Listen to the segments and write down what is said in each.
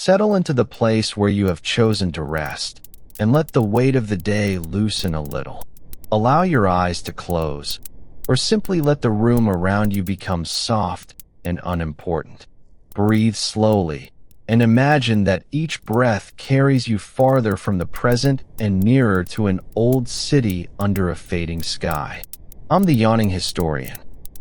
Settle into the place where you have chosen to rest, and let the weight of the day loosen a little. Allow your eyes to close, or simply let the room around you become soft and unimportant. Breathe slowly, and imagine that each breath carries you farther from the present and nearer to an old city under a fading sky. I'm the yawning historian.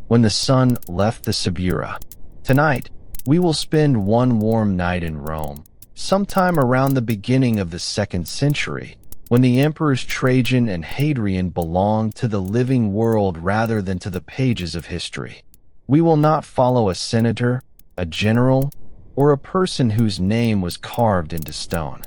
When the sun left the Subura. Tonight, we will spend one warm night in Rome, sometime around the beginning of the 2nd century, when the emperors Trajan and Hadrian belonged to the living world rather than to the pages of history. We will not follow a senator, a general, or a person whose name was carved into stone.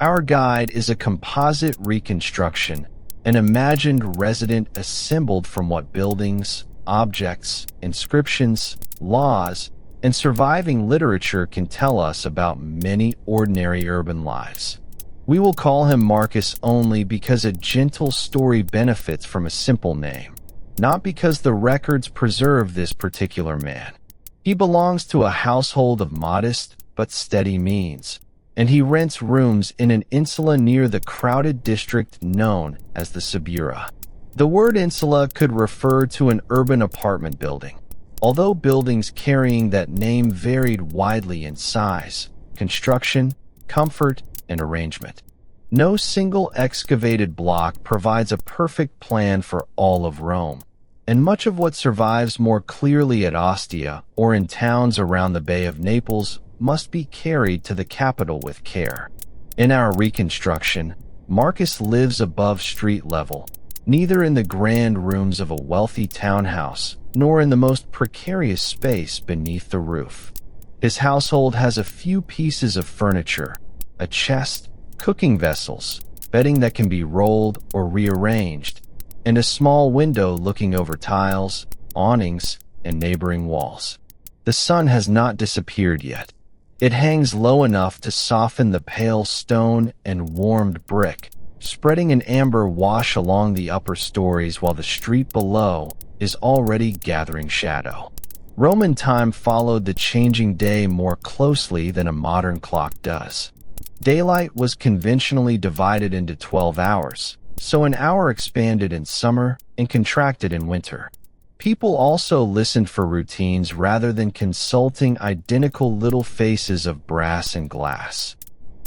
Our guide is a composite reconstruction, an imagined resident assembled from what buildings, objects, inscriptions, laws, and surviving literature can tell us about many ordinary urban lives. We will call him Marcus only because a gentle story benefits from a simple name, not because the records preserve this particular man. He belongs to a household of modest but steady means, and he rents rooms in an insula near the crowded district known as the Subura. The word insula could refer to an urban apartment building, although buildings carrying that name varied widely in size, construction, comfort, and arrangement. No single excavated block provides a perfect plan for all of Rome, and much of what survives more clearly at Ostia or in towns around the Bay of Naples must be carried to the capital with care. In our reconstruction, Marcus lives above street level, neither in the grand rooms of a wealthy townhouse nor in the most precarious space beneath the roof. His household has a few pieces of furniture, a chest, cooking vessels, bedding that can be rolled or rearranged, and a small window looking over tiles, awnings, and neighboring walls. The sun has not disappeared yet. It hangs low enough to soften the pale stone and warmed brick, spreading an amber wash along the upper stories while the street below is already gathering shadow. Roman time followed the changing day more closely than a modern clock does. Daylight was conventionally divided into 12 hours, so an hour expanded in summer and contracted in winter. People also listened for routines rather than consulting identical little faces of brass and glass.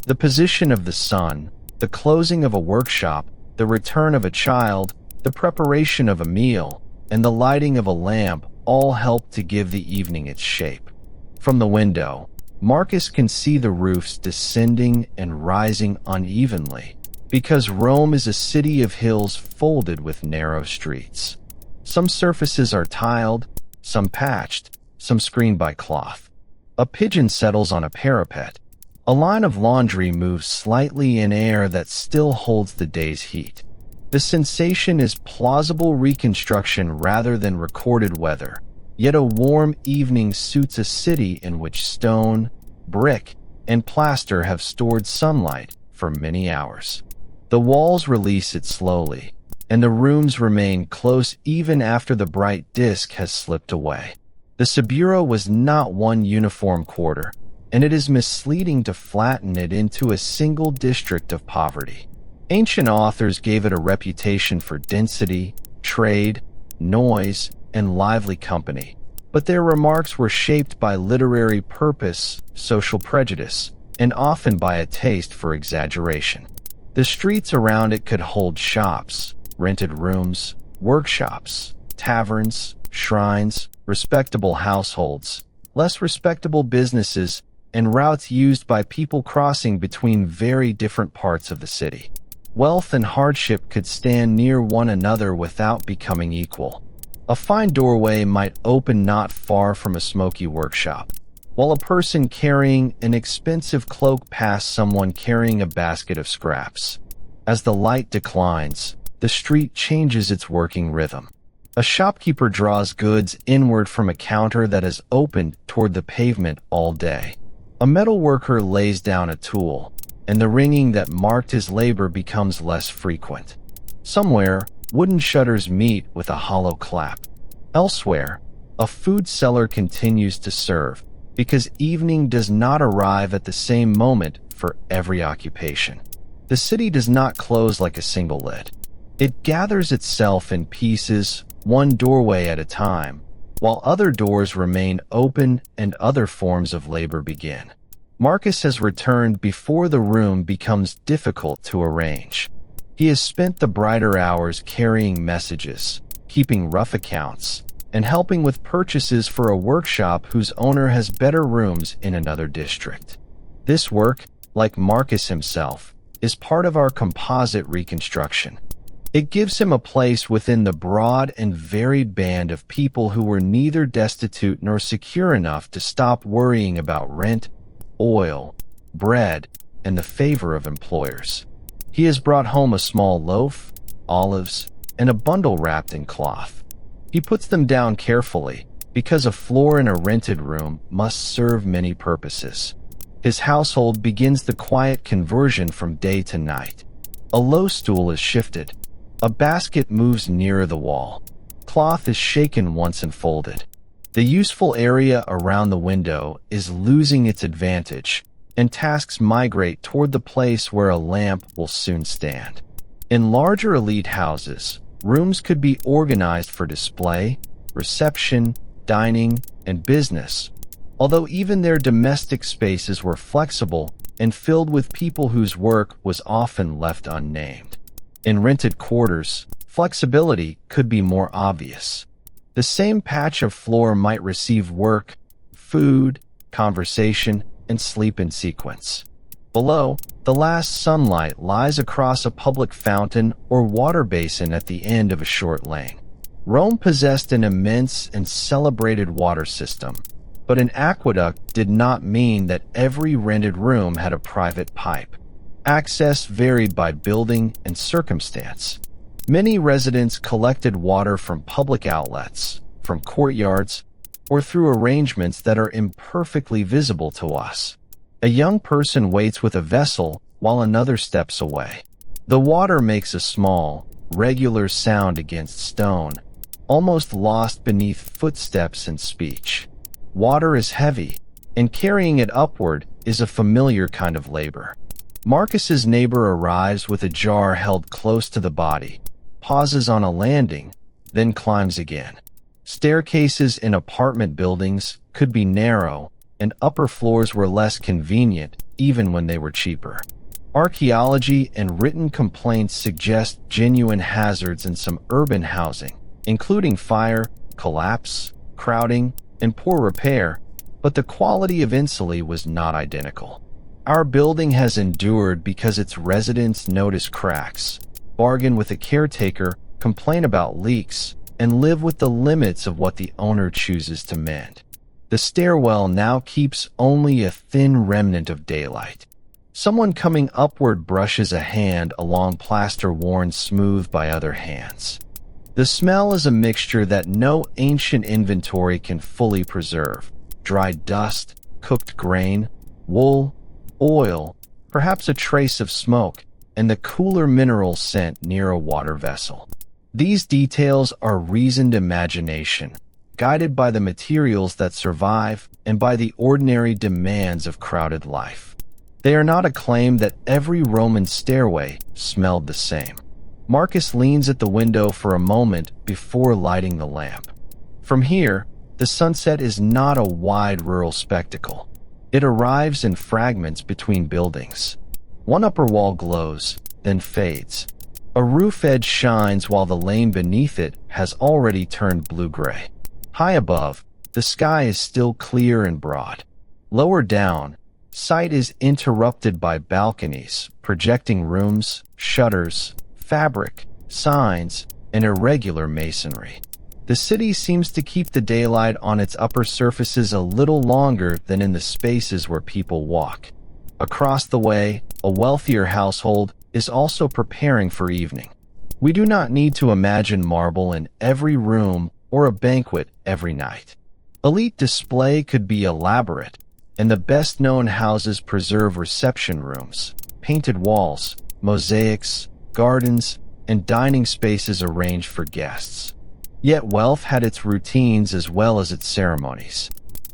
The position of the sun, the closing of a workshop, the return of a child, the preparation of a meal, and the lighting of a lamp all helped to give the evening its shape. From the window, Marcus can see the roofs descending and rising unevenly, because Rome is a city of hills folded with narrow streets. Some surfaces are tiled, some patched, some screened by cloth. A pigeon settles on a parapet. A line of laundry moves slightly in air that still holds the day's heat. The sensation is plausible reconstruction rather than recorded weather, yet a warm evening suits a city in which stone, brick, and plaster have stored sunlight for many hours. The walls release it slowly, and the rooms remain close even after the bright disk has slipped away. The Subura was not one uniform quarter, and it is misleading to flatten it into a single district of poverty. Ancient authors gave it a reputation for density, trade, noise, and lively company, but their remarks were shaped by literary purpose, social prejudice, and often by a taste for exaggeration. The streets around it could hold shops, rented rooms, workshops, taverns, shrines, respectable households, less respectable businesses, and routes used by people crossing between very different parts of the city. Wealth and hardship could stand near one another without becoming equal. A fine doorway might open not far from a smoky workshop, while a person carrying an expensive cloak passed someone carrying a basket of scraps. As the light declines, the street changes its working rhythm. A shopkeeper draws goods inward from a counter that is opened toward the pavement all day. A metal worker lays down a tool, and the ringing that marked his labor becomes less frequent. Somewhere, wooden shutters meet with a hollow clap. Elsewhere, a food seller continues to serve, because evening does not arrive at the same moment for every occupation. The city does not close like a single lid. It gathers itself in pieces, one doorway at a time, while other doors remain open and other forms of labor begin. Marcus has returned before the room becomes difficult to arrange. He has spent the brighter hours carrying messages, keeping rough accounts, and helping with purchases for a workshop whose owner has better rooms in another district. This work, like Marcus himself, is part of our composite reconstruction. It gives him a place within the broad and varied band of people who were neither destitute nor secure enough to stop worrying about rent, oil, bread, and the favor of employers. He has brought home a small loaf, olives, and a bundle wrapped in cloth. He puts them down carefully, because a floor in a rented room must serve many purposes. His household begins the quiet conversion from day to night. A low stool is shifted. A basket moves nearer the wall. Cloth is shaken once and folded. The useful area around the window is losing its advantage, and tasks migrate toward the place where a lamp will soon stand. In larger elite houses, rooms could be organized for display, reception, dining, and business, although even their domestic spaces were flexible and filled with people whose work was often left unnamed. In rented quarters, flexibility could be more obvious. The same patch of floor might receive work, food, conversation, and sleep in sequence. Below, the last sunlight lies across a public fountain or water basin at the end of a short lane. Rome possessed an immense and celebrated water system, but an aqueduct did not mean that every rented room had a private pipe. Access varied by building and circumstance. Many residents collected water from public outlets, from courtyards, or through arrangements that are imperfectly visible to us. A young person waits with a vessel while another steps away. The water makes a small, regular sound against stone, almost lost beneath footsteps and speech. Water is heavy, and carrying it upward is a familiar kind of labor. Marcus's neighbor arrives with a jar held close to the body, pauses on a landing, then climbs again. Staircases in apartment buildings could be narrow, and upper floors were less convenient even when they were cheaper. Archaeology and written complaints suggest genuine hazards in some urban housing, including fire, collapse, crowding, and poor repair, but the quality of insulae was not identical. Our building has endured because its residents notice cracks, bargain with a caretaker, complain about leaks, and live with the limits of what the owner chooses to mend. The stairwell now keeps only a thin remnant of daylight. Someone coming upward brushes a hand along plaster worn smooth by other hands. The smell is a mixture that no ancient inventory can fully preserve. Dried dust, cooked grain, wool, oil, perhaps a trace of smoke, and the cooler mineral scent near a water vessel. These details are reasoned imagination, guided by the materials that survive and by the ordinary demands of crowded life. They are not a claim that every Roman stairway smelled the same. Marcus leans at the window for a moment before lighting the lamp. From here, the sunset is not a wide rural spectacle. It arrives in fragments between buildings. One upper wall glows, then fades. A roof edge shines while the lane beneath it has already turned blue-gray. High above, the sky is still clear and broad. Lower down, sight is interrupted by balconies, projecting rooms, shutters, fabric, signs, and irregular masonry. The city seems to keep the daylight on its upper surfaces a little longer than in the spaces where people walk. Across the way, a wealthier household is also preparing for evening. We do not need to imagine marble in every room or a banquet every night. Elite display could be elaborate, and the best-known houses preserve reception rooms, painted walls, mosaics, gardens, and dining spaces arranged for guests. Yet wealth had its routines as well as its ceremonies.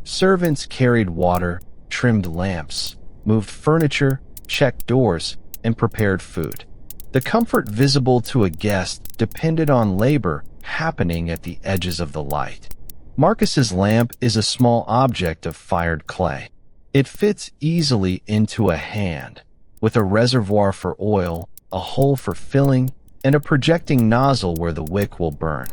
Servants carried water, trimmed lamps, moved furniture, checked doors, and prepared food. The comfort visible to a guest depended on labor happening at the edges of the light. Marcus's lamp is a small object of fired clay. It fits easily into a hand, with a reservoir for oil, a hole for filling, and a projecting nozzle where the wick will burn.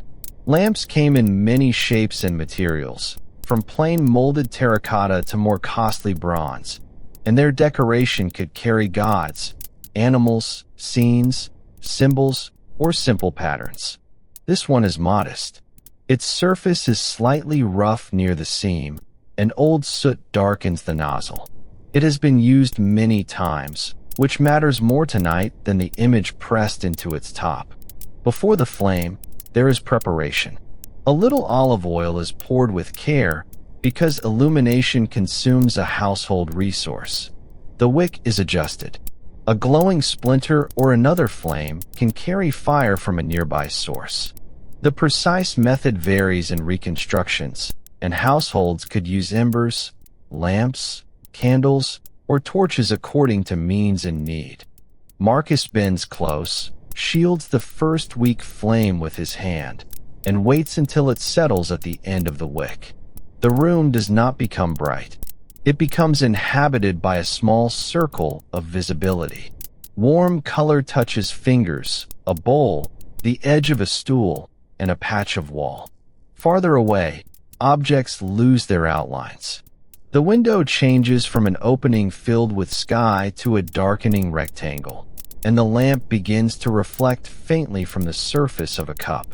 Lamps came in many shapes and materials, from plain molded terracotta to more costly bronze, and their decoration could carry gods, animals, scenes, symbols, or simple patterns. This one is modest. Its surface is slightly rough near the seam, and old soot darkens the nozzle. It has been used many times, which matters more tonight than the image pressed into its top. Before the flame, there is preparation. A little olive oil is poured with care because illumination consumes a household resource. The wick is adjusted. A glowing splinter or another flame can carry fire from a nearby source. The precise method varies in reconstructions, and households could use embers, lamps, candles, or torches according to means and need. Marcus bends close, shields the first weak flame with his hand, and waits until it settles at the end of the wick. The room does not become bright. It becomes inhabited by a small circle of visibility. Warm color touches fingers, a bowl, the edge of a stool, and a patch of wall. Farther away, objects lose their outlines. The window changes from an opening filled with sky to a darkening rectangle, and the lamp begins to reflect faintly from the surface of a cup.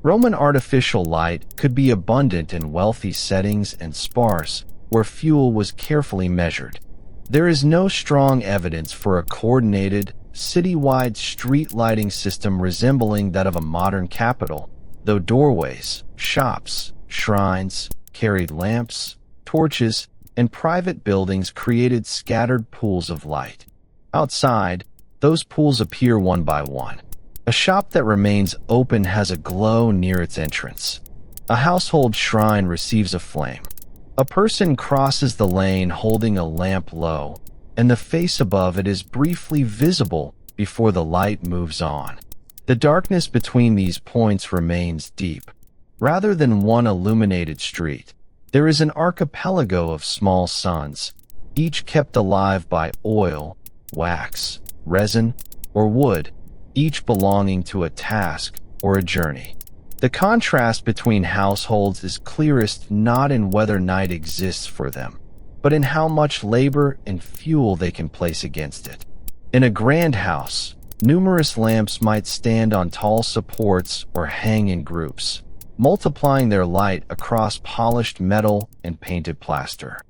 Roman artificial light could be abundant in wealthy settings and sparse, where fuel was carefully measured. There is no strong evidence for a coordinated, city-wide street lighting system resembling that of a modern capital, though doorways, shops, shrines, carried lamps, torches, and private buildings created scattered pools of light. Outside, those pools appear one by one. A shop that remains open has a glow near its entrance. A household shrine receives a flame. A person crosses the lane holding a lamp low, and the face above it is briefly visible before the light moves on. The darkness between these points remains deep. Rather than one illuminated street, there is an archipelago of small suns, each kept alive by oil, wax, resin, or wood, each belonging to a task or a journey. The contrast between households is clearest not in whether night exists for them, but in how much labor and fuel they can place against it. In a grand house, numerous lamps might stand on tall supports or hang in groups, multiplying their light across polished metal and painted plaster.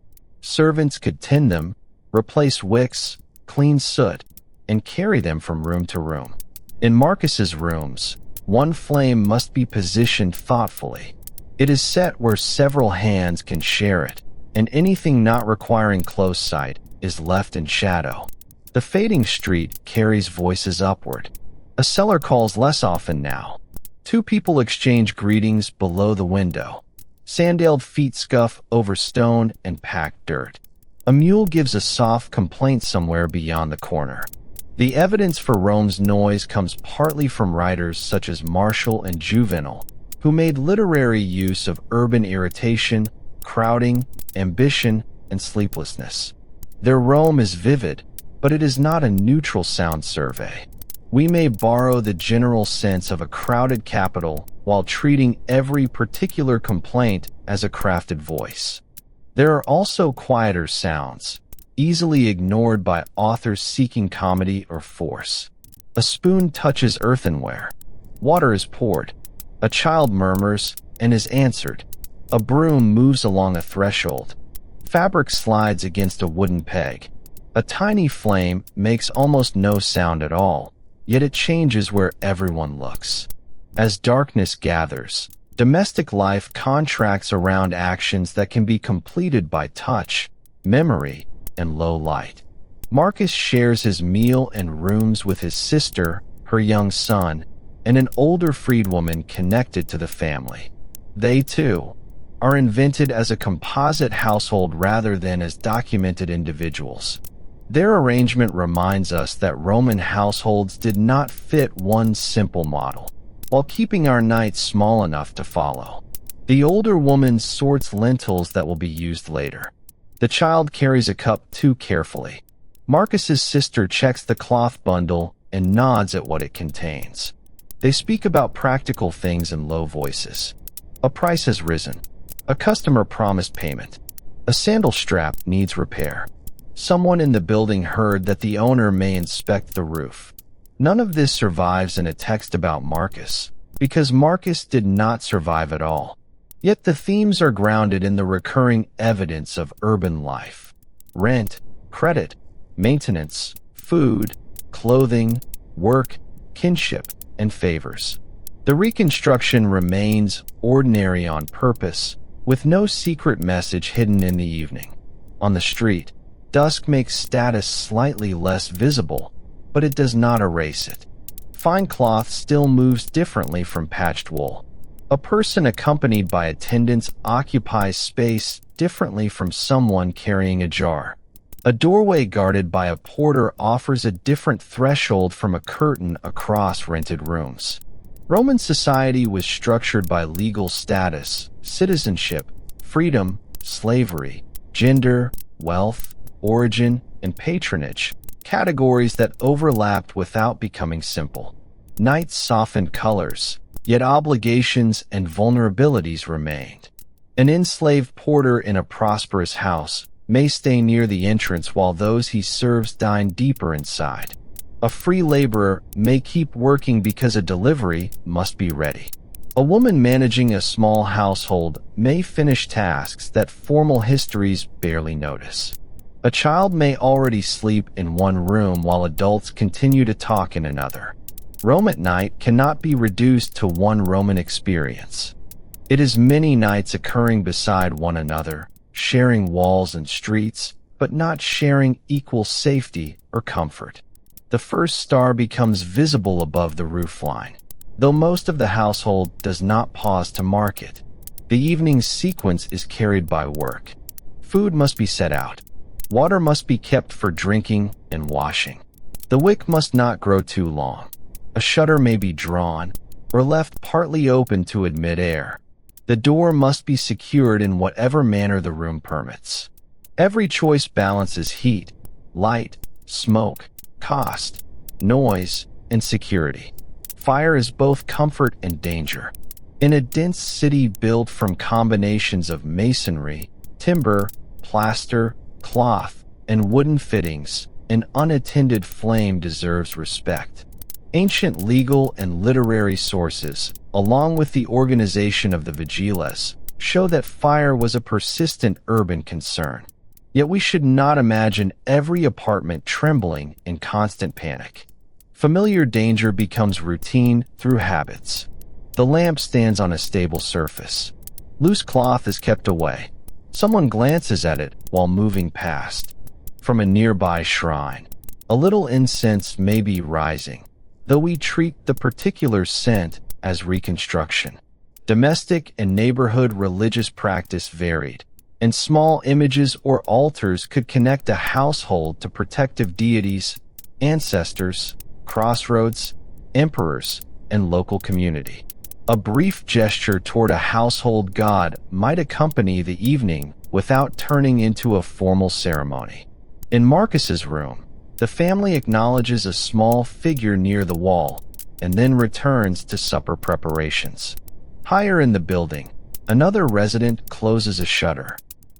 Servants could tend them, replace wicks, clean soot, and carry them from room to room. In Marcus's rooms, one flame must be positioned thoughtfully. It is set where several hands can share it, and anything not requiring close sight is left in shadow. The fading street carries voices upward. A seller calls less often now. Two people exchange greetings below the window. Sandaled feet scuff over stone and packed dirt. A mule gives a soft complaint somewhere beyond the corner. The evidence for Rome's noise comes partly from writers such as Martial and Juvenal, who made literary use of urban irritation, crowding, ambition, and sleeplessness. Their Rome is vivid, but it is not a neutral sound survey. We may borrow the general sense of a crowded capital while treating every particular complaint as a crafted voice. There are also quieter sounds, easily ignored by authors seeking comedy or force. A spoon touches earthenware. Water is poured. A child murmurs and is answered. A broom moves along a threshold. Fabric slides against a wooden peg. A tiny flame makes almost no sound at all, yet it changes where everyone looks. As darkness gathers, domestic life contracts around actions that can be completed by touch, memory, and low light. Marcus shares his meal and rooms with his sister, her young son, and an older freedwoman connected to the family. They, too, are invented as a composite household rather than as documented individuals. Their arrangement reminds us that Roman households did not fit one simple model, while keeping our nights small enough to follow. The older woman sorts lentils that will be used later. The child carries a cup too carefully. Marcus's sister checks the cloth bundle and nods at what it contains. They speak about practical things in low voices. A price has risen. A customer promised payment. A sandal strap needs repair. Someone in the building heard that the owner may inspect the roof. None of this survives in a text about Marcus, because Marcus did not survive at all. Yet the themes are grounded in the recurring evidence of urban life. Rent, credit, maintenance, food, clothing, work, kinship, and favors. The reconstruction remains ordinary on purpose, with no secret message hidden in the evening. On the street, dusk makes status slightly less visible, but it does not erase it. Fine cloth still moves differently from patched wool. A person accompanied by attendants occupies space differently from someone carrying a jar. A doorway guarded by a porter offers a different threshold from a curtain across rented rooms. Roman society was structured by legal status, citizenship, freedom, slavery, gender, wealth, origin, and patronage, categories that overlapped without becoming simple. Nights softened colors, yet obligations and vulnerabilities remained. An enslaved porter in a prosperous house may stay near the entrance while those he serves dine deeper inside. A free laborer may keep working because a delivery must be ready. A woman managing a small household may finish tasks that formal histories barely notice. A child may already sleep in one room while adults continue to talk in another. Rome at night cannot be reduced to one Roman experience. It is many nights occurring beside one another, sharing walls and streets, but not sharing equal safety or comfort. The first star becomes visible above the roofline, though most of the household does not pause to mark it. The evening's sequence is carried by work. Food must be set out. Water must be kept for drinking and washing. The wick must not grow too long. A shutter may be drawn or left partly open to admit air. The door must be secured in whatever manner the room permits. Every choice balances heat, light, smoke, cost, noise, and security. Fire is both comfort and danger. In a dense city built from combinations of masonry, timber, plaster, cloth, and wooden fittings, an unattended flame deserves respect. Ancient legal and literary sources, along with the organization of the vigiles, show that fire was a persistent urban concern. Yet we should not imagine every apartment trembling in constant panic. Familiar danger becomes routine through habits. The lamp stands on a stable surface. Loose cloth is kept away. Someone glances at it while moving past. From a nearby shrine, a little incense may be rising, though we treat the particular scent as reconstruction. Domestic and neighborhood religious practice varied, and small images or altars could connect a household to protective deities, ancestors, crossroads, emperors, and local community. A brief gesture toward a household god might accompany the evening without turning into a formal ceremony. In Marcus's room, the family acknowledges a small figure near the wall and then returns to supper preparations. Higher in the building, another resident closes a shutter.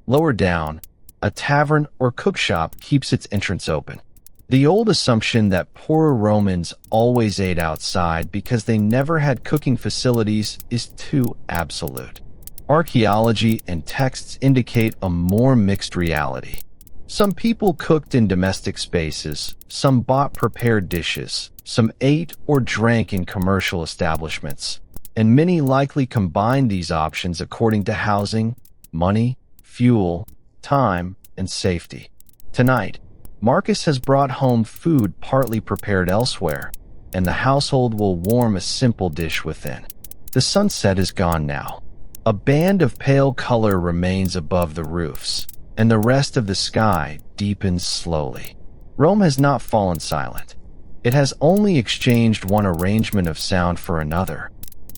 Lower down, a tavern or cookshop keeps its entrance open. The old assumption that poorer Romans always ate outside because they never had cooking facilities is too absolute. Archaeology and texts indicate a more mixed reality. Some people cooked in domestic spaces, some bought prepared dishes, some ate or drank in commercial establishments, and many likely combined these options according to housing, money, fuel, time, and safety. Tonight, Marcus has brought home food partly prepared elsewhere, and the household will warm a simple dish within. The sunset is gone now. A band of pale color remains above the roofs, and the rest of the sky deepens slowly. Rome has not fallen silent. It has only exchanged one arrangement of sound for another.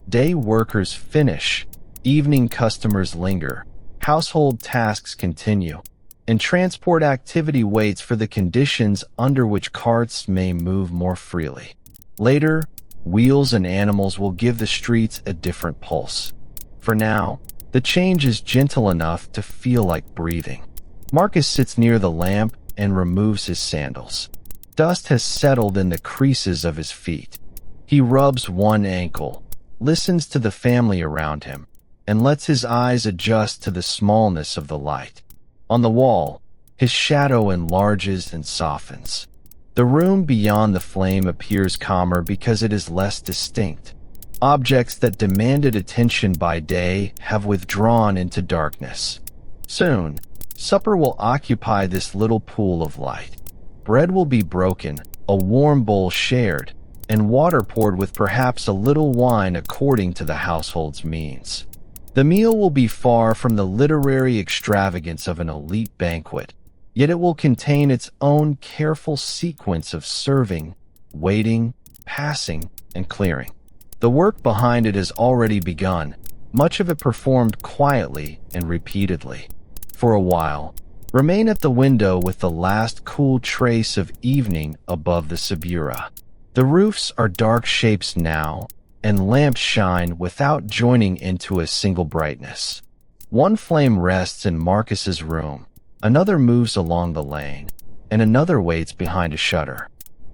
Day workers finish, evening customers linger, household tasks continue, and transport activity waits for the conditions under which carts may move more freely. Later, wheels and animals will give the streets a different pulse. For now, the change is gentle enough to feel like breathing. Marcus sits near the lamp and removes his sandals. Dust has settled in the creases of his feet. He rubs one ankle, listens to the family around him, and lets his eyes adjust to the smallness of the light. On the wall, his shadow enlarges and softens. The room beyond the flame appears calmer because it is less distinct. Objects that demanded attention by day have withdrawn into darkness. Soon, supper will occupy this little pool of light. Bread will be broken, a warm bowl shared, and water poured with perhaps a little wine according to the household's means. The meal will be far from the literary extravagance of an elite banquet, yet it will contain its own careful sequence of serving, waiting, passing, and clearing. The work behind it has already begun, much of it performed quietly and repeatedly. For a while, remain at the window with the last cool trace of evening above the Subura. The roofs are dark shapes now, and lamps shine without joining into a single brightness. One flame rests in Marcus's room, another moves along the lane, and another waits behind a shutter.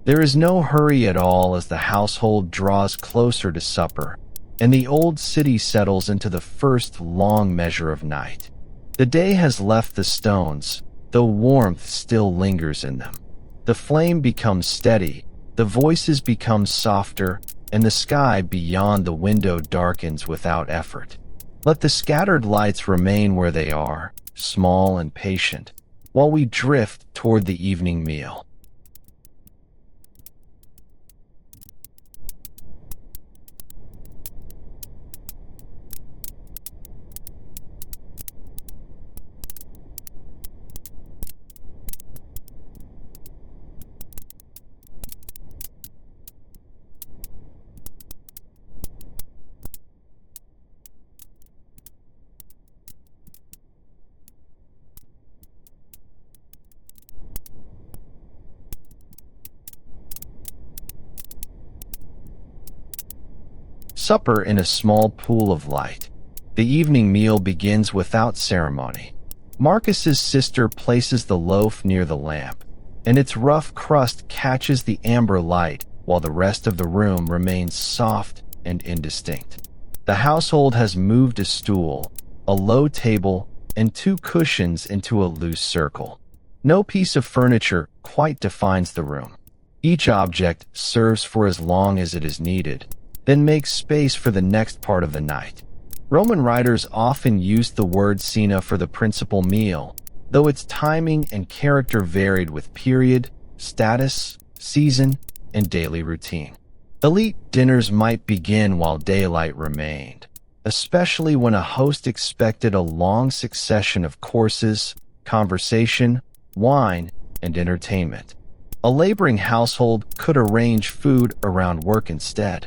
There is no hurry at all as the household draws closer to supper, and the old city settles into the first long measure of night. The day has left the stones, though warmth still lingers in them. The flame becomes steady, the voices become softer, and the sky beyond the window darkens without effort. Let the scattered lights remain where they are, small and patient, while we drift toward the evening meal. Supper in a small pool of light. The evening meal begins without ceremony. Marcus's sister places the loaf near the lamp, and its rough crust catches the amber light while the rest of the room remains soft and indistinct. The household has moved a stool, a low table, and two cushions into a loose circle. No piece of furniture quite defines the room. Each object serves for as long as it is needed, then makes space for the next part of the night. Roman writers often used the word cena for the principal meal, though its timing and character varied with period, status, season, and daily routine. Elite dinners might begin while daylight remained, especially when a host expected a long succession of courses, conversation, wine, and entertainment. A laboring household could arrange food around work instead.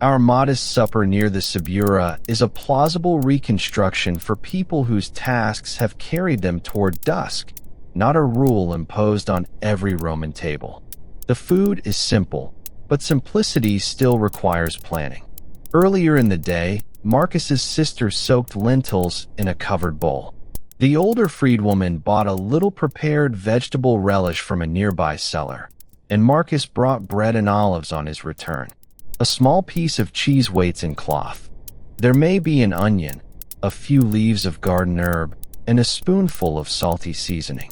Our modest supper near the Subura is a plausible reconstruction for people whose tasks have carried them toward dusk, not a rule imposed on every Roman table. The food is simple, but simplicity still requires planning. Earlier in the day, Marcus's sister soaked lentils in a covered bowl. The older freedwoman bought a little prepared vegetable relish from a nearby cellar, and Marcus brought bread and olives on his return. A small piece of cheese waits in cloth. There may be an onion, a few leaves of garden herb, and a spoonful of salty seasoning.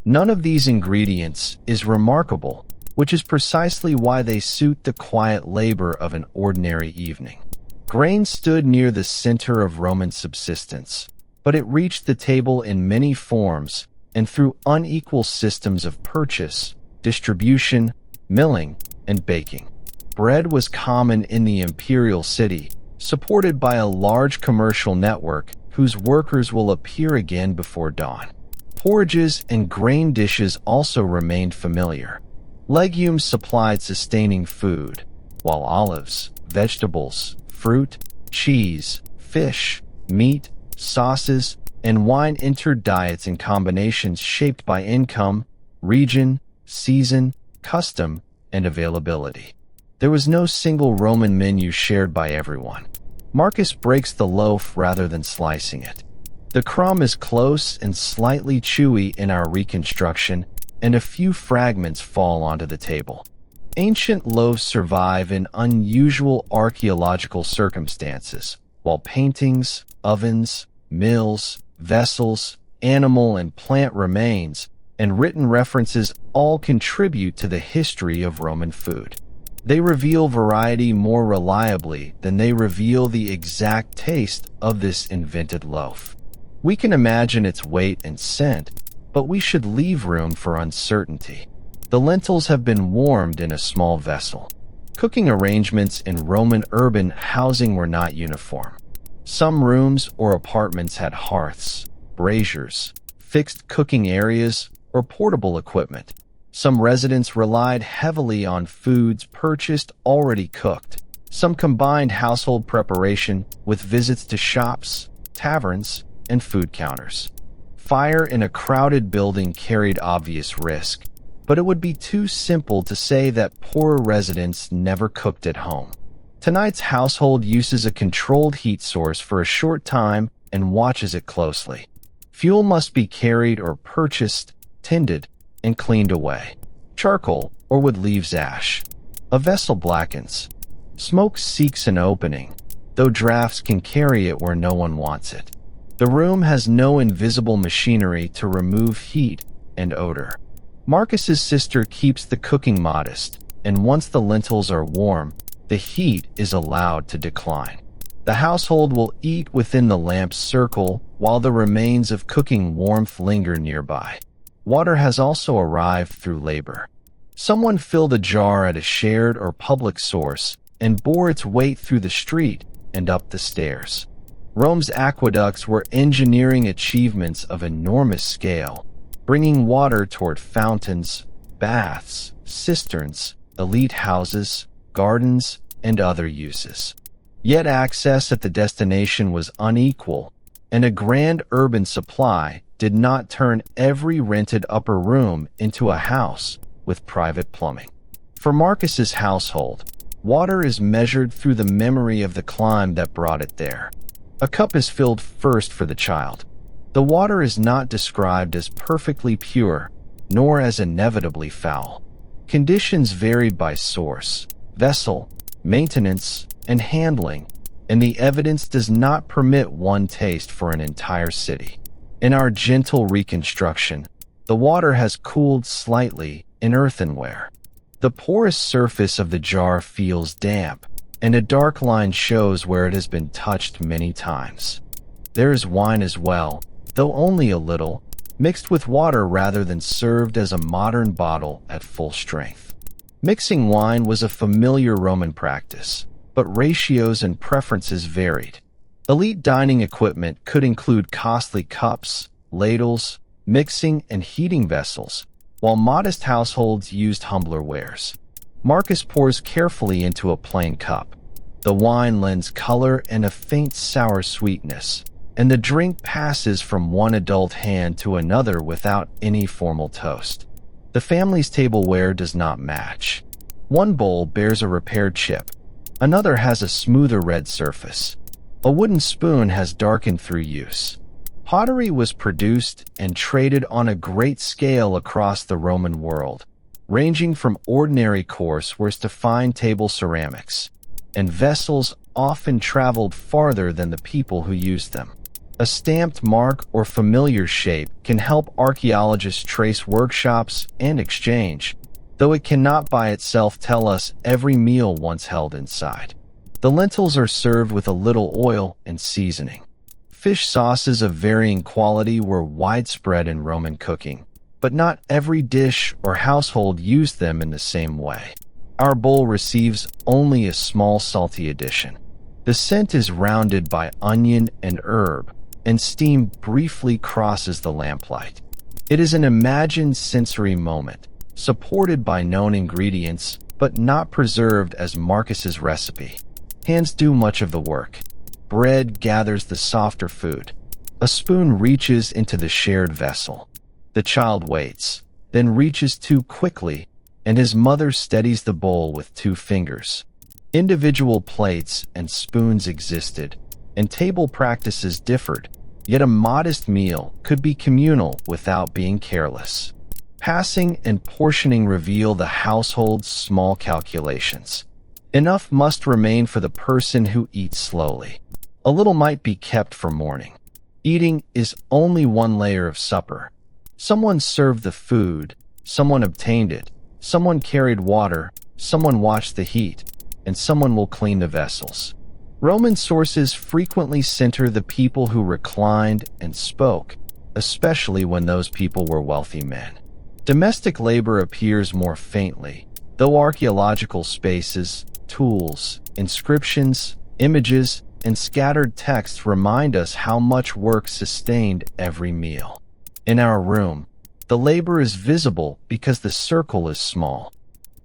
None of these ingredients is remarkable, which is precisely why they suit the quiet labor of an ordinary evening. Grain stood near the center of Roman subsistence, but it reached the table in many forms and through unequal systems of purchase, distribution, milling, and baking. Bread was common in the imperial city, supported by a large commercial network whose workers will appear again before dawn. Porridges and grain dishes also remained familiar. Legumes supplied sustaining food, while olives, vegetables, fruit, cheese, fish, meat, sauces, and wine entered diets in combinations shaped by income, region, season, custom, and availability. There was no single Roman menu shared by everyone. Marcus breaks the loaf rather than slicing it. The crumb is close and slightly chewy in our reconstruction, and a few fragments fall onto the table. Ancient loaves survive in unusual archaeological circumstances, while paintings, ovens, mills, vessels, animal and plant remains, and written references all contribute to the history of Roman food. They reveal variety more reliably than they reveal the exact taste of this invented loaf. We can imagine its weight and scent, but we should leave room for uncertainty. The lentils have been warmed in a small vessel. Cooking arrangements in Roman urban housing were not uniform. Some rooms or apartments had hearths, braziers, fixed cooking areas, or portable equipment. Some residents relied heavily on foods purchased already cooked. Some combined household preparation with visits to shops, taverns, and food counters. Fire in a crowded building carried obvious risk, but it would be too simple to say that poorer residents never cooked at home. Tonight's household uses a controlled heat source for a short time and watches it closely. Fuel must be carried or purchased, tended, and cleaned away. Charcoal or wood leaves ash. A vessel blackens. Smoke seeks an opening, though drafts can carry it where no one wants it. The room has no invisible machinery to remove heat and odor. Marcus's sister keeps the cooking modest, and once the lentils are warm, the heat is allowed to decline. The household will eat within the lamp's circle while the remains of cooking warmth linger nearby. Water has also arrived through labor. Someone filled a jar at a shared or public source and bore its weight through the street and up the stairs. Rome's aqueducts were engineering achievements of enormous scale, bringing water toward fountains, baths, cisterns, elite houses, gardens, and other uses. Yet access at the destination was unequal, and a grand urban supply did not turn every rented upper room into a house with private plumbing. For Marcus's household, water is measured through the memory of the climb that brought it there. A cup is filled first for the child. The water is not described as perfectly pure, nor as inevitably foul. Conditions varied by source, vessel, maintenance, and handling, and the evidence does not permit one taste for an entire city. In our gentle reconstruction, the water has cooled slightly in earthenware. The porous surface of the jar feels damp, and a dark line shows where it has been touched many times. There is wine as well, though only a little, mixed with water rather than served as a modern bottle at full strength. Mixing wine was a familiar Roman practice, but ratios and preferences varied. Elite dining equipment could include costly cups, ladles, mixing and heating vessels, while modest households used humbler wares. Marcus pours carefully into a plain cup. The wine lends color and a faint sour sweetness, and the drink passes from one adult hand to another without any formal toast. The family's tableware does not match. One bowl bears a repaired chip. Another has a smoother red surface. A wooden spoon has darkened through use. Pottery was produced and traded on a great scale across the Roman world, ranging from ordinary coarsewares to fine table ceramics, and vessels often traveled farther than the people who used them. A stamped mark or familiar shape can help archaeologists trace workshops and exchange, though it cannot by itself tell us every meal once held inside. The lentils are served with a little oil and seasoning. Fish sauces of varying quality were widespread in Roman cooking, but not every dish or household used them in the same way. Our bowl receives only a small salty addition. The scent is rounded by onion and herb, and steam briefly crosses the lamplight. It is an imagined sensory moment, supported by known ingredients, but not preserved as Marcus's recipe. Hands do much of the work. Bread gathers the softer food. A spoon reaches into the shared vessel. The child waits, then reaches too quickly, and his mother steadies the bowl with 2 fingers. Individual plates and spoons existed, and table practices differed, yet a modest meal could be communal without being careless. Passing and portioning reveal the household's small calculations. Enough must remain for the person who eats slowly. A little might be kept for morning. Eating is only one layer of supper. Someone served the food, someone obtained it, someone carried water, someone watched the heat, and someone will clean the vessels. Roman sources frequently center the people who reclined and spoke, especially when those people were wealthy men. Domestic labor appears more faintly, though archaeological spaces, tools, inscriptions, images, and scattered texts remind us how much work sustained every meal. In our room, the labor is visible because the circle is small.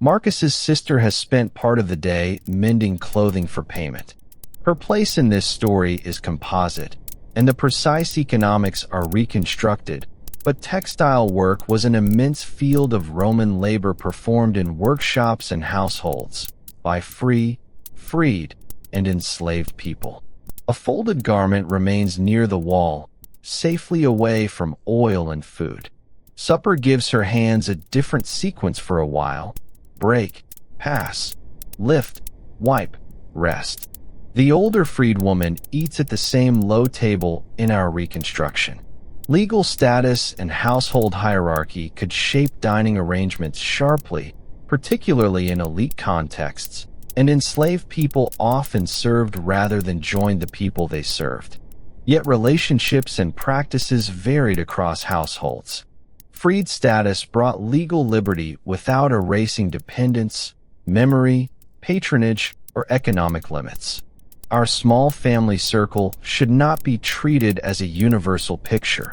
Marcus's sister has spent part of the day mending clothing for payment. Her place in this story is composite, and the precise economics are reconstructed, but textile work was an immense field of Roman labor performed in workshops and households by free, freed, and enslaved people. A folded garment remains near the wall, safely away from oil and food. Supper gives her hands a different sequence for a while: break, pass, lift, wipe, rest. The older freedwoman eats at the same low table in our reconstruction. Legal status and household hierarchy could shape dining arrangements sharply, particularly in elite contexts, and enslaved people often served rather than joined the people they served. Yet relationships and practices varied across households. Freed status brought legal liberty without erasing dependence, memory, patronage, or economic limits. Our small family circle should not be treated as a universal picture,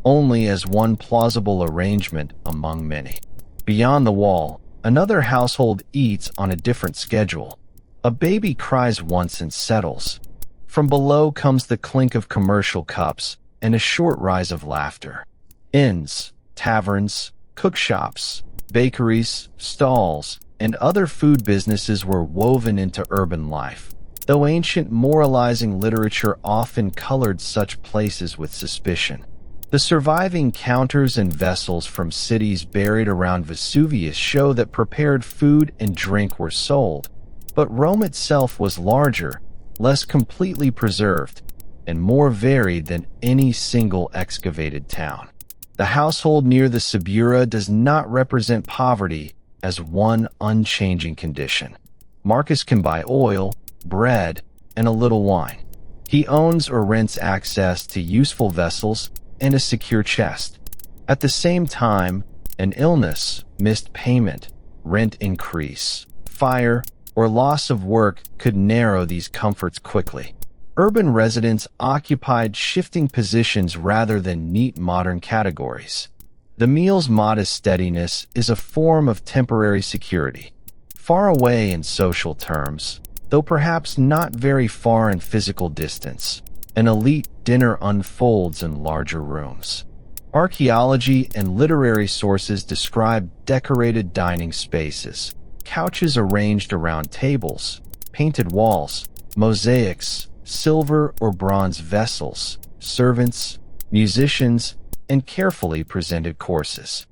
only as one plausible arrangement among many. Beyond the wall, another household eats on a different schedule. A baby cries once and settles. From below comes the clink of commercial cups and a short rise of laughter. Inns, taverns, cookshops, bakeries, stalls, and other food businesses were woven into urban life, though ancient moralizing literature often colored such places with suspicion. The surviving counters and vessels from cities buried around Vesuvius show that prepared food and drink were sold, but Rome itself was larger, less completely preserved, and more varied than any single excavated town. The household near the Subura does not represent poverty as one unchanging condition. Marcus can buy oil, bread, and a little wine. He owns or rents access to useful vessels and a secure chest. At the same time, an illness, missed payment, rent increase, fire, or loss of work could narrow these comforts quickly. Urban residents occupied shifting positions rather than neat modern categories. The meal's modest steadiness is a form of temporary security. Far away in social terms, though perhaps not very far in physical distance, an elite dinner unfolds in larger rooms. Archaeology and literary sources describe decorated dining spaces, couches arranged around tables, painted walls, mosaics, silver or bronze vessels, servants, musicians, and carefully presented courses.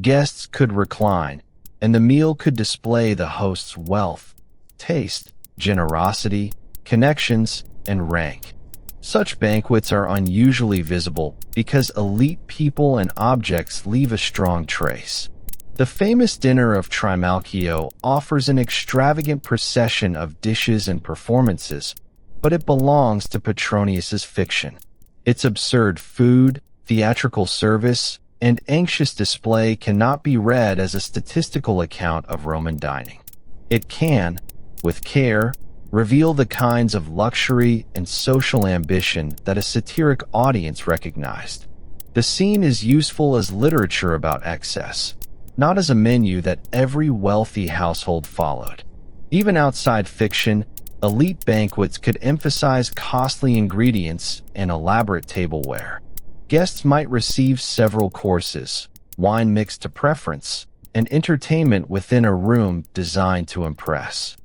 Guests could recline, and the meal could display the host's wealth, taste, generosity, connections, and rank. Such banquets are unusually visible because elite people and objects leave a strong trace. The famous dinner of Trimalchio offers an extravagant procession of dishes and performances, but it belongs to Petronius's fiction. Its absurd food, theatrical service, and anxious display cannot be read as a statistical account of Roman dining. It can, with care, reveal the kinds of luxury and social ambition that a satiric audience recognized. The scene is useful as literature about excess, not as a menu that every wealthy household followed. Even outside fiction, elite banquets could emphasize costly ingredients and elaborate tableware. Guests might receive several courses, wine mixed to preference, and entertainment within a room designed to impress.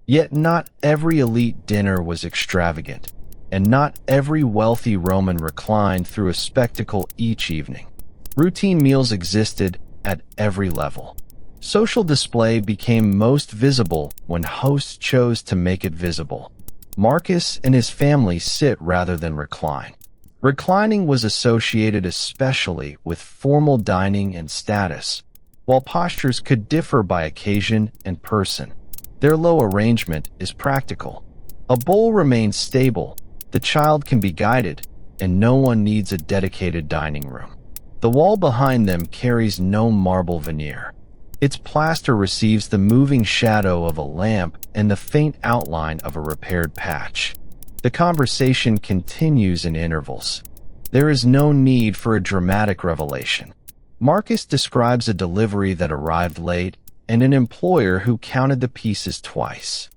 Yet not every elite dinner was extravagant, and not every wealthy Roman reclined through a spectacle each evening. Routine meals existed at every level. Social display became most visible when hosts chose to make it visible. Marcus and his family sit rather than recline. Reclining was associated especially with formal dining and status, while postures could differ by occasion and person. Their low arrangement is practical. A bowl remains stable, the child can be guided, and no one needs a dedicated dining room. The wall behind them carries no marble veneer. Its plaster receives the moving shadow of a lamp and the faint outline of a repaired patch. The conversation continues in intervals. There is no need for a dramatic revelation. Marcus describes a delivery that arrived late and an employer who counted the pieces twice.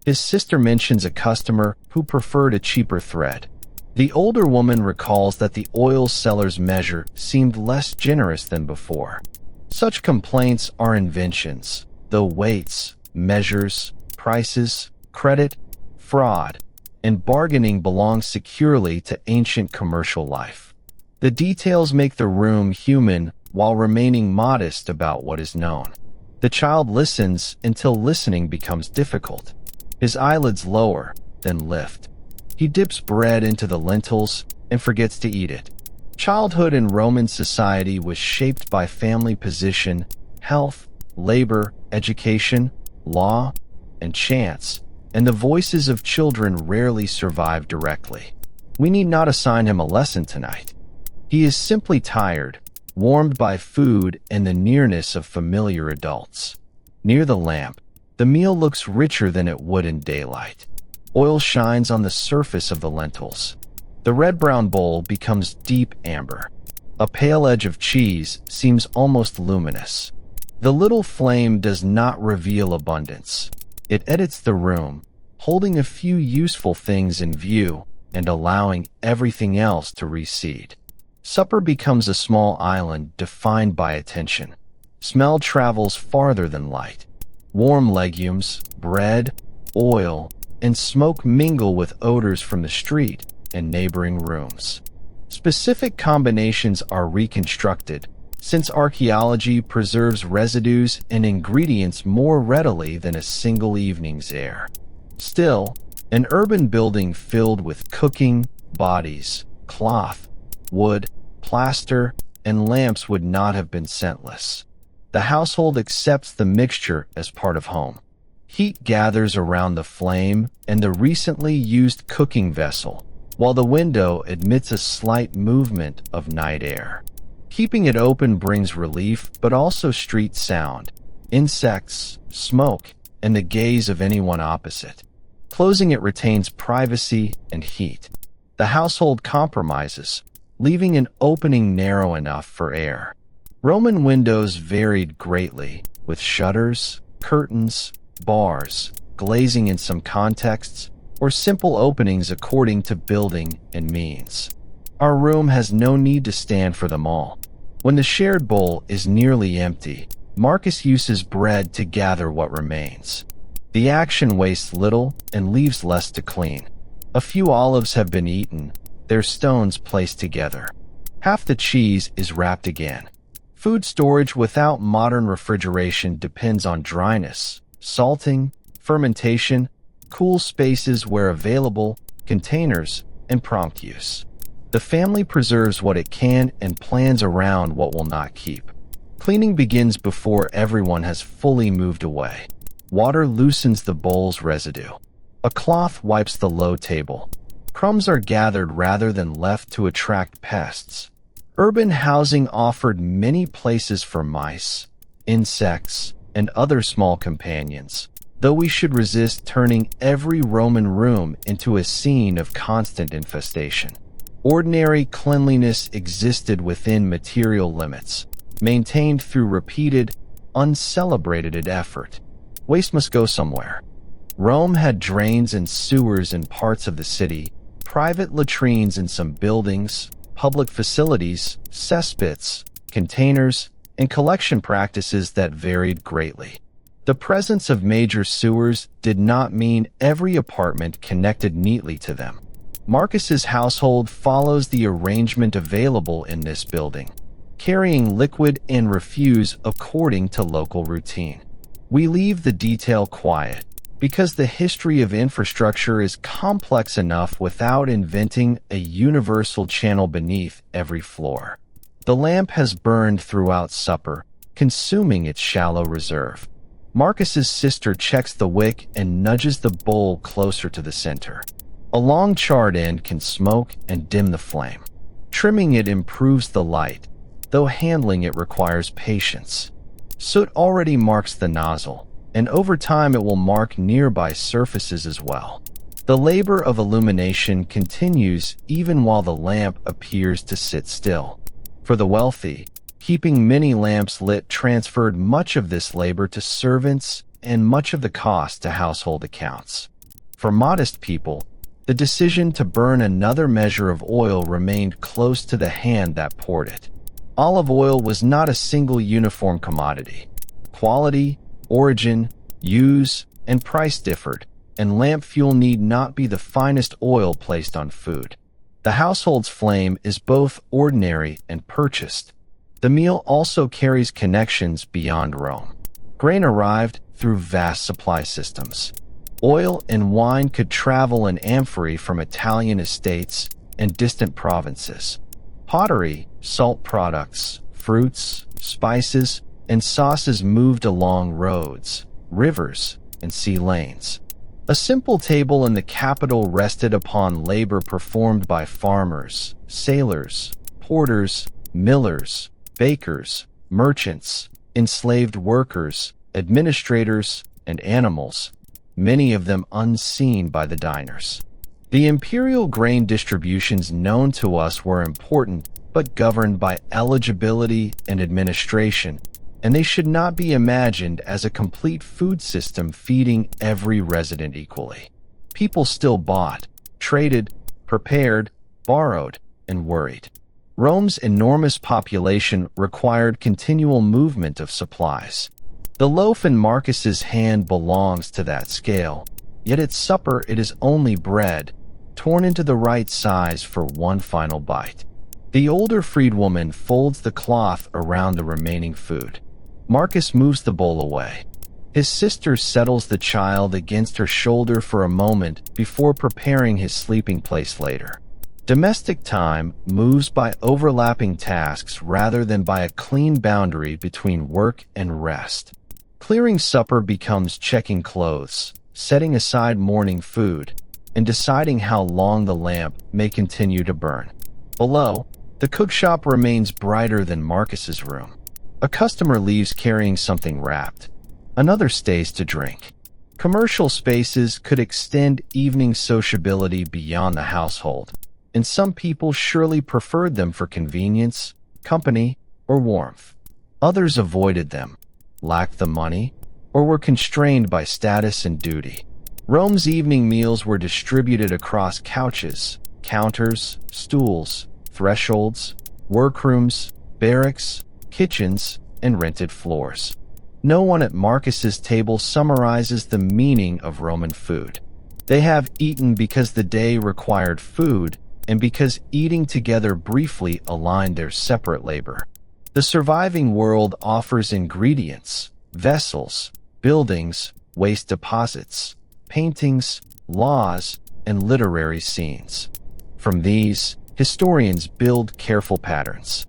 His sister mentions a customer who preferred a cheaper thread. The older woman recalls that the oil seller's measure seemed less generous than before. Such complaints are inventions, though weights, measures, prices, credit, fraud, and bargaining belong securely to ancient commercial life. The details make the room human while remaining modest about what is known. The child listens until listening becomes difficult. His eyelids lower, then lift. He dips bread into the lentils and forgets to eat it. Childhood in Roman society was shaped by family position, health, labor, education, law, and chance, and the voices of children rarely survive directly. We need not assign him a lesson tonight. He is simply tired, warmed by food and the nearness of familiar adults. Near the lamp, the meal looks richer than it would in daylight. Oil shines on the surface of the lentils. The red-brown bowl becomes deep amber. A pale edge of cheese seems almost luminous. The little flame does not reveal abundance. It edits the room, holding a few useful things in view and allowing everything else to recede. Supper becomes a small island defined by attention. Smell travels farther than light. Warm legumes, bread, oil, and smoke mingle with odors from the street and neighboring rooms. Specific combinations are reconstructed, since archaeology preserves residues and ingredients more readily than a single evening's air. Still, an urban building filled with cooking, bodies, cloth, wood, plaster, and lamps would not have been scentless. The household accepts the mixture as part of home. Heat gathers around the flame and the recently used cooking vessel, while the window admits a slight movement of night air. Keeping it open brings relief, but also street sound, insects, smoke, and the gaze of anyone opposite. Closing it retains privacy and heat. The household compromises, leaving an opening narrow enough for air. Roman windows varied greatly, with shutters, curtains, bars, glazing in some contexts, or simple openings according to building and means. Our room has no need to stand for them all. When the shared bowl is nearly empty, Marcus uses bread to gather what remains. The action wastes little and leaves less to clean. A few olives have been eaten, their stones placed together. Half the cheese is wrapped again. Food storage without modern refrigeration depends on dryness, salting, fermentation, cool spaces where available, containers, and prompt use. The family preserves what it can and plans around what will not keep. Cleaning begins before everyone has fully moved away. Water loosens the bowl's residue. A cloth wipes the low table. Crumbs are gathered rather than left to attract pests. Urban housing offered many places for mice, insects, and other small companions, though we should resist turning every Roman room into a scene of constant infestation. Ordinary cleanliness existed within material limits, maintained through repeated, uncelebrated effort. Waste must go somewhere. Rome had drains and sewers in parts of the city, private latrines in some buildings, public facilities, cesspits, containers, and collection practices that varied greatly. The presence of major sewers did not mean every apartment connected neatly to them. Marcus's household follows the arrangement available in this building, carrying liquid and refuse according to local routine. We leave the detail quiet, because the history of infrastructure is complex enough without inventing a universal channel beneath every floor. The lamp has burned throughout supper, consuming its shallow reserve. Marcus's sister checks the wick and nudges the bowl closer to the center. A long charred end can smoke and dim the flame. Trimming it improves the light, though handling it requires patience. Soot already marks the nozzle, and over time it will mark nearby surfaces as well. The labor of illumination continues even while the lamp appears to sit still. For the wealthy, keeping many lamps lit transferred much of this labor to servants and much of the cost to household accounts. For modest people, the decision to burn another measure of oil remained close to the hand that poured it. Olive oil was not a single uniform commodity. Quality, origin, use, and price differed, and lamp fuel need not be the finest oil placed on food. The household's flame is both ordinary and purchased. The meal also carries connections beyond Rome. Grain arrived through vast supply systems. Oil and wine could travel in amphorae from Italian estates and distant provinces. Pottery, salt products, fruits, spices, and sauces moved along roads, rivers, and sea lanes. A simple table in the capital rested upon labor performed by farmers, sailors, porters, millers, bakers, merchants, enslaved workers, administrators, and animals, many of them unseen by the diners. The imperial grain distributions known to us were important, but governed by eligibility and administration, and they should not be imagined as a complete food system feeding every resident equally. People still bought, traded, prepared, borrowed, and worried. Rome's enormous population required continual movement of supplies. The loaf in Marcus's hand belongs to that scale, yet at supper it is only bread, torn into the right size for one final bite. The older freedwoman folds the cloth around the remaining food. Marcus moves the bowl away. His sister settles the child against her shoulder for a moment before preparing his sleeping place later. Domestic time moves by overlapping tasks rather than by a clean boundary between work and rest. Clearing supper becomes checking clothes, setting aside morning food, and deciding how long the lamp may continue to burn. Below, the cookshop remains brighter than Marcus's room. A customer leaves carrying something wrapped. Another stays to drink. Commercial spaces could extend evening sociability beyond the household, and some people surely preferred them for convenience, company, or warmth. Others avoided them, lacked the money, or were constrained by status and duty. Rome's evening meals were distributed across couches, counters, stools, thresholds, workrooms, barracks, kitchens, and rented floors. No one at Marcus's table summarizes the meaning of Roman food. They have eaten because the day required food, and because eating together briefly aligned their separate labor. The surviving world offers ingredients, vessels, buildings, waste deposits, paintings, laws, and literary scenes. From these, historians build careful patterns.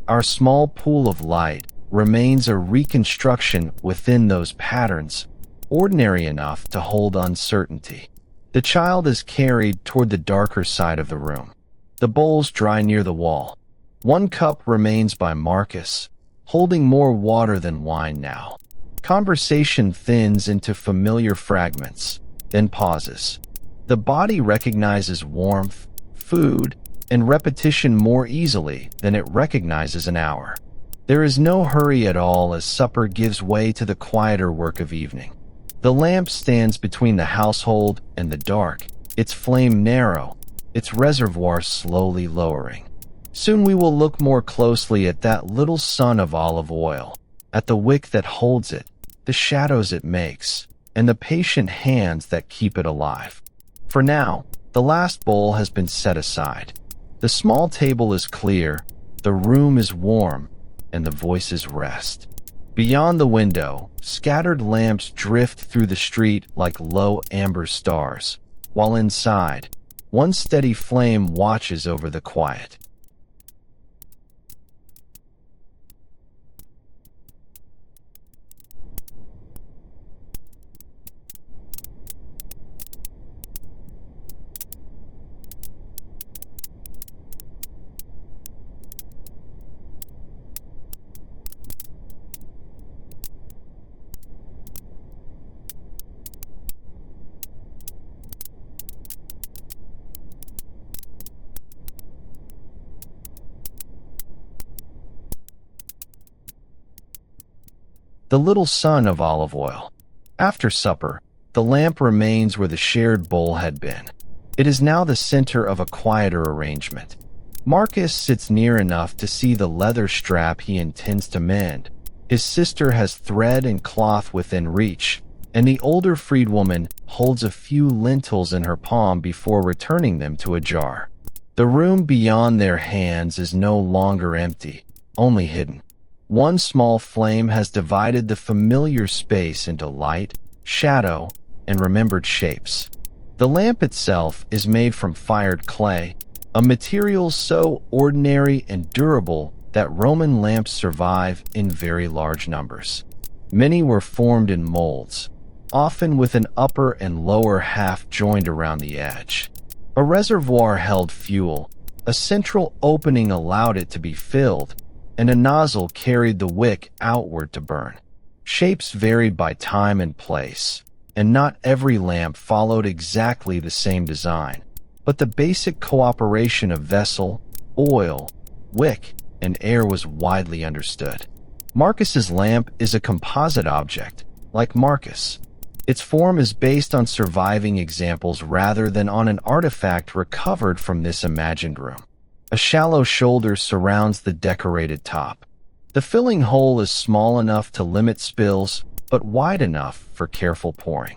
Our small pool of light remains a reconstruction within those patterns, ordinary enough to hold uncertainty. The child is carried toward the darker side of the room. The bowls dry near the wall. One cup remains by Marcus, holding more water than wine now. Conversation thins into familiar fragments, then pauses. The body recognizes warmth, food, and repetition more easily than it recognizes an hour. There is no hurry at all as supper gives way to the quieter work of evening. The lamp stands between the household and the dark, its flame narrow, its reservoir slowly lowering. Soon we will look more closely at that little sun of olive oil, at the wick that holds it, the shadows it makes, and the patient hands that keep it alive. For now, the last bowl has been set aside. The small table is clear, the room is warm, and the voices rest. Beyond the window, scattered lamps drift through the street like low amber stars, while inside, one steady flame watches over the quiet. The little sun of olive oil. After supper, the lamp remains where the shared bowl had been. It is now the center of a quieter arrangement. Marcus sits near enough to see the leather strap he intends to mend. His sister has thread and cloth within reach, and the older freedwoman holds a few lentils in her palm before returning them to a jar. The room beyond their hands is no longer empty, only hidden. One small flame has divided the familiar space into light, shadow, and remembered shapes. The lamp itself is made from fired clay, a material so ordinary and durable that Roman lamps survive in very large numbers. Many were formed in molds, often with an upper and lower half joined around the edge. A reservoir held fuel, a central opening allowed it to be filled, and a nozzle carried the wick outward to burn. Shapes varied by time and place, and not every lamp followed exactly the same design, but the basic cooperation of vessel, oil, wick, and air was widely understood. Marcus's lamp is a composite object, like Marcus. Its form is based on surviving examples rather than on an artifact recovered from this imagined room. A shallow shoulder surrounds the decorated top. The filling hole is small enough to limit spills, but wide enough for careful pouring.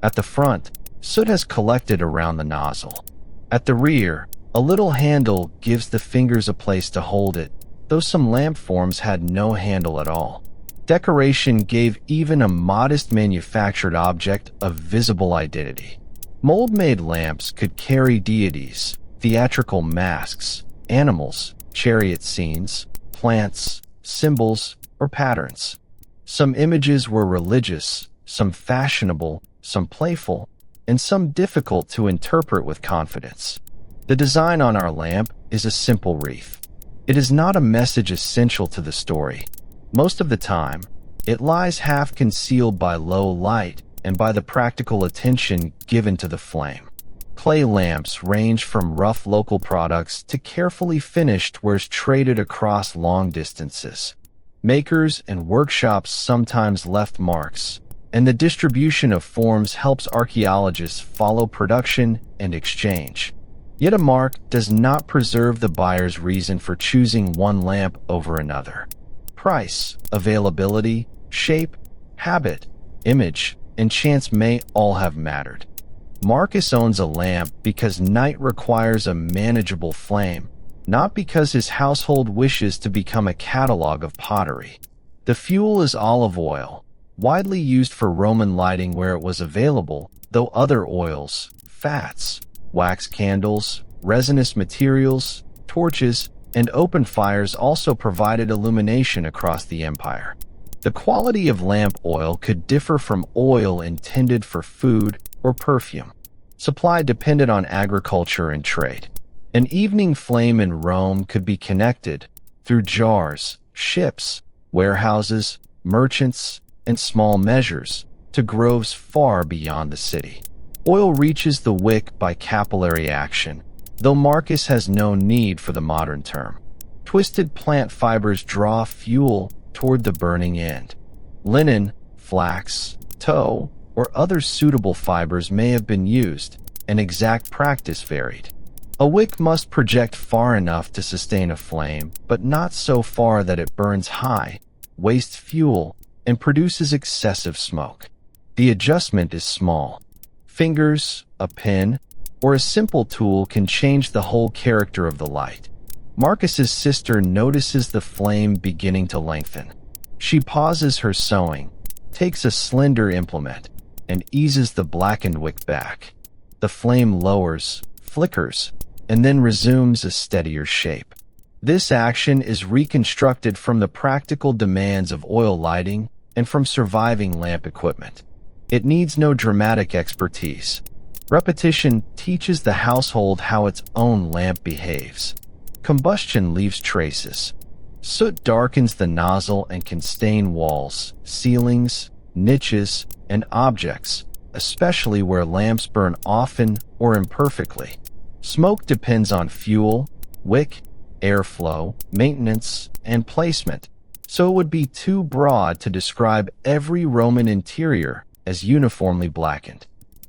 At the front, soot has collected around the nozzle. At the rear, a little handle gives the fingers a place to hold it, though some lamp forms had no handle at all. Decoration gave even a modest manufactured object a visible identity. Mold-made lamps could carry deities, theatrical masks, animals, chariot scenes, plants, symbols, or patterns. Some images were religious, some fashionable, some playful, and some difficult to interpret with confidence. The design on our lamp is a simple wreath. It is not a message essential to the story. Most of the time, it lies half concealed by low light and by the practical attention given to the flame. Clay lamps range from rough local products to carefully finished wares traded across long distances. Makers and workshops sometimes left marks, and the distribution of forms helps archaeologists follow production and exchange. Yet a mark does not preserve the buyer's reason for choosing one lamp over another. Price, availability, shape, habit, image, and chance may all have mattered. Marcus owns a lamp because night requires a manageable flame, not because his household wishes to become a catalog of pottery. The fuel is olive oil, widely used for Roman lighting where it was available, though other oils, fats, wax candles, resinous materials, torches, and open fires also provided illumination across the empire. The quality of lamp oil could differ from oil intended for food or perfume. Supply depended on agriculture and trade. An evening flame in Rome could be connected through jars, ships, warehouses, merchants, in small measures, to groves far beyond the city. Oil reaches the wick by capillary action, though Marcus has no need for the modern term. Twisted plant fibers draw fuel toward the burning end. Linen, flax, tow, or other suitable fibers may have been used, and exact practice varied. A wick must project far enough to sustain a flame, but not so far that it burns high, wastes fuel, and produces excessive smoke. The adjustment is small. Fingers, a pin, or a simple tool can change the whole character of the light. Marcus's sister notices the flame beginning to lengthen. She pauses her sewing, takes a slender implement, and eases the blackened wick back. The flame lowers, flickers, and then resumes a steadier shape. This action is reconstructed from the practical demands of oil lighting and from surviving lamp equipment. It needs no dramatic expertise. Repetition teaches the household how its own lamp behaves. Combustion leaves traces. Soot darkens the nozzle and can stain walls, ceilings, niches, and objects, especially where lamps burn often or imperfectly. Smoke depends on fuel, wick, airflow, maintenance, and placement, so it would be too broad to describe every Roman interior as uniformly blackened.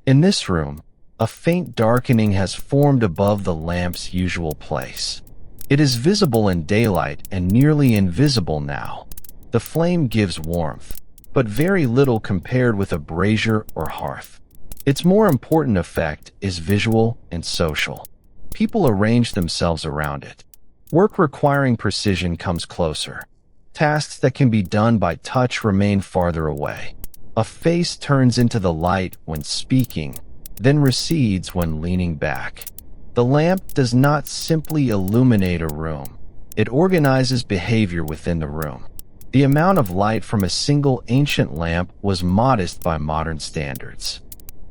In this room, a faint darkening has formed above the lamp's usual place. It is visible in daylight and nearly invisible now. The flame gives warmth, but very little compared with a brazier or hearth. Its more important effect is visual and social. People arrange themselves around it. Work requiring precision comes closer. Tasks that can be done by touch remain farther away. A face turns into the light when speaking, then recedes when leaning back. The lamp does not simply illuminate a room. It organizes behavior within the room. The amount of light from a single ancient lamp was modest by modern standards.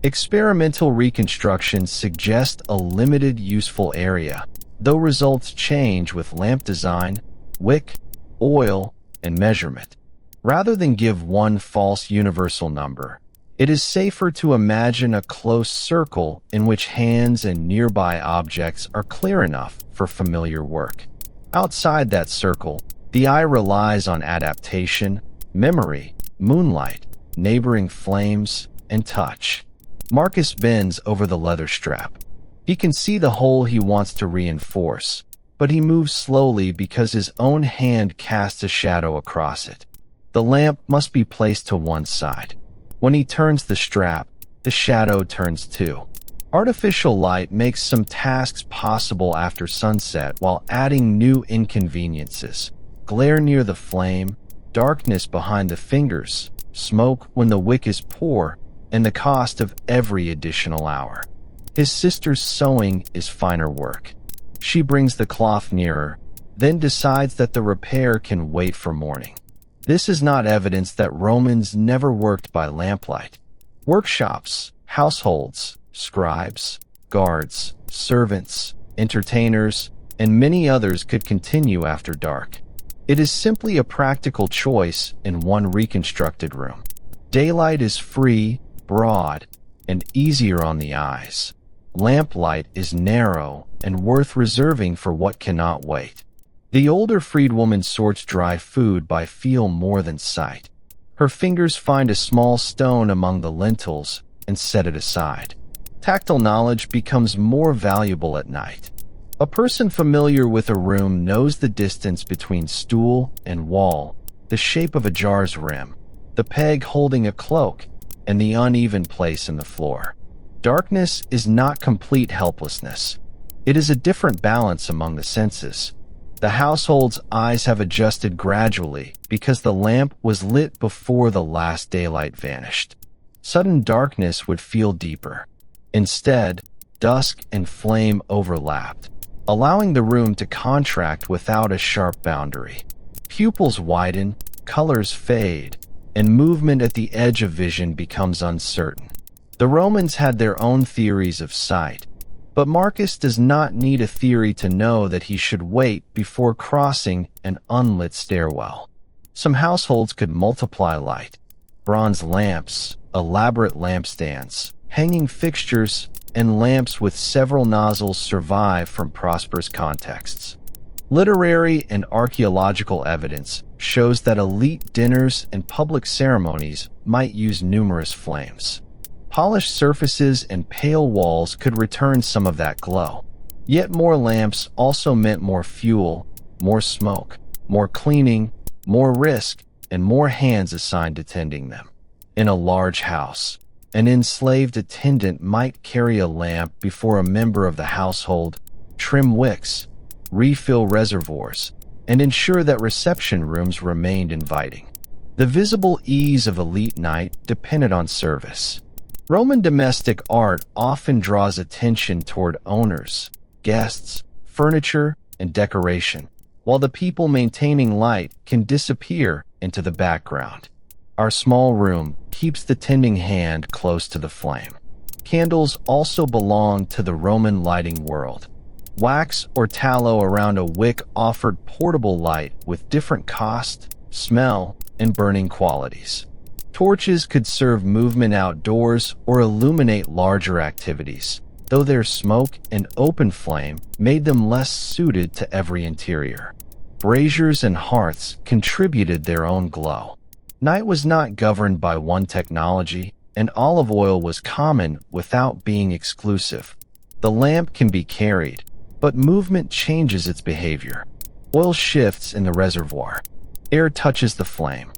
Experimental reconstructions suggest a limited useful area, though results change with lamp design, wick, oil, and measurement. Rather than give one false universal number, it is safer to imagine a close circle in which hands and nearby objects are clear enough for familiar work. Outside that circle, the eye relies on adaptation, memory, moonlight, neighboring flames, and touch. Marcus bends over the leather strap. He can see the hole he wants to reinforce, but he moves slowly because his own hand casts a shadow across it. The lamp must be placed to one side. When he turns the strap, the shadow turns too. Artificial light makes some tasks possible after sunset while adding new inconveniences. Glare near the flame, darkness behind the fingers, smoke when the wick is poor, and the cost of every additional hour. His sister's sewing is finer work. She brings the cloth nearer, then decides that the repair can wait for morning. This is not evidence that Romans never worked by lamplight. Workshops, households, scribes, guards, servants, entertainers, and many others could continue after dark. It is simply a practical choice in one reconstructed room. Daylight is free, broad, and easier on the eyes. Lamplight is narrow and worth reserving for what cannot wait. The older freedwoman sorts dry food by feel more than sight. Her fingers find a small stone among the lentils and set it aside. Tactile knowledge becomes more valuable at night. A person familiar with a room knows the distance between stool and wall, the shape of a jar's rim, the peg holding a cloak, and the uneven place in the floor. Darkness is not complete helplessness. It is a different balance among the senses. The household's eyes have adjusted gradually because the lamp was lit before the last daylight vanished. Sudden darkness would feel deeper. Instead, dusk and flame overlapped, allowing the room to contract without a sharp boundary. Pupils widen, colors fade, and movement at the edge of vision becomes uncertain. The Romans had their own theories of sight, but Marcus does not need a theory to know that he should wait before crossing an unlit stairwell. Some households could multiply light. bronze lamps, elaborate lampstands, hanging fixtures, and lamps with several nozzles survive from prosperous contexts. Literary and archaeological evidence shows that elite dinners and public ceremonies might use numerous flames. Polished surfaces and pale walls could return some of that glow. Yet more lamps also meant more fuel, more smoke, more cleaning, more risk, and more hands assigned to tending them. In a large house, an enslaved attendant might carry a lamp before a member of the household, trim wicks, refill reservoirs, and ensure that reception rooms remained inviting. The visible ease of elite night depended on service. Roman domestic art often draws attention toward owners, guests, furniture, and decoration, while the people maintaining light can disappear into the background. Our small room keeps the tending hand close to the flame. Candles also belong to the Roman lighting world. Wax or tallow around a wick offered portable light with different cost, smell, and burning qualities. Torches could serve movement outdoors or illuminate larger activities, though their smoke and open flame made them less suited to every interior. Braziers and hearths contributed their own glow. Night was not governed by one technology, and olive oil was common without being exclusive. The lamp can be carried, but movement changes its behavior. Oil shifts in the reservoir. Air touches the flame.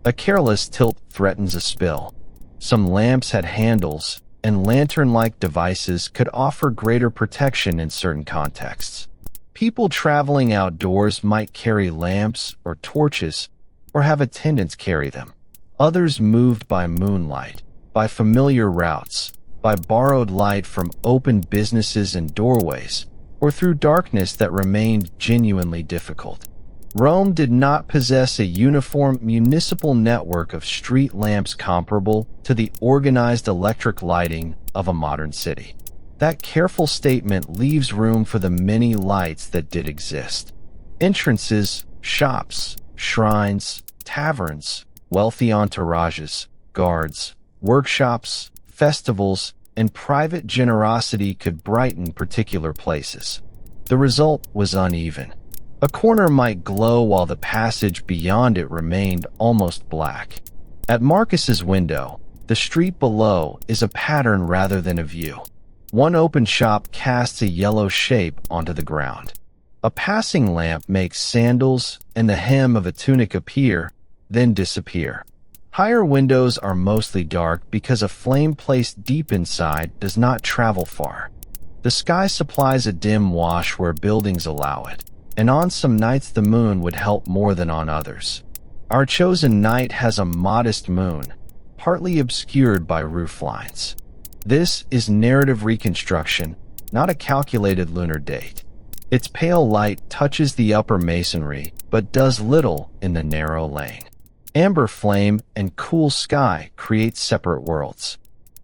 A careless tilt threatens a spill. Some lamps had handles, and lantern-like devices could offer greater protection in certain contexts. People traveling outdoors might carry lamps or torches, or have attendants carry them. Others moved by moonlight, by familiar routes, by borrowed light from open businesses and doorways, or through darkness that remained genuinely difficult. Rome did not possess a uniform municipal network of street lamps comparable to the organized electric lighting of a modern city. That careful statement leaves room for the many lights that did exist. Entrances, shops, shrines, taverns, wealthy entourages, guards, workshops, festivals, and private generosity could brighten particular places. The result was uneven. A corner might glow while the passage beyond it remained almost black. At Marcus's window, the street below is a pattern rather than a view. One open shop casts a yellow shape onto the ground. A passing lamp makes sandals and the hem of a tunic appear, then disappear. Higher windows are mostly dark because a flame placed deep inside does not travel far. The sky supplies a dim wash where buildings allow it, and on some nights the moon would help more than on others. Our chosen night has a modest moon, partly obscured by roof lines. This is narrative reconstruction, not a calculated lunar date. Its pale light touches the upper masonry, but does little in the narrow lane. Amber flame and cool sky create separate worlds.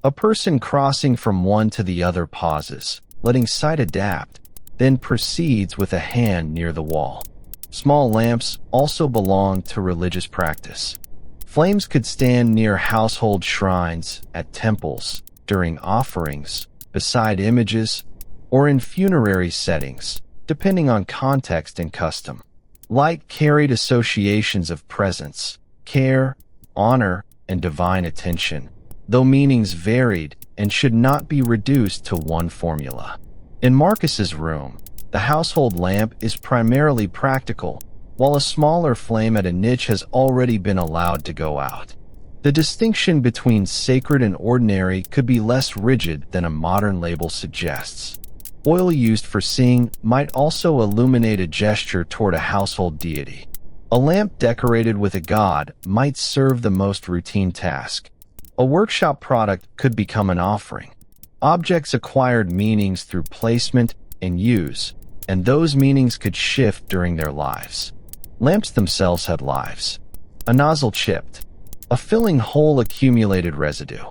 A person crossing from one to the other pauses, letting sight adapt, then proceeds with a hand near the wall. Small lamps also belong to religious practice. Flames could stand near household shrines, at temples, during offerings, beside images, or in funerary settings, depending on context and custom. Light carried associations of presence, care, honor, and divine attention, though meanings varied and should not be reduced to one formula. In Marcus's room, the household lamp is primarily practical, while a smaller flame at a niche has already been allowed to go out. The distinction between sacred and ordinary could be less rigid than a modern label suggests. Oil used for seeing might also illuminate a gesture toward a household deity. A lamp decorated with a god might serve the most routine task. A workshop product could become an offering. Objects acquired meanings through placement and use, and those meanings could shift during their lives. Lamps themselves had lives. A nozzle chipped. A filling hole accumulated residue.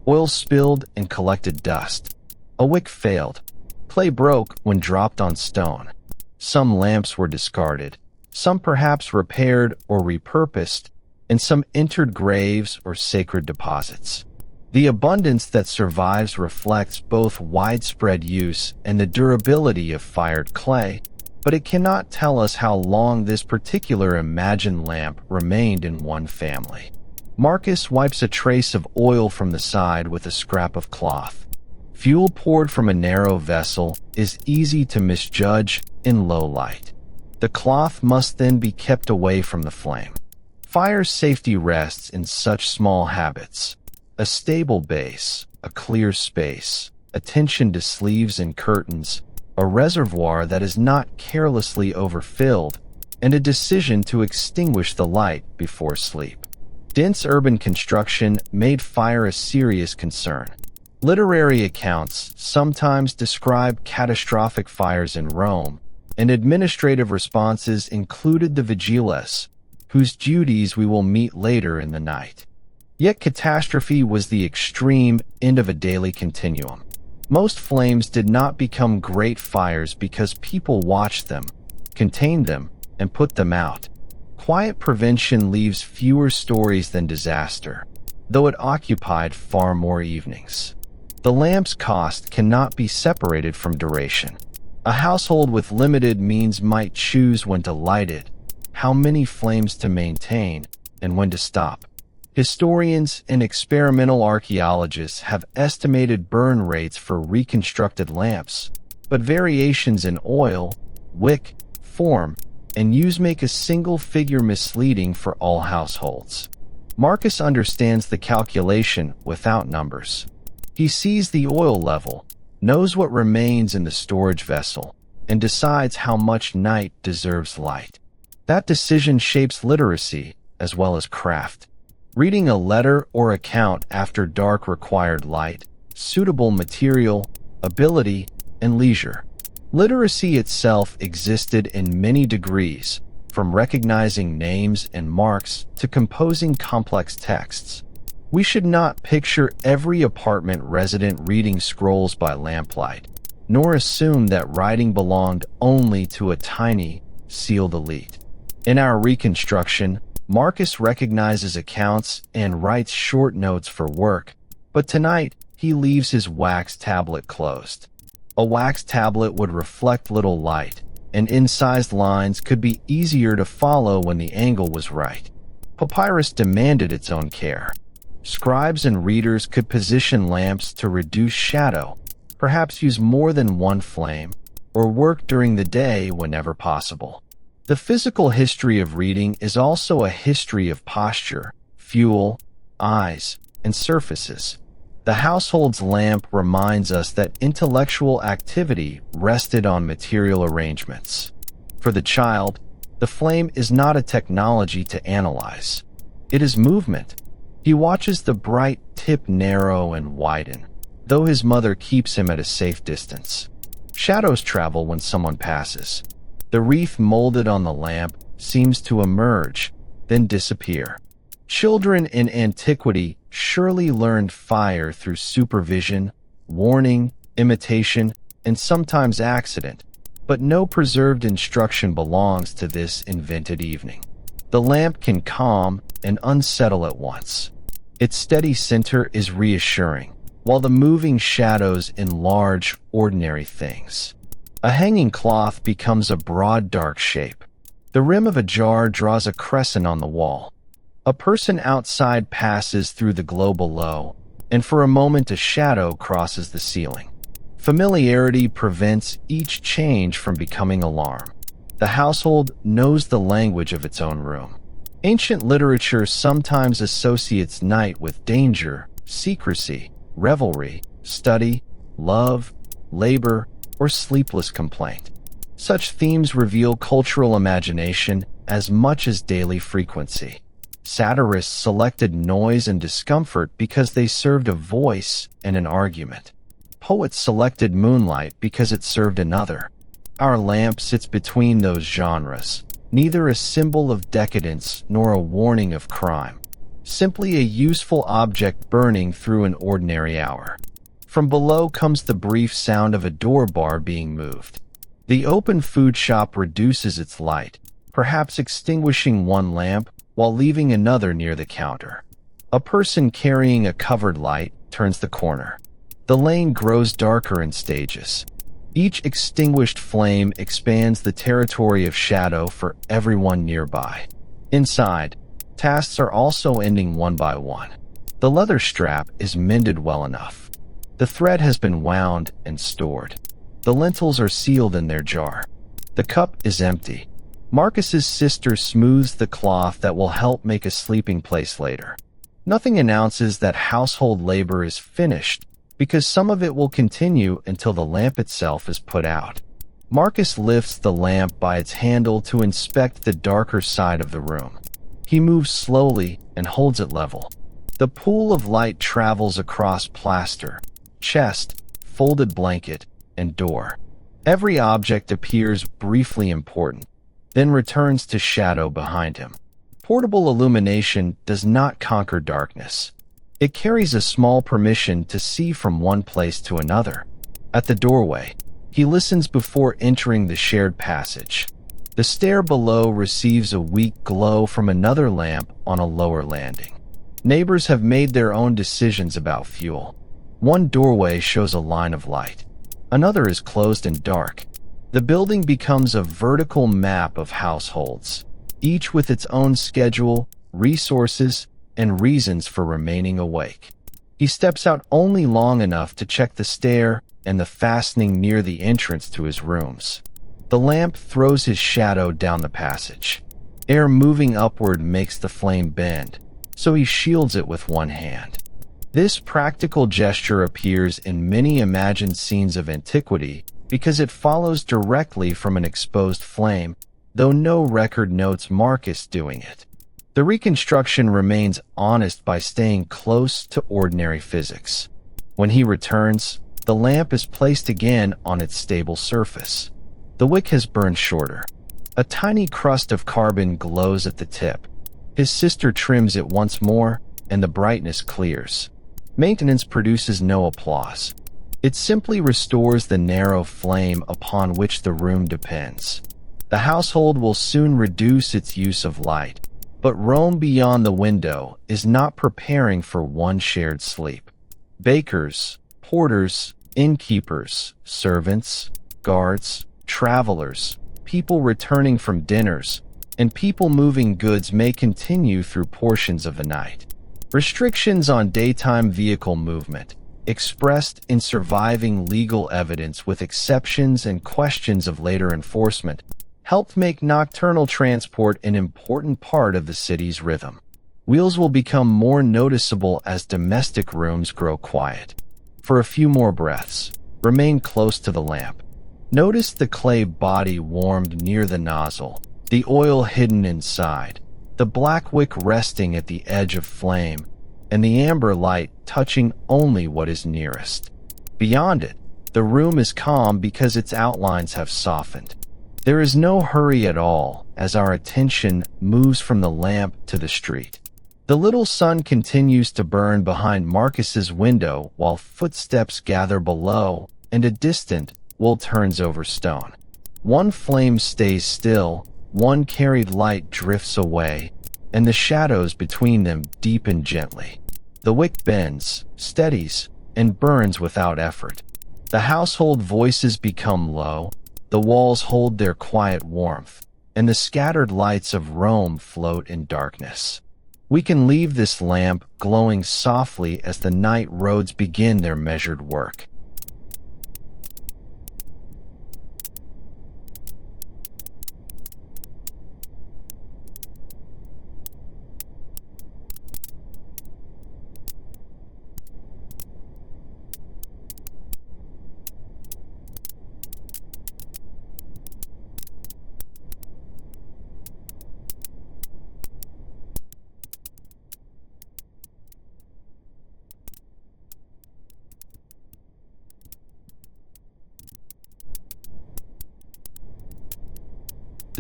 Oil spilled and collected dust. A wick failed. Clay broke when dropped on stone. Some lamps were discarded, some perhaps repaired or repurposed, and some entered graves or sacred deposits. The abundance that survives reflects both widespread use and the durability of fired clay, but it cannot tell us how long this particular imagined lamp remained in one family. Marcus wipes a trace of oil from the side with a scrap of cloth. Fuel poured from a narrow vessel is easy to misjudge in low light. The cloth must then be kept away from the flame. Fire safety rests in such small habits. A stable base, a clear space, attention to sleeves and curtains, a reservoir that is not carelessly overfilled, and a decision to extinguish the light before sleep. Dense urban construction made fire a serious concern. Literary accounts sometimes describe catastrophic fires in Rome, and administrative responses included the vigiles, whose duties we will meet later in the night. Yet catastrophe was the extreme end of a daily continuum. Most flames did not become great fires because people watched them, contained them, and put them out. Quiet prevention leaves fewer stories than disaster, though it occupied far more evenings. The lamp's cost cannot be separated from duration. A household with limited means might choose when to light it, how many flames to maintain, and when to stop. Historians and experimental archaeologists have estimated burn rates for reconstructed lamps, but variations in oil, wick, form, and use make a single figure misleading for all households. Marcus understands the calculation without numbers. He sees the oil level, knows what remains in the storage vessel, and decides how much night deserves light. That decision shapes literacy as well as craft. Reading a letter or account after dark required light, suitable material, ability, and leisure. Literacy itself existed in many degrees, from recognizing names and marks to composing complex texts. We should not picture every apartment resident reading scrolls by lamplight, nor assume that writing belonged only to a tiny, sealed elite. In our reconstruction, Marcus recognizes accounts and writes short notes for work, but tonight he leaves his wax tablet closed. A wax tablet would reflect little light, and incised lines could be easier to follow when the angle was right. Papyrus demanded its own care. Scribes and readers could position lamps to reduce shadow, perhaps use more than one flame, or work during the day whenever possible. The physical history of reading is also a history of posture, fuel, eyes, and surfaces. The household's lamp reminds us that intellectual activity rested on material arrangements. For the child, the flame is not a technology to analyze. It is movement. He watches the bright tip narrow and widen, though his mother keeps him at a safe distance. Shadows travel when someone passes. The wreath molded on the lamp seems to emerge, then disappear. Children in antiquity surely learned fire through supervision, warning, imitation, and sometimes accident, but no preserved instruction belongs to this invented evening. The lamp can calm and unsettle at once. Its steady center is reassuring, while the moving shadows enlarge ordinary things. A hanging cloth becomes a broad dark shape. The rim of a jar draws a crescent on the wall. A person outside passes through the glow below, and for a moment a shadow crosses the ceiling. Familiarity prevents each change from becoming alarm. The household knows the language of its own room. Ancient literature sometimes associates night with danger, secrecy, revelry, study, love, labor, or sleepless complaint. Such themes reveal cultural imagination as much as daily frequency. Satirists selected noise and discomfort because they served a voice and an argument. Poets selected moonlight because it served another. Our lamp sits between those genres, neither a symbol of decadence nor a warning of crime, simply a useful object burning through an ordinary hour. From below comes the brief sound of a door bar being moved. The open food shop reduces its light, perhaps extinguishing one lamp while leaving another near the counter. A person carrying a covered light turns the corner. The lane grows darker in stages. Each extinguished flame expands the territory of shadow for everyone nearby. Inside, tasks are also ending one by one. The leather strap is mended well enough. The thread has been wound and stored. The lentils are sealed in their jar. The cup is empty. Marcus's sister smooths the cloth that will help make a sleeping place later. Nothing announces that household labor is finished, because some of it will continue until the lamp itself is put out. Marcus lifts the lamp by its handle to inspect the darker side of the room. He moves slowly and holds it level. The pool of light travels across plaster, chest, folded blanket, and door. Every object appears briefly important, then returns to shadow behind him. Portable illumination does not conquer darkness. It carries a small permission to see from one place to another. At the doorway, he listens before entering the shared passage. The stair below receives a weak glow from another lamp on a lower landing. Neighbors have made their own decisions about fuel. One doorway shows a line of light. Another is closed and dark. The building becomes a vertical map of households, each with its own schedule, resources, and reasons for remaining awake. He steps out only long enough to check the stair and the fastening near the entrance to his rooms. The lamp throws his shadow down the passage. Air moving upward makes the flame bend, so he shields it with one hand. This practical gesture appears in many imagined scenes of antiquity because it follows directly from an exposed flame, though no record notes Marcus doing it. The reconstruction remains honest by staying close to ordinary physics. When he returns, the lamp is placed again on its stable surface. The wick has burned shorter. A tiny crust of carbon glows at the tip. His sister trims it once more, and the brightness clears. Maintenance produces no applause. It simply restores the narrow flame upon which the room depends. The household will soon reduce its use of light, but Rome beyond the window is not preparing for one shared sleep. Bakers, porters, innkeepers, servants, guards, travelers, people returning from dinners, and people moving goods may continue through portions of the night. Restrictions on daytime vehicle movement, expressed in surviving legal evidence with exceptions and questions of later enforcement, helped make nocturnal transport an important part of the city's rhythm. Wheels will become more noticeable as domestic rooms grow quiet. For a few more breaths, remain close to the lamp. Notice the clay body warmed near the nozzle, the oil hidden inside, the black wick resting at the edge of flame, and the amber light touching only what is nearest. Beyond it, the room is calm because its outlines have softened. There is no hurry at all as our attention moves from the lamp to the street. The little sun continues to burn behind Marcus's window while footsteps gather below and a distant wool turns over stone. One flame stays still, one carried light drifts away, and the shadows between them deepen gently. The wick bends, steadies, and burns without effort. The household voices become low, the walls hold their quiet warmth, and the scattered lights of Rome float in darkness. We can leave this lamp glowing softly as the night roads begin their measured work.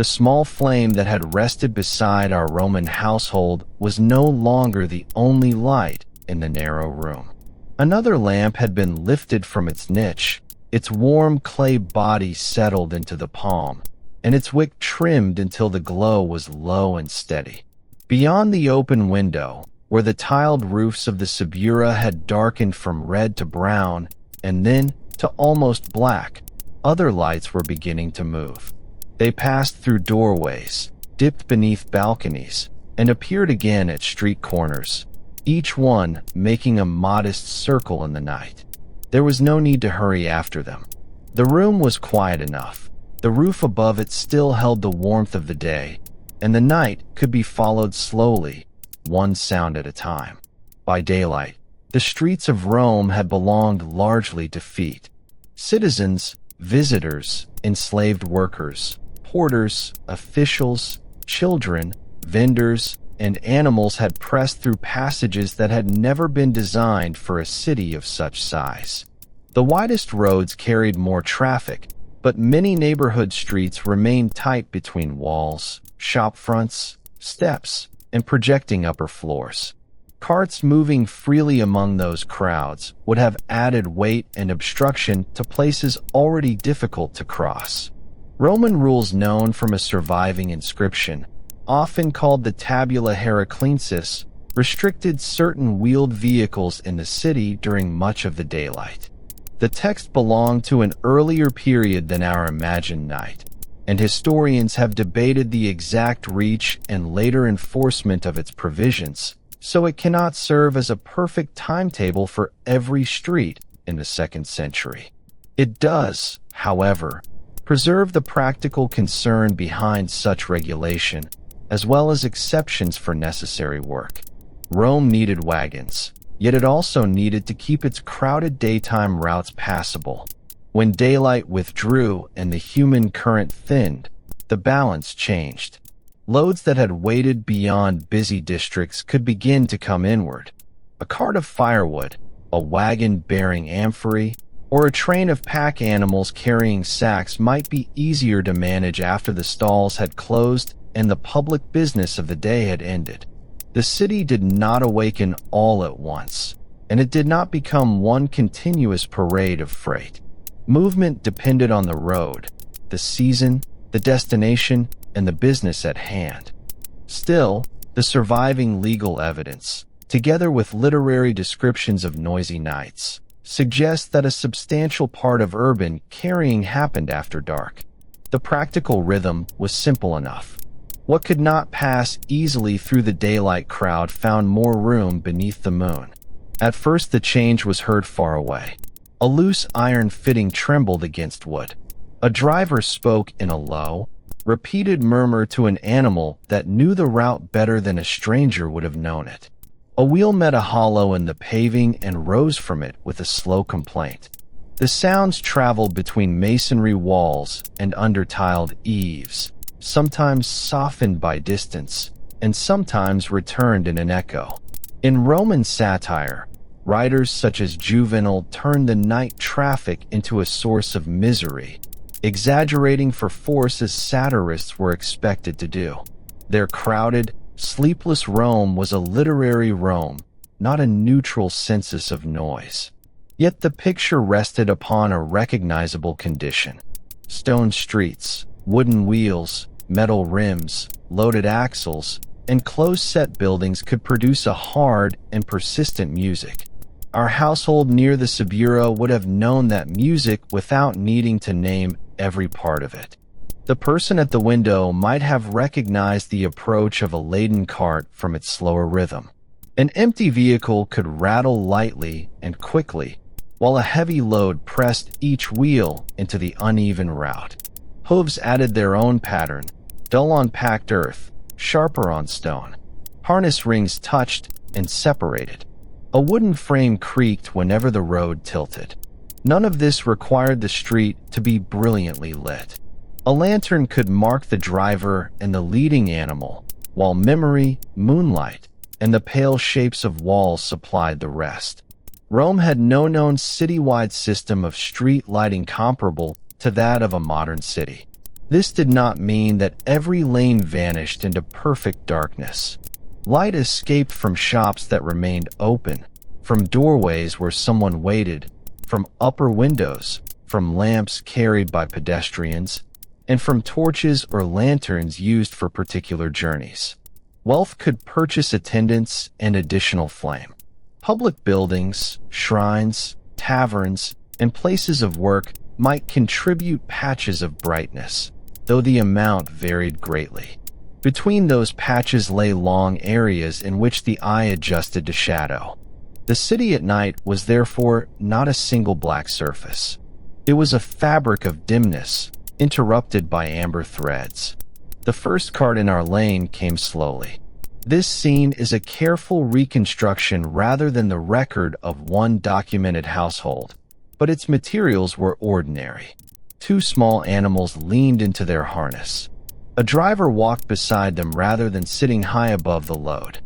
The small flame that had rested beside our Roman household was no longer the only light in the narrow room. Another lamp had been lifted from its niche, its warm clay body settled into the palm, and its wick trimmed until the glow was low and steady. Beyond the open window, where the tiled roofs of the Subura had darkened from red to brown and then to almost black, other lights were beginning to move. They passed through doorways, dipped beneath balconies, and appeared again at street corners, each one making a modest circle in the night. There was no need to hurry after them. The room was quiet enough. The roof above it still held the warmth of the day, and the night could be followed slowly, one sound at a time. By daylight, the streets of Rome had belonged largely to feet. Citizens, visitors, enslaved workers, porters, officials, children, vendors, and animals had pressed through passages that had never been designed for a city of such size. The widest roads carried more traffic, but many neighborhood streets remained tight between walls, shop fronts, steps, and projecting upper floors. Carts moving freely among those crowds would have added weight and obstruction to places already difficult to cross. Roman rules known from a surviving inscription, often called the Tabula Heraclensis, restricted certain wheeled vehicles in the city during much of the daylight. The text belonged to an earlier period than our imagined night, and historians have debated the exact reach and later enforcement of its provisions, so it cannot serve as a perfect timetable for every street in the 2nd century. It does, however, preserve the practical concern behind such regulation, as well as exceptions for necessary work. Rome needed wagons, yet it also needed to keep its crowded daytime routes passable. When daylight withdrew and the human current thinned, the balance changed. Loads that had waited beyond busy districts could begin to come inward. A cart of firewood, a wagon bearing amphorae, or a train of pack animals carrying sacks might be easier to manage after the stalls had closed and the public business of the day had ended. The city did not awaken all at once, and it did not become one continuous parade of freight. Movement depended on the road, the season, the destination, and the business at hand. Still, the surviving legal evidence, together with literary descriptions of noisy nights, suggests that a substantial part of urban carrying happened after dark. The practical rhythm was simple enough. What could not pass easily through the daylight crowd found more room beneath the moon. At first the change was heard far away. A loose iron fitting trembled against wood. A driver spoke in a low, repeated murmur to an animal that knew the route better than a stranger would have known it. A wheel met a hollow in the paving and rose from it with a slow complaint. The sounds traveled between masonry walls and under tiled eaves, sometimes softened by distance, and sometimes returned in an echo. In Roman satire, writers such as Juvenal turned the night traffic into a source of misery, exaggerating for force as satirists were expected to do. Their crowded, sleepless Rome was a literary Rome, not a neutral census of noise. Yet the picture rested upon a recognizable condition. Stone streets, wooden wheels, metal rims, loaded axles, and close-set buildings could produce a hard and persistent music. Our household near the Subura would have known that music without needing to name every part of it. The person at the window might have recognized the approach of a laden cart from its slower rhythm. An empty vehicle could rattle lightly and quickly, while a heavy load pressed each wheel into the uneven route. Hooves added their own pattern, dull on packed earth, sharper on stone. Harness rings touched and separated. A wooden frame creaked whenever the road tilted. None of this required the street to be brilliantly lit. A lantern could mark the driver and the leading animal, while memory, moonlight, and the pale shapes of walls supplied the rest. Rome had no known citywide system of street lighting comparable to that of a modern city. This did not mean that every lane vanished into perfect darkness. Light escaped from shops that remained open, from doorways where someone waited, from upper windows, from lamps carried by pedestrians, and from torches or lanterns used for particular journeys. Wealth could purchase attendance and additional flame. Public buildings, shrines, taverns, and places of work might contribute patches of brightness, though the amount varied greatly. Between those patches lay long areas in which the eye adjusted to shadow. The city at night was therefore not a single black surface. It was a fabric of dimness, interrupted by amber threads. The first cart in our lane came slowly. This scene is a careful reconstruction rather than the record of one documented household, but its materials were ordinary. Two small animals leaned into their harness. A driver walked beside them rather than sitting high above the load.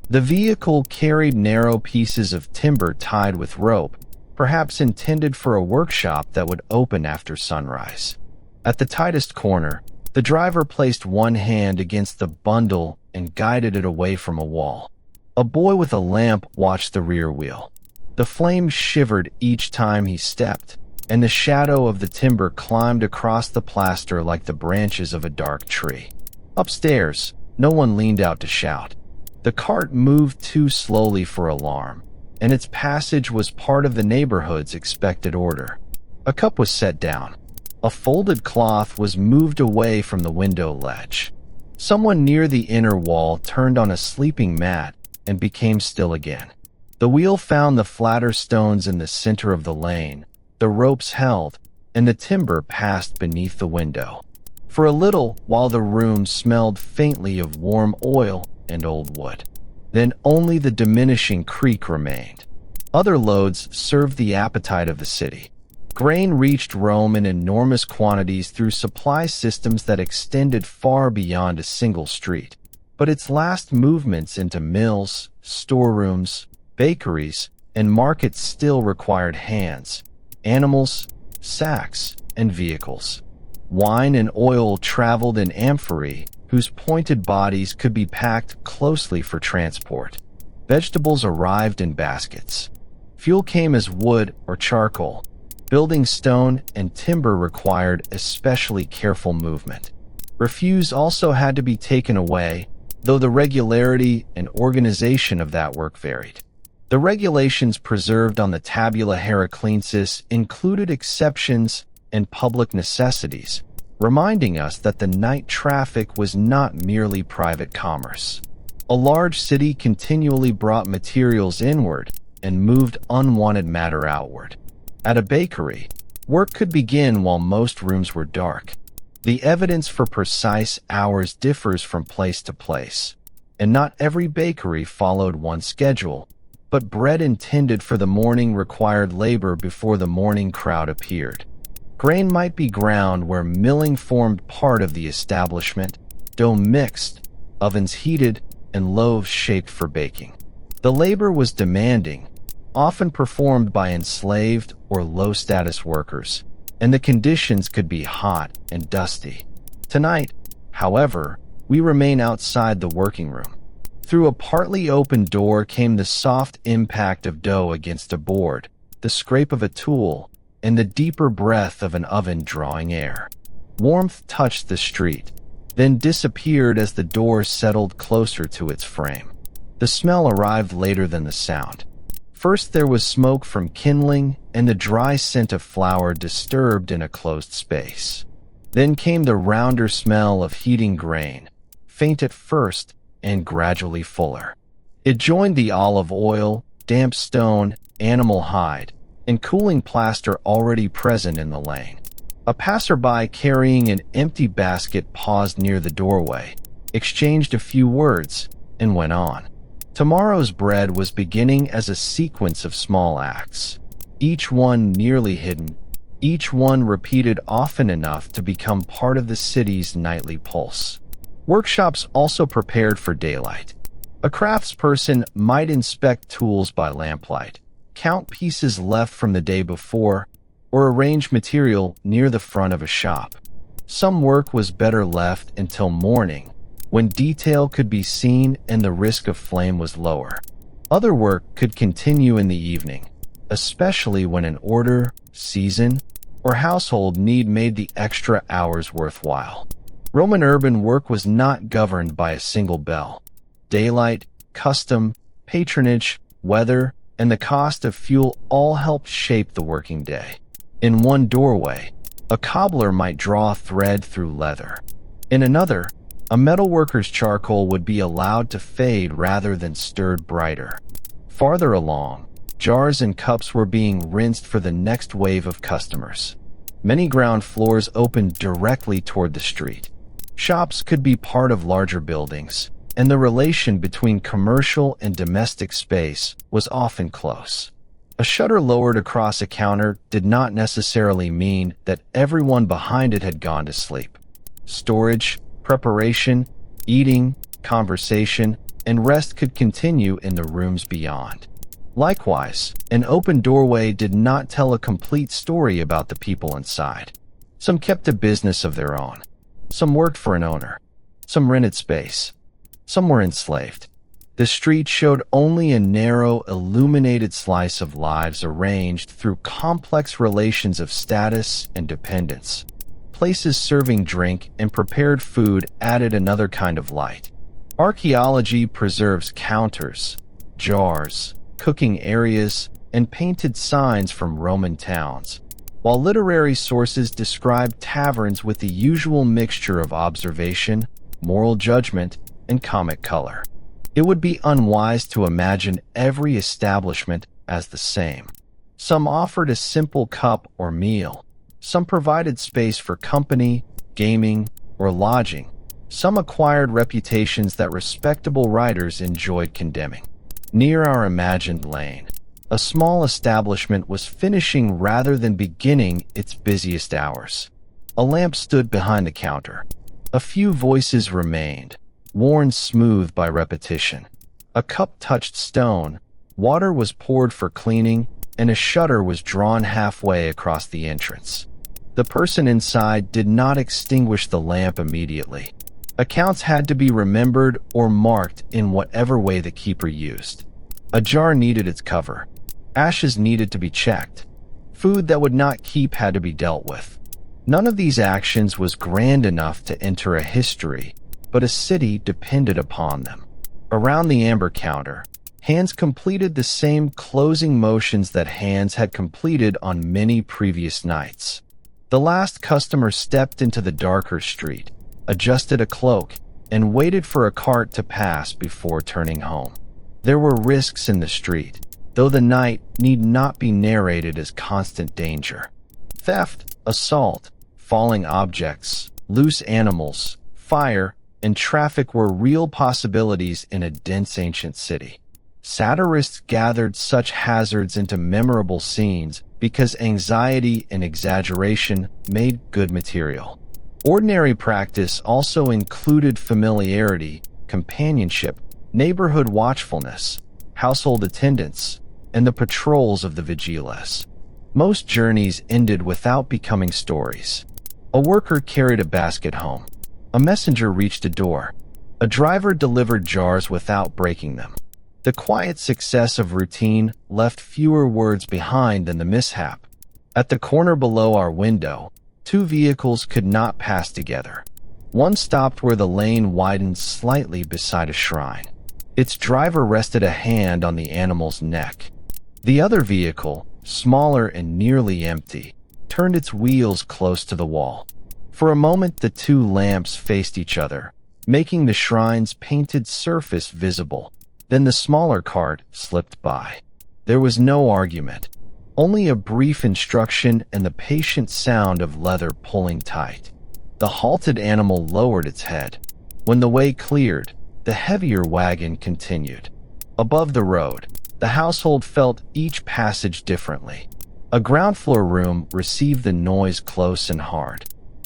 The vehicle carried narrow pieces of timber tied with rope, perhaps intended for a workshop that would open after sunrise. At the tightest corner, the driver placed one hand against the bundle and guided it away from a wall. A boy with a lamp watched the rear wheel. The flame shivered each time he stepped, and the shadow of the timber climbed across the plaster like the branches of a dark tree. Upstairs, no one leaned out to shout. The cart moved too slowly for alarm, and its passage was part of the neighborhood's expected order. A cup was set down. A folded cloth was moved away from the window ledge. Someone near the inner wall turned on a sleeping mat and became still again. The wheel found the flatter stones in the center of the lane, the ropes held, and the timber passed beneath the window. For a little while the room smelled faintly of warm oil and old wood. Then only the diminishing creak remained. Other loads served the appetite of the city. Grain reached Rome in enormous quantities through supply systems that extended far beyond a single street. But its last movements into mills, storerooms, bakeries, and markets still required hands, animals, sacks, and vehicles. Wine and oil traveled in amphorae, whose pointed bodies could be packed closely for transport. Vegetables arrived in baskets. Fuel came as wood or charcoal. Building stone and timber required especially careful movement. Refuse also had to be taken away, though the regularity and organization of that work varied. The regulations preserved on the Tabula Heraclensis included exceptions and public necessities, reminding us that the night traffic was not merely private commerce. A large city continually brought materials inward and moved unwanted matter outward. At a bakery, work could begin while most rooms were dark. The evidence for precise hours differs from place to place, and not every bakery followed one schedule, but bread intended for the morning required labor before the morning crowd appeared. Grain might be ground where milling formed part of the establishment, dough mixed, ovens heated, and loaves shaped for baking. The labor was demanding, often performed by enslaved or low-status workers, and the conditions could be hot and dusty. Tonight, however, we remain outside the working room. Through a partly open door came the soft impact of dough against a board, the scrape of a tool, and the deeper breath of an oven drawing air. Warmth touched the street, then disappeared as the door settled closer to its frame. The smell arrived later than the sound. First there was smoke from kindling and the dry scent of flour disturbed in a closed space. Then came the rounder smell of heating grain, faint at first and gradually fuller. It joined the olive oil, damp stone, animal hide, and cooling plaster already present in the lane. A passerby carrying an empty basket paused near the doorway, exchanged a few words, and went on. Tomorrow's bread was beginning as a sequence of small acts, each one nearly hidden, each one repeated often enough to become part of the city's nightly pulse. Workshops also prepared for daylight. A craftsperson might inspect tools by lamplight, count pieces left from the day before, or arrange material near the front of a shop. Some work was better left until morning, when detail could be seen and the risk of flame was lower. Other work could continue in the evening, especially when an order, season, or household need made the extra hours worthwhile. Roman urban work was not governed by a single bell. Daylight, custom, patronage, weather, and the cost of fuel all helped shape the working day. In one doorway, a cobbler might draw thread through leather. In another, a metalworker's charcoal would be allowed to fade rather than stirred brighter. Farther along, jars and cups were being rinsed for the next wave of customers. Many ground floors opened directly toward the street. Shops could be part of larger buildings, and the relation between commercial and domestic space was often close. A shutter lowered across a counter did not necessarily mean that everyone behind it had gone to sleep. Storage, preparation, eating, conversation, and rest could continue in the rooms beyond. Likewise, an open doorway did not tell a complete story about the people inside. Some kept a business of their own. Some worked for an owner. Some rented space. Some were enslaved. The street showed only a narrow, illuminated slice of lives arranged through complex relations of status and dependence. Places serving drink and prepared food added another kind of light. Archaeology preserves counters, jars, cooking areas, and painted signs from Roman towns, while literary sources describe taverns with the usual mixture of observation, moral judgment, and comic color. It would be unwise to imagine every establishment as the same. Some offered a simple cup or meal. Some provided space for company, gaming, or lodging. Some acquired reputations that respectable writers enjoyed condemning. Near our imagined lane, a small establishment was finishing rather than beginning its busiest hours. A lamp stood behind the counter. A few voices remained, worn smooth by repetition. A cup touched stone, water was poured for cleaning, and a shutter was drawn halfway across the entrance. The person inside did not extinguish the lamp immediately. Accounts had to be remembered or marked in whatever way the keeper used. A jar needed its cover. Ashes needed to be checked. Food that would not keep had to be dealt with. None of these actions was grand enough to enter a history, but a city depended upon them. Around the amber counter, hands completed the same closing motions that hands had completed on many previous nights. The last customer stepped into the darker street, adjusted a cloak, and waited for a cart to pass before turning home. There were risks in the street, though the night need not be narrated as constant danger. Theft, assault, falling objects, loose animals, fire, and traffic were real possibilities in a dense ancient city. Satirists gathered such hazards into memorable scenes because anxiety and exaggeration made good material. Ordinary practice also included familiarity, companionship, neighborhood watchfulness, household attendance, and the patrols of the vigiles. Most journeys ended without becoming stories. A worker carried a basket home. A messenger reached a door. A driver delivered jars without breaking them. The quiet success of routine left fewer words behind than the mishap. At the corner below our window, two vehicles could not pass together. One stopped where the lane widened slightly beside a shrine. Its driver rested a hand on the animal's neck. The other vehicle, smaller and nearly empty, turned its wheels close to the wall. For a moment the two lamps faced each other, making the shrine's painted surface visible. Then the smaller cart slipped by. There was no argument, only a brief instruction and the patient sound of leather pulling tight. The halted animal lowered its head. When the way cleared, the heavier wagon continued. Above the road, the household felt each passage differently. A ground floor room received the noise close and hard.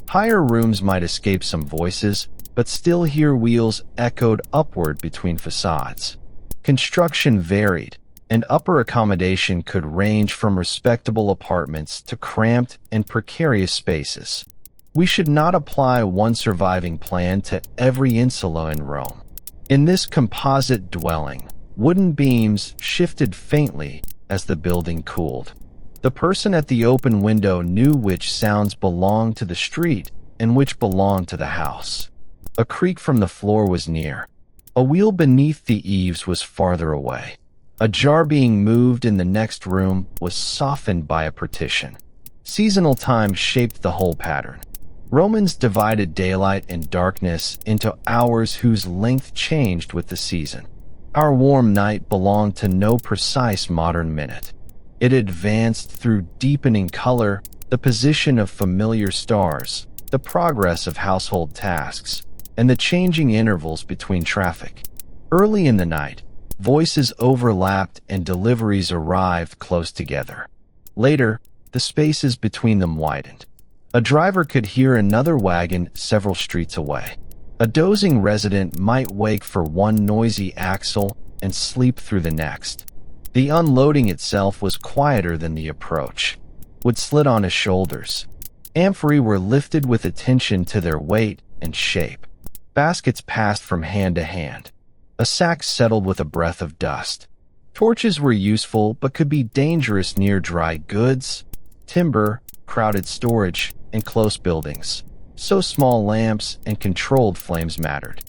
Higher rooms might escape some voices, but still hear wheels echoed upward between facades. Construction varied, and upper accommodation could range from respectable apartments to cramped and precarious spaces. We should not apply one surviving plan to every insula in Rome. In this composite dwelling, wooden beams shifted faintly as the building cooled. The person at the open window knew which sounds belonged to the street and which belonged to the house. A creak from the floor was near. A wheel beneath the eaves was farther away. A jar being moved in the next room was softened by a partition. Seasonal time shaped the whole pattern. Romans divided daylight and darkness into hours whose length changed with the season. Our warm night belonged to no precise modern minute. It advanced through deepening color, the position of familiar stars, the progress of household tasks, and the changing intervals between traffic. Early in the night, voices overlapped and deliveries arrived close together. Later, the spaces between them widened. A driver could hear another wagon several streets away. A dozing resident might wake for one noisy axle and sleep through the next. The unloading itself was quieter than the approach. Wood slid on his shoulders. Amphorae were lifted with attention to their weight and shape. Baskets passed from hand to hand. A sack settled with a breath of dust. Torches were useful but could be dangerous near dry goods, timber, crowded storage, and close buildings. So small lamps and controlled flames mattered.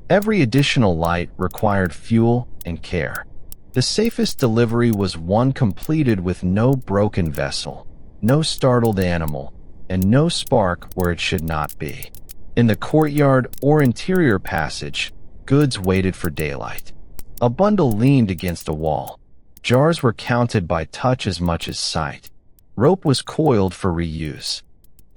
Every additional light required fuel and care. The safest delivery was one completed with no broken vessel, no startled animal, and no spark where it should not be. In the courtyard or interior passage, goods waited for daylight. A bundle leaned against a wall. Jars were counted by touch as much as sight. Rope was coiled for reuse.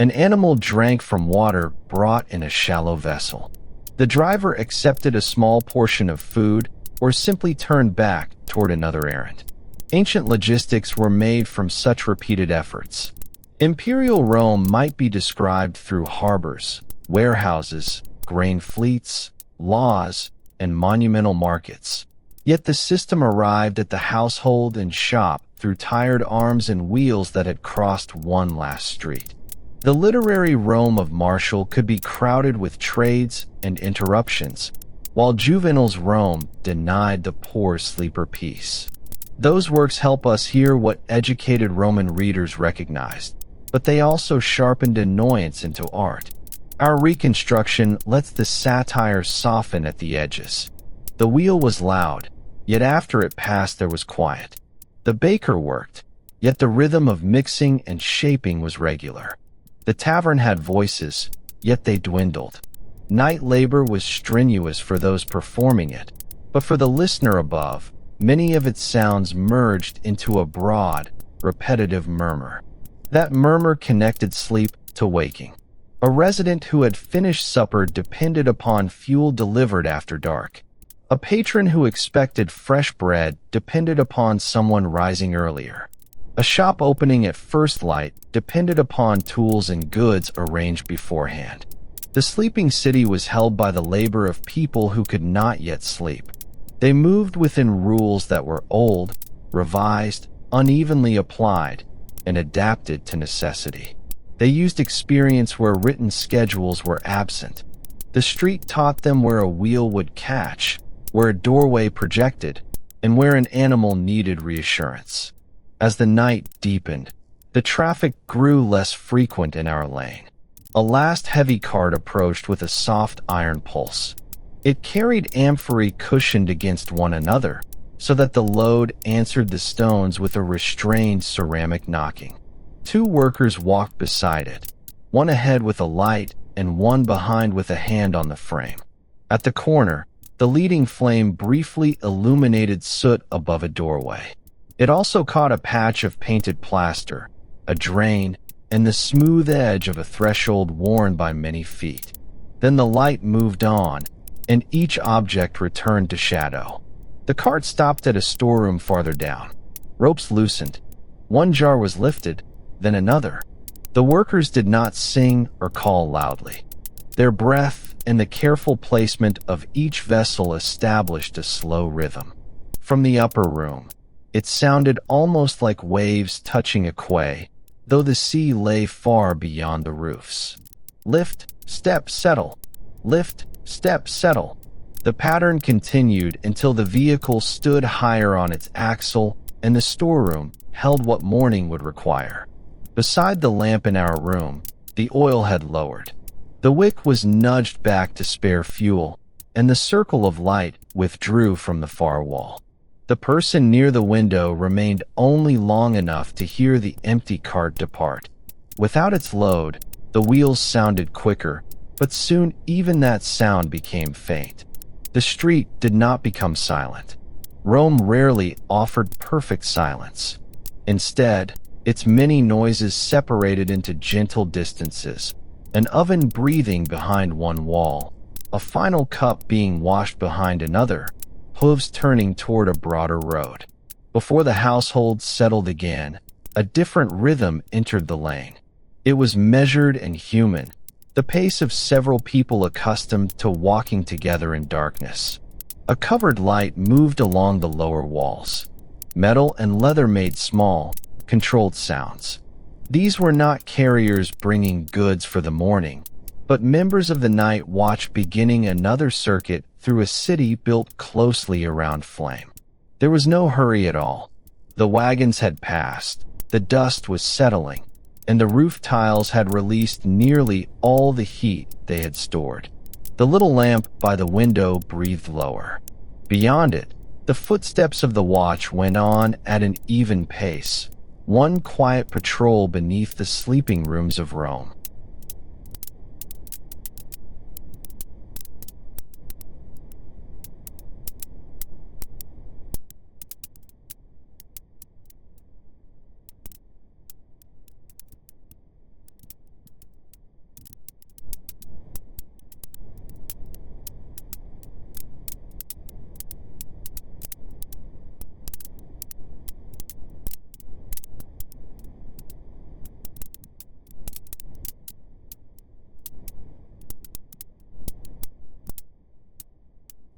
An animal drank from water brought in a shallow vessel. The driver accepted a small portion of food or simply turned back toward another errand. Ancient logistics were made from such repeated efforts. Imperial Rome might be described through harbors, warehouses, grain fleets, laws, and monumental markets. Yet the system arrived at the household and shop through tired arms and wheels that had crossed one last street. The literary Rome of Martial could be crowded with trades and interruptions, while Juvenal's Rome denied the poor sleeper peace. Those works help us hear what educated Roman readers recognized, but they also sharpened annoyance into art. Our reconstruction lets the satire soften at the edges. The wheel was loud, yet after it passed there was quiet. The baker worked, yet the rhythm of mixing and shaping was regular. The tavern had voices, yet they dwindled. Night labor was strenuous for those performing it, but for the listener above, many of its sounds merged into a broad, repetitive murmur. That murmur connected sleep to waking. A resident who had finished supper depended upon fuel delivered after dark. A patron who expected fresh bread depended upon someone rising earlier. A shop opening at first light depended upon tools and goods arranged beforehand. The sleeping city was held by the labor of people who could not yet sleep. They moved within rules that were old, revised, unevenly applied, and adapted to necessity. They used experience where written schedules were absent. The street taught them where a wheel would catch, where a doorway projected, and where an animal needed reassurance. As the night deepened, the traffic grew less frequent in our lane. A last heavy cart approached with a soft iron pulse. It carried amphorae cushioned against one another, so that the load answered the stones with a restrained ceramic knocking. Two workers walked beside it, one ahead with a light and one behind with a hand on the frame. At the corner, the leading flame briefly illuminated soot above a doorway. It also caught a patch of painted plaster, a drain, and the smooth edge of a threshold worn by many feet. Then the light moved on, and each object returned to shadow. The cart stopped at a storeroom farther down. Ropes loosened. One jar was lifted, then another. The workers did not sing or call loudly. Their breath and the careful placement of each vessel established a slow rhythm. From the upper room, it sounded almost like waves touching a quay, though the sea lay far beyond the roofs. Lift, step, settle. Lift, step, settle. The pattern continued until the vehicle stood higher on its axle and the storeroom held what morning would require. Beside the lamp in our room, the oil had lowered. The wick was nudged back to spare fuel, and the circle of light withdrew from the far wall. The person near the window remained only long enough to hear the empty cart depart. Without its load, the wheels sounded quicker, but soon even that sound became faint. The street did not become silent. Rome rarely offered perfect silence. Instead, its many noises separated into gentle distances, an oven breathing behind one wall, a final cup being washed behind another, hooves turning toward a broader road. Before the household settled again, a different rhythm entered the lane. It was measured and human, the pace of several people accustomed to walking together in darkness. A covered light moved along the lower walls. Metal and leather made small, controlled sounds. These were not carriers bringing goods for the morning, but members of the night watch beginning another circuit through a city built closely around flame. There was no hurry at all. The wagons had passed, the dust was settling, and the roof tiles had released nearly all the heat they had stored. The little lamp by the window breathed lower. Beyond it, the footsteps of the watch went on at an even pace, one quiet patrol beneath the sleeping rooms of Rome.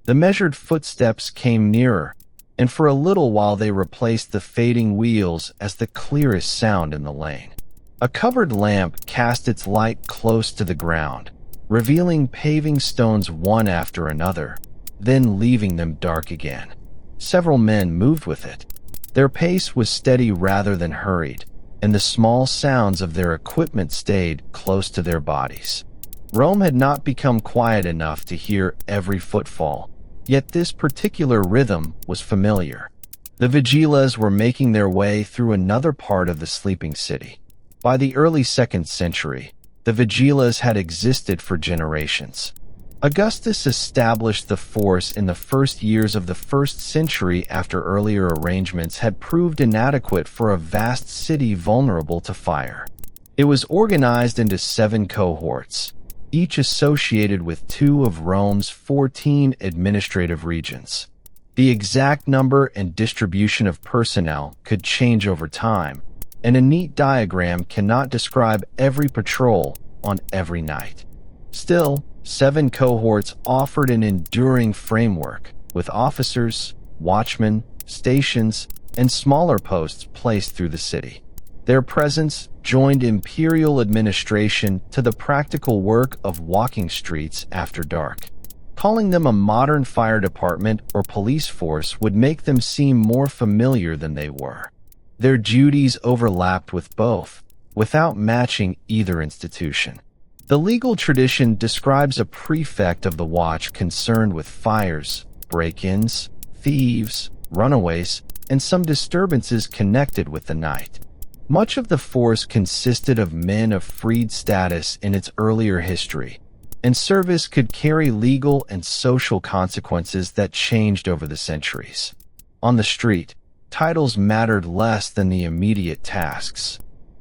The measured footsteps came nearer, and for a little while they replaced the fading wheels as the clearest sound in the lane. A covered lamp cast its light close to the ground, revealing paving stones one after another, then leaving them dark again. Several men moved with it. Their pace was steady rather than hurried, and the small sounds of their equipment stayed close to their bodies. Rome had not become quiet enough to hear every footfall, yet this particular rhythm was familiar. The vigilas were making their way through another part of the sleeping city. By the early 2nd century, the vigilas had existed for generations. Augustus established the force in the first years of the 1st century after earlier arrangements had proved inadequate for a vast city vulnerable to fire. It was organized into 7 cohorts, each associated with 2 of Rome's 14 administrative regions. The exact number and distribution of personnel could change over time, and a neat diagram cannot describe every patrol on every night. Still, 7 cohorts offered an enduring framework, with officers, watchmen, stations, and smaller posts placed through the city. Their presence joined imperial administration to the practical work of walking streets after dark. Calling them a modern fire department or police force would make them seem more familiar than they were. Their duties overlapped with both, without matching either institution. The legal tradition describes a prefect of the watch concerned with fires, break-ins, thieves, runaways, and some disturbances connected with the night. Much of the force consisted of men of freed status in its earlier history, and service could carry legal and social consequences that changed over the centuries. On the street, titles mattered less than the immediate tasks.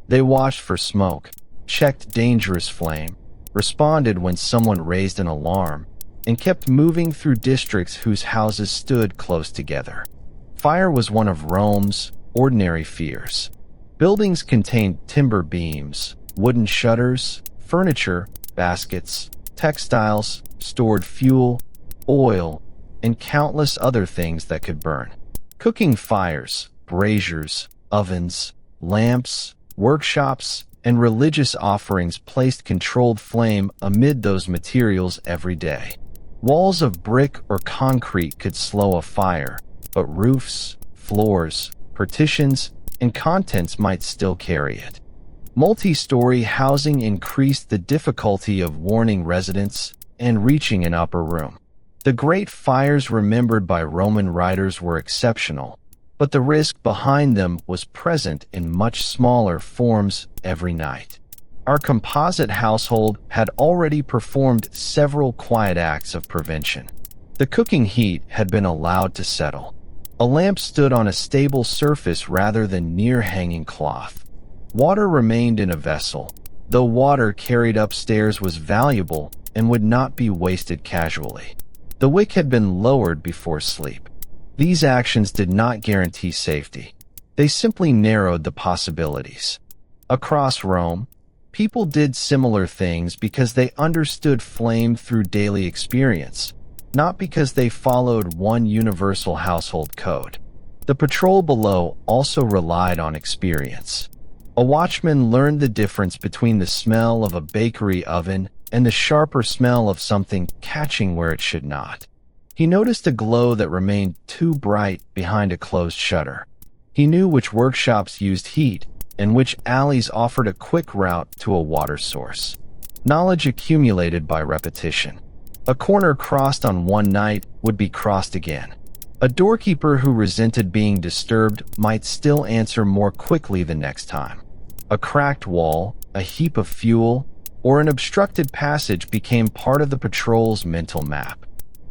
They watched for smoke, checked dangerous flame, responded when someone raised an alarm, and kept moving through districts whose houses stood close together. Fire was one of Rome's ordinary fears. Buildings contained timber beams, wooden shutters, furniture, baskets, textiles, stored fuel, oil, and countless other things that could burn. Cooking fires, braziers, ovens, lamps, workshops, and religious offerings placed controlled flame amid those materials every day. Walls of brick or concrete could slow a fire, but roofs, floors, partitions, and contents might still carry it. Multi-story housing increased the difficulty of warning residents and reaching an upper room. The great fires remembered by Roman writers were exceptional, but the risk behind them was present in much smaller forms every night. Our composite household had already performed several quiet acts of prevention. The cooking heat had been allowed to settle. A lamp stood on a stable surface rather than near hanging cloth. Water remained in a vessel, though water carried upstairs was valuable and would not be wasted casually. The wick had been lowered before sleep. These actions did not guarantee safety. They simply narrowed the possibilities. Across Rome, people did similar things because they understood flame through daily experience, not because they followed one universal household code. The patrol below also relied on experience. A watchman learned the difference between the smell of a bakery oven and the sharper smell of something catching where it should not. He noticed a glow that remained too bright behind a closed shutter. He knew which workshops used heat and which alleys offered a quick route to a water source. Knowledge accumulated by repetition. A corner crossed on one night would be crossed again. A doorkeeper who resented being disturbed might still answer more quickly the next time. A cracked wall, a heap of fuel, or an obstructed passage became part of the patrol's mental map.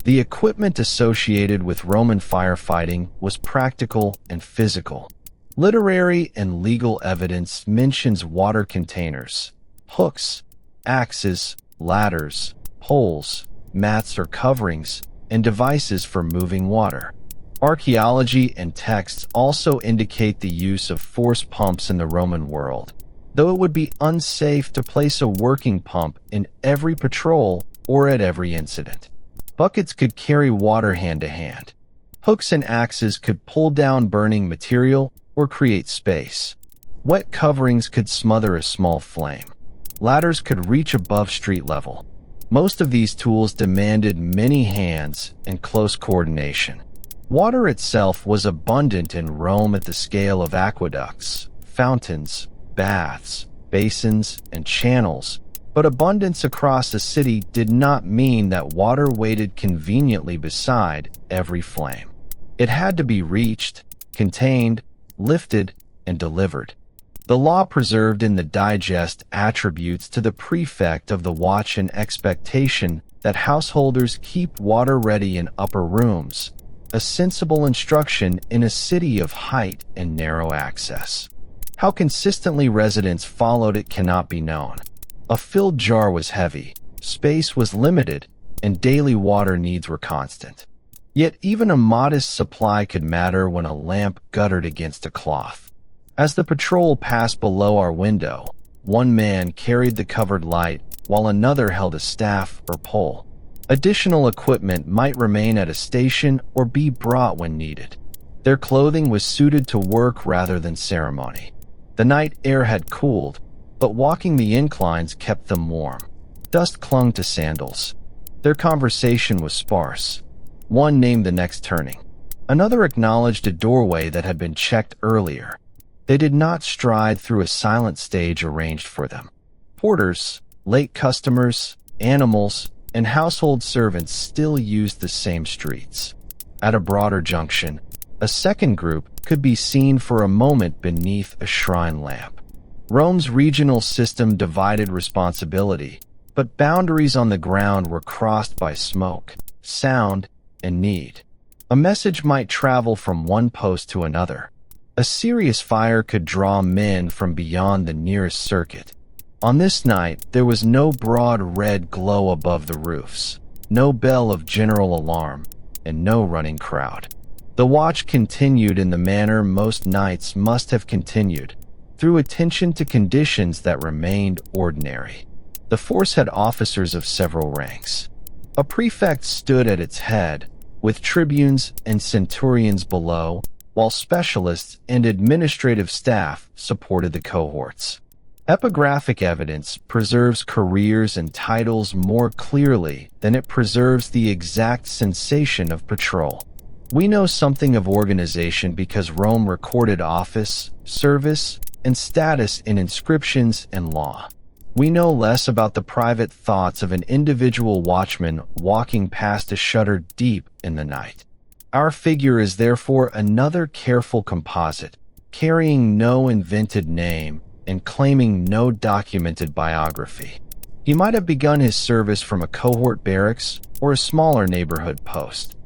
The equipment associated with Roman firefighting was practical and physical. Literary and legal evidence mentions water containers, hooks, axes, ladders, poles, mats or coverings, and devices for moving water. Archaeology and texts also indicate the use of force pumps in the Roman world, though it would be unsafe to place a working pump in every patrol or at every incident. Buckets could carry water hand to hand. Hooks and axes could pull down burning material or create space. Wet coverings could smother a small flame. Ladders could reach above street level. Most of these tools demanded many hands and close coordination. Water itself was abundant in Rome at the scale of aqueducts, fountains, baths, basins, and channels, but abundance across a city did not mean that water waited conveniently beside every flame. It had to be reached, contained, lifted, and delivered. The law preserved in the digest attributes to the prefect of the watch an expectation that householders keep water ready in upper rooms, a sensible instruction in a city of height and narrow access. How consistently residents followed it cannot be known. A filled jar was heavy, space was limited, and daily water needs were constant. Yet even a modest supply could matter when a lamp guttered against a cloth. As the patrol passed below our window, one man carried the covered light while another held a staff or pole. Additional equipment might remain at a station or be brought when needed. Their clothing was suited to work rather than ceremony. The night air had cooled, but walking the inclines kept them warm. Dust clung to sandals. Their conversation was sparse. One named the next turning. Another acknowledged a doorway that had been checked earlier. They did not stride through a silent stage arranged for them. Porters, late customers, animals, and household servants still used the same streets. At a broader junction, a second group could be seen for a moment beneath a shrine lamp. Rome's regional system divided responsibility, but boundaries on the ground were crossed by smoke, sound, and need. A message might travel from one post to another. A serious fire could draw men from beyond the nearest circuit. On this night, there was no broad red glow above the roofs, no bell of general alarm, and no running crowd. The watch continued in the manner most nights must have continued, through attention to conditions that remained ordinary. The force had officers of several ranks. A prefect stood at its head, with tribunes and centurions below, while specialists and administrative staff supported the cohorts. Epigraphic evidence preserves careers and titles more clearly than it preserves the exact sensation of patrol. We know something of organization because Rome recorded office, service, and status in inscriptions and law. We know less about the private thoughts of an individual watchman walking past a shutter deep in the night. Our figure is therefore another careful composite, carrying no invented name and claiming no documented biography. He might have begun his service from a cohort barracks or a smaller neighborhood post.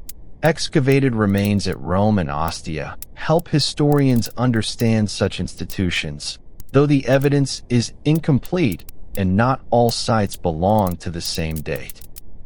Excavated remains at Rome and Ostia help historians understand such institutions, though the evidence is incomplete and not all sites belong to the same date.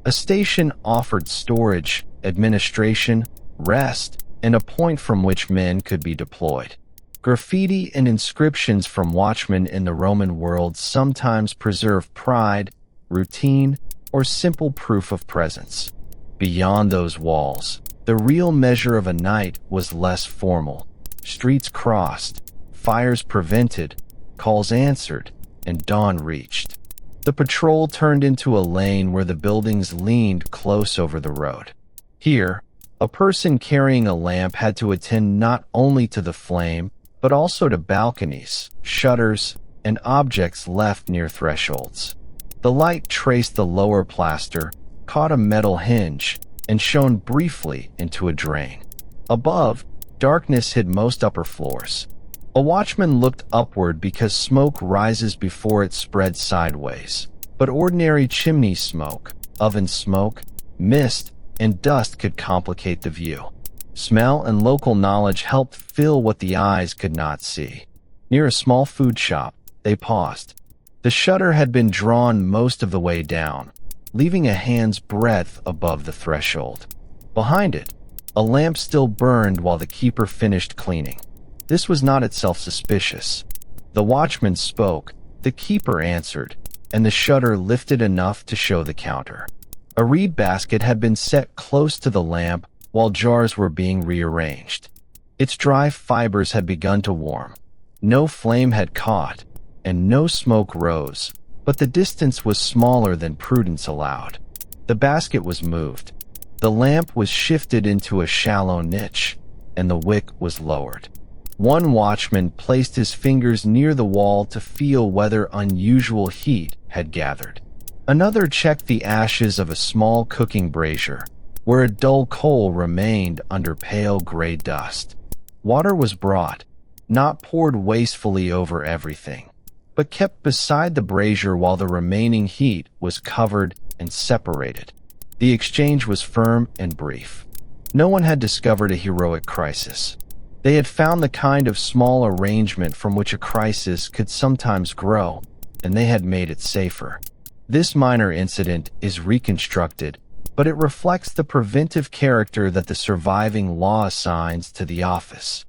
A station offered storage, administration, rest, and a point from which men could be deployed. Graffiti and inscriptions from watchmen in the Roman world sometimes preserve pride, routine, or simple proof of presence. Beyond those walls, the real measure of a night was less formal. Streets crossed, fires prevented, calls answered, and dawn reached. The patrol turned into a lane where the buildings leaned close over the road. Here, a person carrying a lamp had to attend not only to the flame, but also to balconies, shutters, and objects left near thresholds. The light traced the lower plaster, caught a metal hinge, and shone briefly into a drain. Above, darkness hid most upper floors. A watchman looked upward because smoke rises before it spreads sideways, but ordinary chimney smoke, oven smoke, mist, and dust could complicate the view. Smell and local knowledge helped fill what the eyes could not see. Near a small food shop, they paused. The shutter had been drawn most of the way down, leaving a hand's breadth above the threshold. Behind it, a lamp still burned while the keeper finished cleaning. This was not itself suspicious. The watchman spoke, the keeper answered, and the shutter lifted enough to show the counter. A reed basket had been set close to the lamp while jars were being rearranged. Its dry fibers had begun to warm. No flame had caught, and no smoke rose, but the distance was smaller than prudence allowed. The basket was moved. The lamp was shifted into a shallow niche, and the wick was lowered. One watchman placed his fingers near the wall to feel whether unusual heat had gathered. Another checked the ashes of a small cooking brazier, where a dull coal remained under pale gray dust. Water was brought, not poured wastefully over everything, but kept beside the brazier while the remaining heat was covered and separated. The exchange was firm and brief. No one had discovered a heroic crisis. They had found the kind of small arrangement from which a crisis could sometimes grow, and they had made it safer. This minor incident is reconstructed, but it reflects the preventive character that the surviving law assigns to the office.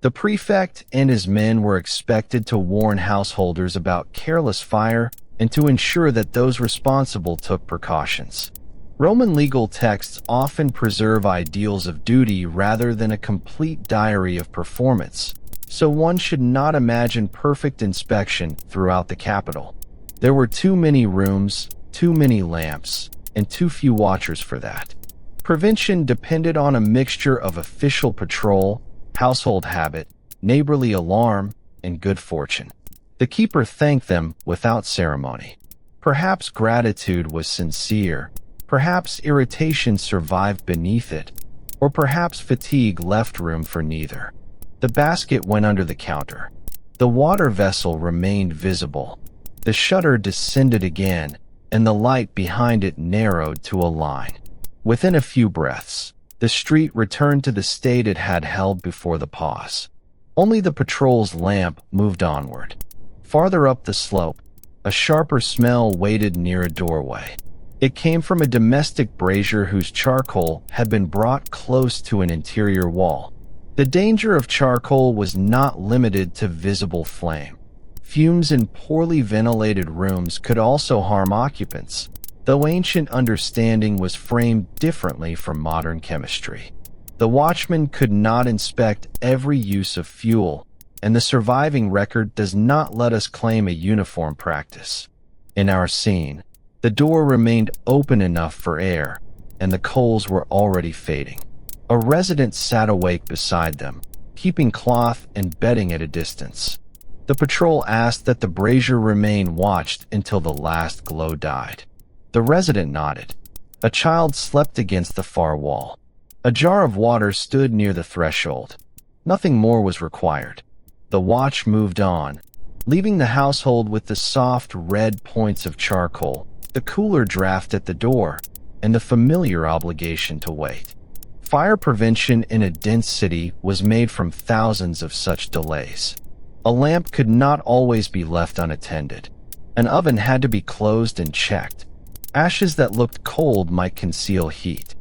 The prefect and his men were expected to warn householders about careless fire and to ensure that those responsible took precautions. Roman legal texts often preserve ideals of duty rather than a complete diary of performance, so one should not imagine perfect inspection throughout the capital. There were too many rooms, too many lamps, and too few watchers for that. Prevention depended on a mixture of official patrol, household habit, neighborly alarm, and good fortune. The keeper thanked them without ceremony. Perhaps gratitude was sincere, perhaps irritation survived beneath it, or perhaps fatigue left room for neither. The basket went under the counter. The water vessel remained visible. The shutter descended again, and the light behind it narrowed to a line. Within a few breaths, the street returned to the state it had held before the pause. Only the patrol's lamp moved onward. Farther up the slope, a sharper smell waited near a doorway. It came from a domestic brazier whose charcoal had been brought close to an interior wall. The danger of charcoal was not limited to visible flame. Fumes in poorly ventilated rooms could also harm occupants, though ancient understanding was framed differently from modern chemistry. The watchman could not inspect every use of fuel, and the surviving record does not let us claim a uniform practice. In our scene, the door remained open enough for air, and the coals were already fading. A resident sat awake beside them, keeping cloth and bedding at a distance. The patrol asked that the brazier remain watched until the last glow died. The resident nodded. A child slept against the far wall. A jar of water stood near the threshold. Nothing more was required. The watch moved on, leaving the household with the soft red points of charcoal, the cooler draft at the door, and the familiar obligation to wait. Fire prevention in a dense city was made from thousands of such delays. A lamp could not always be left unattended. An oven had to be closed and checked. Ashes that looked cold might conceal heat.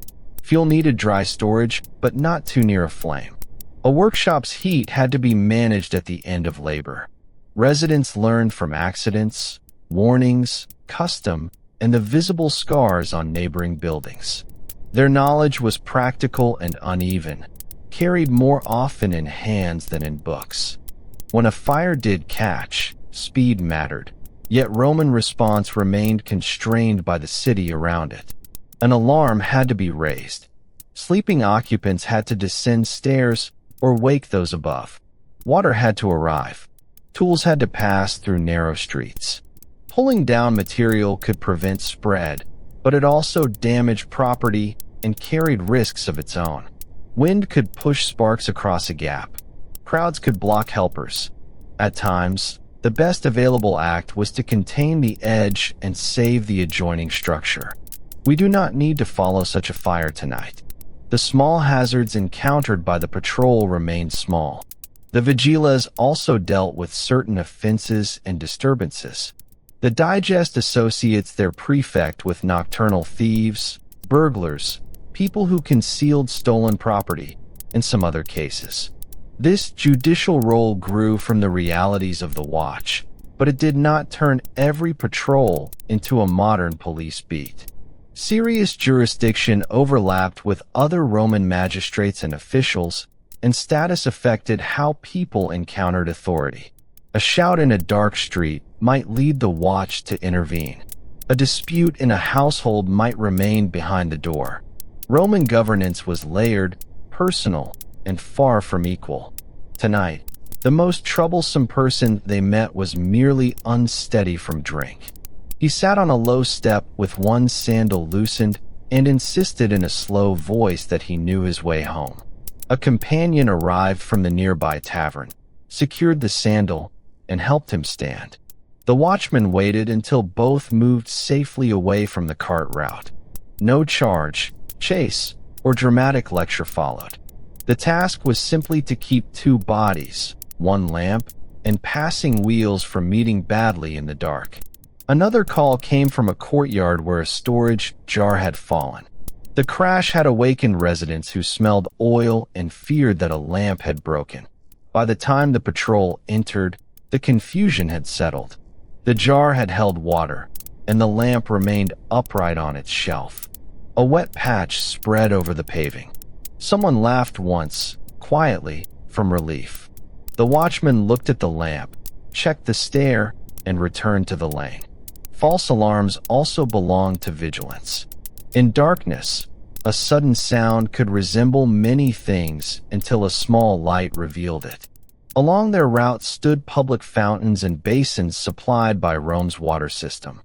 Fuel needed dry storage, but not too near a flame. A workshop's heat had to be managed at the end of labor. Residents learned from accidents, warnings, custom, and the visible scars on neighboring buildings. Their knowledge was practical and uneven, carried more often in hands than in books. When a fire did catch, speed mattered, yet Roman response remained constrained by the city around it. An alarm had to be raised. Sleeping occupants had to descend stairs or wake those above. Water had to arrive. Tools had to pass through narrow streets. Pulling down material could prevent spread, but it also damaged property and carried risks of its own. Wind could push sparks across a gap. Crowds could block helpers. At times, the best available act was to contain the edge and save the adjoining structure. We do not need to follow such a fire tonight. The small hazards encountered by the patrol remained small. The vigilas also dealt with certain offenses and disturbances. The digest associates their prefect with nocturnal thieves, burglars, people who concealed stolen property, and some other cases. This judicial role grew from the realities of the watch, but it did not turn every patrol into a modern police beat. Serious jurisdiction overlapped with other Roman magistrates and officials, and status affected how people encountered authority. A shout in a dark street might lead the watch to intervene. A dispute in a household might remain behind the door. Roman governance was layered, personal, and far from equal. Tonight, the most troublesome person they met was merely unsteady from drink. He sat on a low step with one sandal loosened and insisted in a slow voice that he knew his way home. A companion arrived from the nearby tavern, secured the sandal, and helped him stand. The watchman waited until both moved safely away from the cart route. No charge, chase, or dramatic lecture followed. The task was simply to keep two bodies, one lamp, and passing wheels from meeting badly in the dark. Another call came from a courtyard where a storage jar had fallen. The crash had awakened residents who smelled oil and feared that a lamp had broken. By the time the patrol entered, the confusion had settled. The jar had held water, and the lamp remained upright on its shelf. A wet patch spread over the paving. Someone laughed once, quietly, from relief. The watchman looked at the lamp, checked the stair, and returned to the lane. False alarms also belonged to vigilance. In darkness, a sudden sound could resemble many things until a small light revealed it. Along their route stood public fountains and basins supplied by Rome's water system.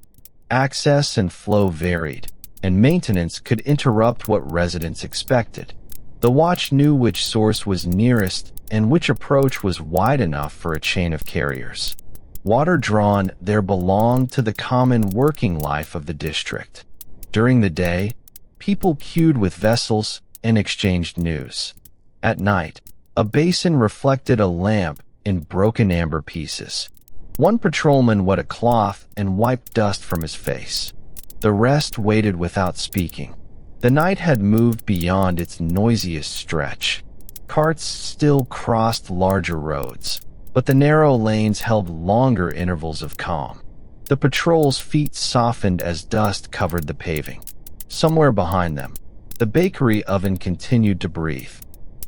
Access and flow varied, and maintenance could interrupt what residents expected. The watch knew which source was nearest and which approach was wide enough for a chain of carriers. Water drawn there belonged to the common working life of the district. During the day, people queued with vessels and exchanged news. At night, a basin reflected a lamp in broken amber pieces. One patrolman wet a cloth and wiped dust from his face. The rest waited without speaking. The night had moved beyond its noisiest stretch. Carts still crossed larger roads, but the narrow lanes held longer intervals of calm. The patrol's feet softened as dust covered the paving. Somewhere behind them, the bakery oven continued to breathe.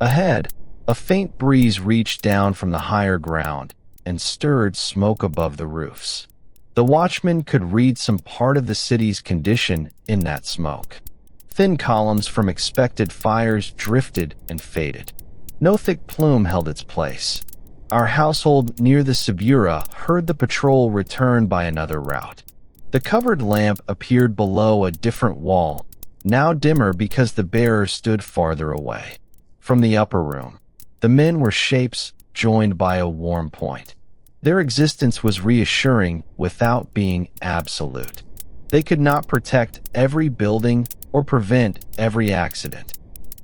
Ahead, a faint breeze reached down from the higher ground and stirred smoke above the roofs. The watchman could read some part of the city's condition in that smoke. Thin columns from expected fires drifted and faded. No thick plume held its place. Our household near the Subura heard the patrol return by another route. The covered lamp appeared below a different wall, now dimmer because the bearer stood farther away. From the upper room, the men were shapes joined by a warm point. Their existence was reassuring without being absolute. They could not protect every building or prevent every accident.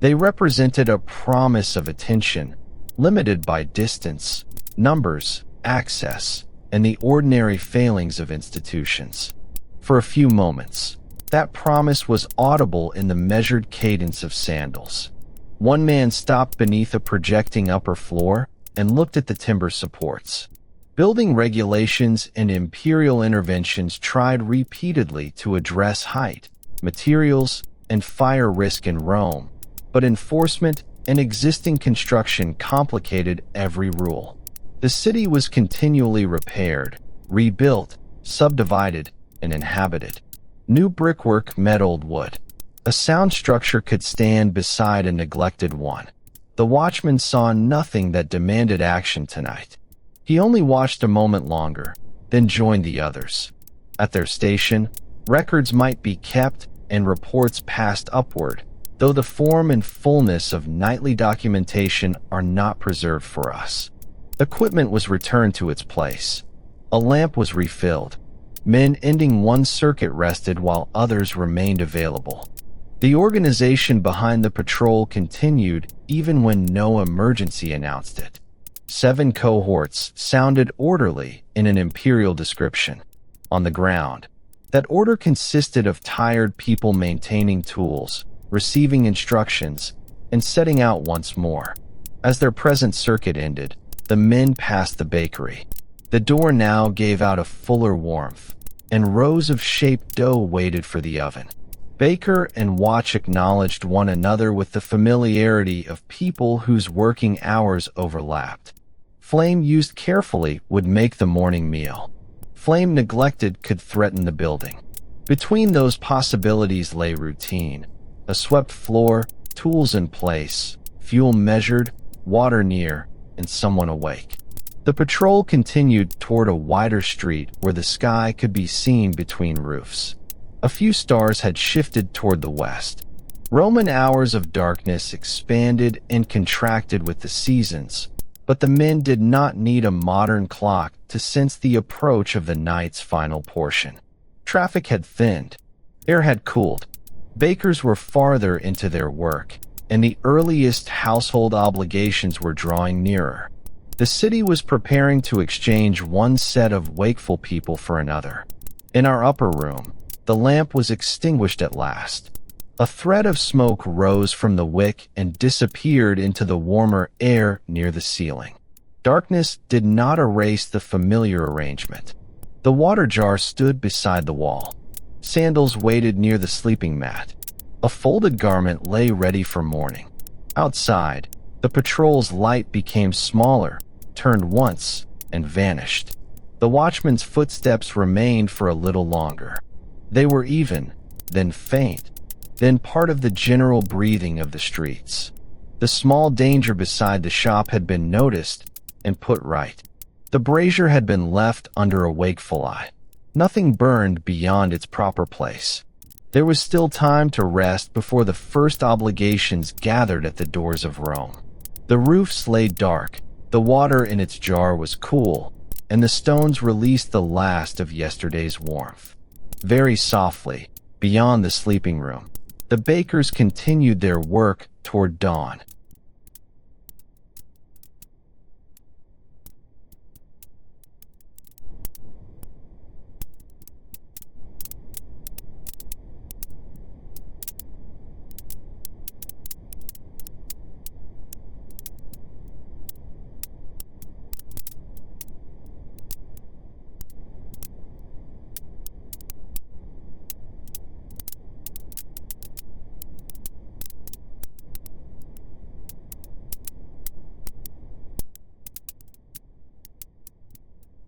They represented a promise of attention, limited by distance, numbers, access, and the ordinary failings of institutions. For a few moments, that promise was audible in the measured cadence of sandals. One man stopped beneath a projecting upper floor and looked at the timber supports. Building regulations and imperial interventions tried repeatedly to address height, materials, and fire risk in Rome, but enforcement and existing construction complicated every rule. The city was continually repaired, rebuilt, subdivided, and inhabited. New brickwork met old wood. A sound structure could stand beside a neglected one. The watchman saw nothing that demanded action tonight. He only watched a moment longer, then joined the others. At their station, records might be kept and reports passed upward, though the form and fullness of nightly documentation are not preserved for us. Equipment was returned to its place. A lamp was refilled. Men ending one circuit rested while others remained available. The organization behind the patrol continued even when no emergency announced it. 7 cohorts sounded orderly in an imperial description. On the ground, that order consisted of tired people maintaining tools, receiving instructions, and setting out once more. As their present circuit ended, the men passed the bakery. The door now gave out a fuller warmth, and rows of shaped dough waited for the oven. Baker and watch acknowledged one another with the familiarity of people whose working hours overlapped. Flame used carefully would make the morning meal. Flame neglected could threaten the building. Between those possibilities lay routine. A swept floor, tools in place, fuel measured, water near, and someone awake. The patrol continued toward a wider street where the sky could be seen between roofs. A few stars had shifted toward the west. Roman hours of darkness expanded and contracted with the seasons, but the men did not need a modern clock to sense the approach of the night's final portion. Traffic had thinned. Air had cooled. Bakers were farther into their work, and the earliest household obligations were drawing nearer. The city was preparing to exchange one set of wakeful people for another. In our upper room, the lamp was extinguished at last. A thread of smoke rose from the wick and disappeared into the warmer air near the ceiling. Darkness did not erase the familiar arrangement. The water jar stood beside the wall. Sandals waited near the sleeping mat. A folded garment lay ready for morning. Outside, the patrol's light became smaller, turned once, and vanished. The watchman's footsteps remained for a little longer. They were even, then faint, then part of the general breathing of the streets. The small danger beside the shop had been noticed and put right. The brazier had been left under a wakeful eye. Nothing burned beyond its proper place. There was still time to rest before the first obligations gathered at the doors of Rome. The roofs lay dark, the water in its jar was cool, and the stones released the last of yesterday's warmth. Very softly, beyond the sleeping room, the bakers continued their work toward dawn.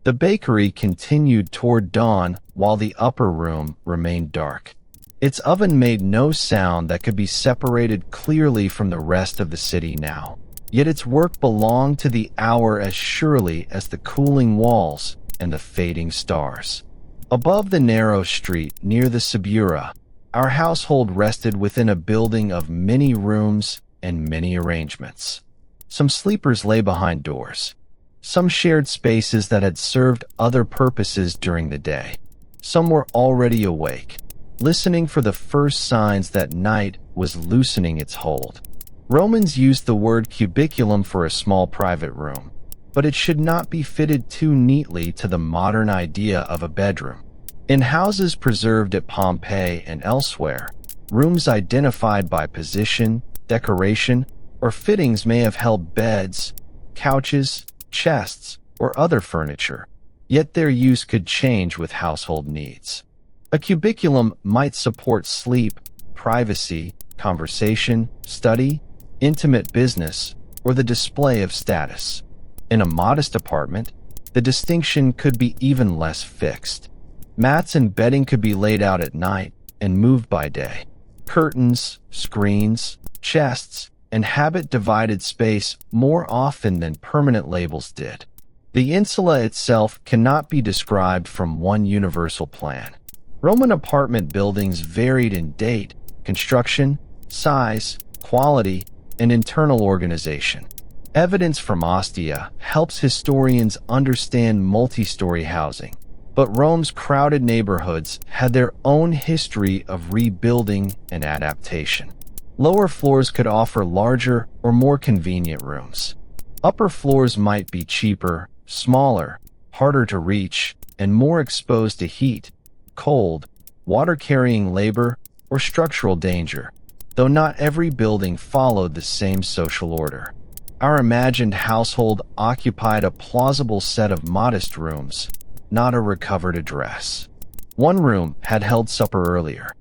The bakery continued toward dawn while the upper room remained dark. Its oven made no sound that could be separated clearly from the rest of the city now. yet its work belonged to the hour as surely as the cooling walls and the fading stars. Above the narrow street near the Subura, our household rested within a building of many rooms and many arrangements. Some sleepers lay behind doors. Some shared spaces that had served other purposes during the day. Some were already awake, listening for the first signs that night was loosening its hold. Romans used the word cubiculum for a small private room, but it should not be fitted too neatly to the modern idea of a bedroom. In houses preserved at Pompeii and elsewhere, rooms identified by position, decoration, or fittings may have held beds, couches, chests, or other furniture, yet their use could change with household needs. A cubiculum might support sleep, privacy, conversation, study, intimate business, or the display of status. In a modest apartment, the distinction could be even less fixed. Mats and bedding could be laid out at night and moved by day. Curtains, screens, chests, and habit divided space more often than permanent labels did. The insula itself cannot be described from one universal plan. Roman apartment buildings varied in date, construction, size, quality, and internal organization. Evidence from Ostia helps historians understand multi-story housing, but Rome's crowded neighborhoods had their own history of rebuilding and adaptation. Lower floors could offer larger or more convenient rooms. Upper floors might be cheaper, smaller, harder to reach, and more exposed to heat, cold, water-carrying labor, or structural danger, though not every building followed the same social order. Our imagined household occupied a plausible set of modest rooms, not a recovered address. One room had held supper earlier.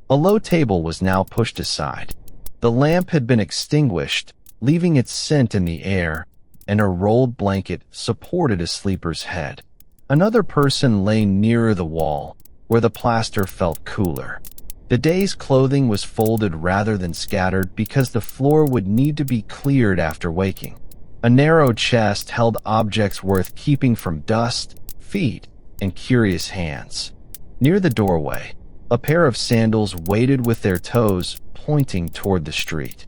A low table was now pushed aside. The lamp had been extinguished, leaving its scent in the air, and a rolled blanket supported a sleeper's head. Another person lay nearer the wall, where the plaster felt cooler. The day's clothing was folded rather than scattered because the floor would need to be cleared after waking. A narrow chest held objects worth keeping from dust, feet, and curious hands. Near the doorway, a pair of sandals waited with their toes pointing toward the street.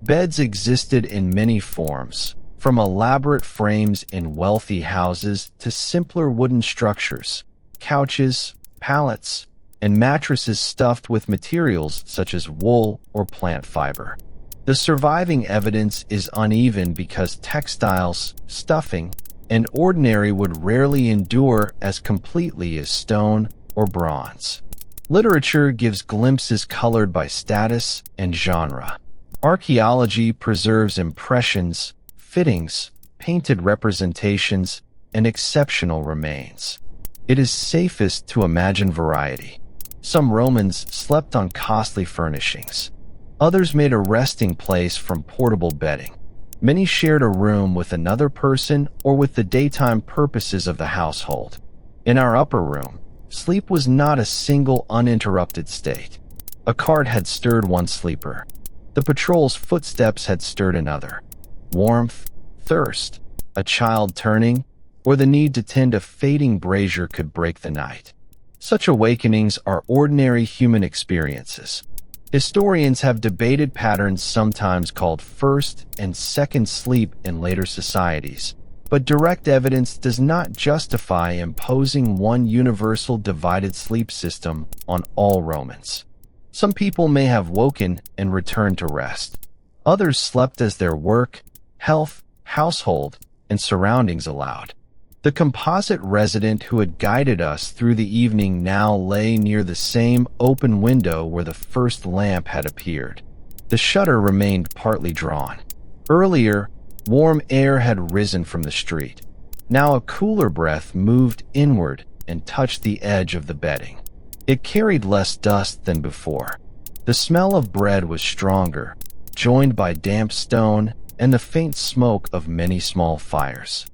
Beds existed in many forms, from elaborate frames in wealthy houses to simpler wooden structures, couches, pallets, and mattresses stuffed with materials such as wool or plant fiber. The surviving evidence is uneven because textiles, stuffing, and ordinary would rarely endure as completely as stone or bronze. Literature gives glimpses colored by status and genre. Archaeology preserves impressions, fittings, painted representations, and exceptional remains. It is safest to imagine variety. Some Romans slept on costly furnishings. Others made a resting place from portable bedding. Many shared a room with another person or with the daytime purposes of the household. In our upper room, sleep was not a single uninterrupted state. A cart had stirred one sleeper. The patrol's footsteps had stirred another. Warmth, thirst, a child turning, or the need to tend a fading brazier could break the night. Such awakenings are ordinary human experiences. Historians have debated patterns sometimes called first and second sleep in later societies, but direct evidence does not justify imposing one universal divided sleep system on all Romans. Some people may have woken and returned to rest. Others slept as their work, health, household, and surroundings allowed. The composite resident who had guided us through the evening now lay near the same open window where the first lamp had appeared. The shutter remained partly drawn. Earlier, warm air had risen from the street. Now a cooler breath moved inward and touched the edge of the bedding. It carried less dust than before. The smell of bread was stronger, joined by damp stone and the faint smoke of many small fires.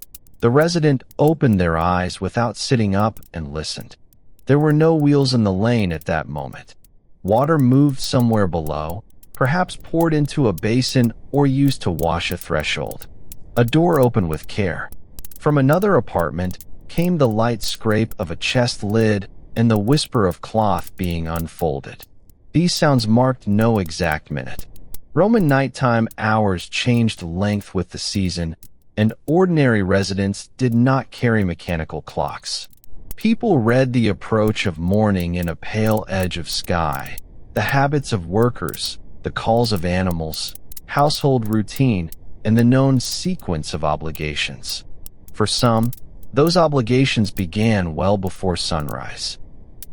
The resident opened their eyes without sitting up and listened. There were no wheels in the lane at that moment. Water moved somewhere below, perhaps poured into a basin or used to wash a threshold. A door opened with care. From another apartment came the light scrape of a chest lid and the whisper of cloth being unfolded. These sounds marked no exact minute. Roman nighttime hours changed length with the season, and ordinary residents did not carry mechanical clocks. People read the approach of morning in a pale edge of sky, the habits of workers, the calls of animals, household routine, and the known sequence of obligations. For some, those obligations began well before sunrise.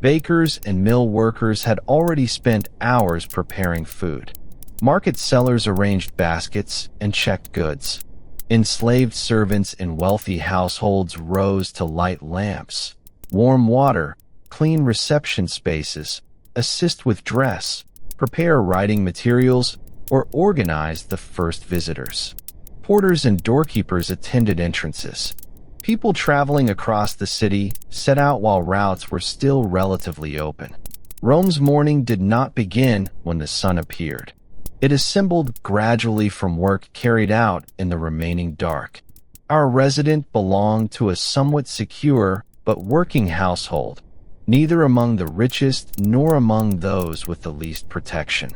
Bakers and mill workers had already spent hours preparing food. Market sellers arranged baskets and checked goods. Enslaved servants in wealthy households rose to light lamps, warm water, clean reception spaces, assist with dress, prepare writing materials, or organize the first visitors. Porters and doorkeepers attended entrances. People traveling across the city set out while routes were still relatively open. Rome's morning did not begin when the sun appeared. It assembled gradually from work carried out in the remaining dark. Our resident belonged to a somewhat secure but working household, neither among the richest nor among those with the least protection.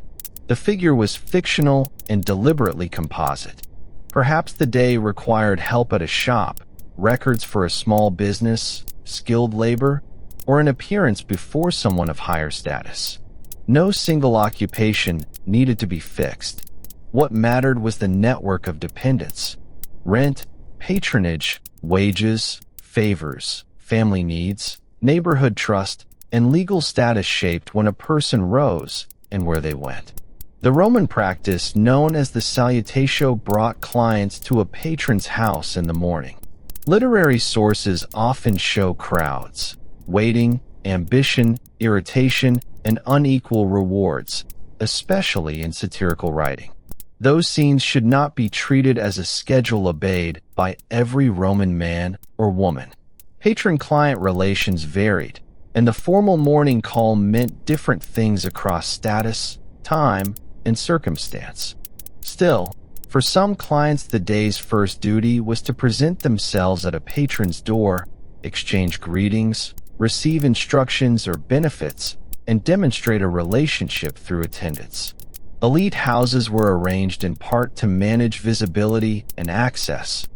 The figure was fictional and deliberately composite. Perhaps the day required help at a shop, records for a small business, skilled labor, or an appearance before someone of higher status. No single occupation needed to be fixed. What mattered was the network of dependents. Rent, patronage, wages, favors, family needs, neighborhood trust, and legal status shaped when a person rose and where they went. The Roman practice known as the salutatio brought clients to a patron's house in the morning. Literary sources often show crowds, waiting, ambition, irritation, and unequal rewards, especially in satirical writing. Those scenes should not be treated as a schedule obeyed by every Roman man or woman. Patron-client relations varied, and the formal morning call meant different things across status, time, and circumstance. Still, for some clients the day's first duty was to present themselves at a patron's door, exchange greetings, receive instructions or benefits, and demonstrate a relationship through attendance. Elite houses were arranged in part to manage visibility and access.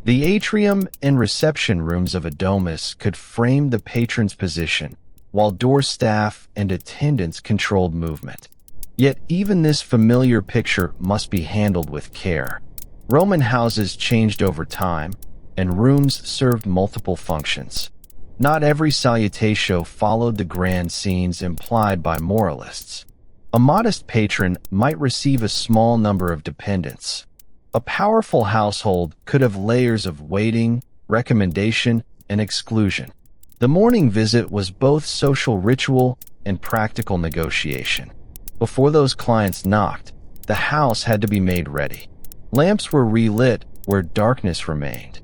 The atrium and reception rooms of a domus could frame the patron's position, while door staff and attendants controlled movement. Yet even this familiar picture must be handled with care. Roman houses changed over time, and rooms served multiple functions. Not every salutatio followed the grand scenes implied by moralists. A modest patron might receive a small number of dependents. A powerful household could have layers of waiting, recommendation, and exclusion. The morning visit was both social ritual and practical negotiation. Before those clients knocked, the house had to be made ready. Lamps were relit where darkness remained.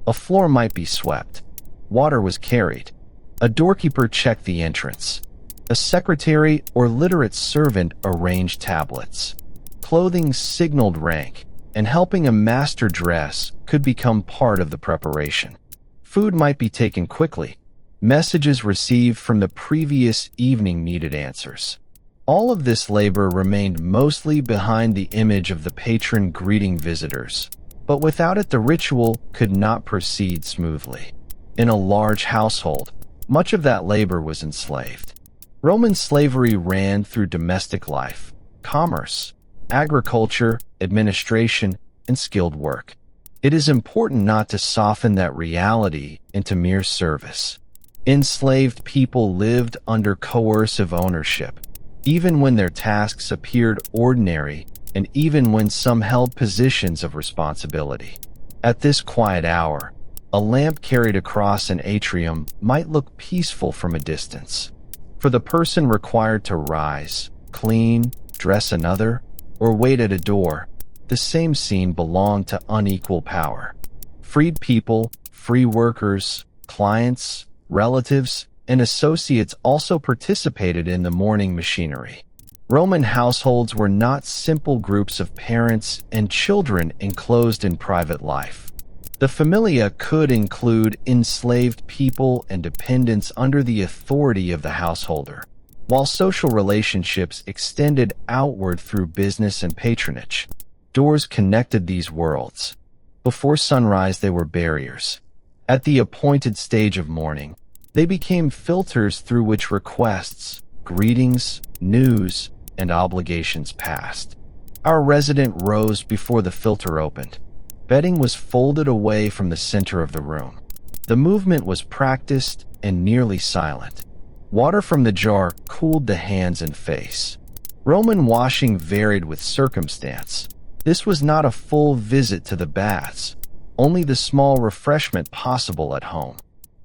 A floor might be swept. Water was carried. A doorkeeper checked the entrance. A secretary or literate servant arranged tablets. Clothing signaled rank, and helping a master dress could become part of the preparation. Food might be taken quickly. Messages received from the previous evening needed answers. All of this labor remained mostly behind the image of the patron greeting visitors, but without it the ritual could not proceed smoothly. In a large household, much of that labor was enslaved. Roman slavery ran through domestic life, commerce, agriculture, administration, and skilled work. It is important not to soften that reality into mere service. Enslaved people lived under coercive ownership, even when their tasks appeared ordinary and even when some held positions of responsibility. At this quiet hour, a lamp carried across an atrium might look peaceful from a distance. For the person required to rise, clean, dress another, or wait at a door, the same scene belonged to unequal power. Freed people, free workers, clients, relatives, and associates also participated in the morning machinery. Roman households were not simple groups of parents and children enclosed in private life. The familia could include enslaved people and dependents under the authority of the householder, while social relationships extended outward through business and patronage. Doors connected these worlds. Before sunrise, they were barriers. At the appointed stage of morning, they became filters through which requests, greetings, news, and obligations passed. Our resident rose before the filter opened. Bedding was folded away from the center of the room. The movement was practiced and nearly silent. Water from the jar cooled the hands and face. Roman washing varied with circumstance. This was not a full visit to the baths, only the small refreshment possible at home.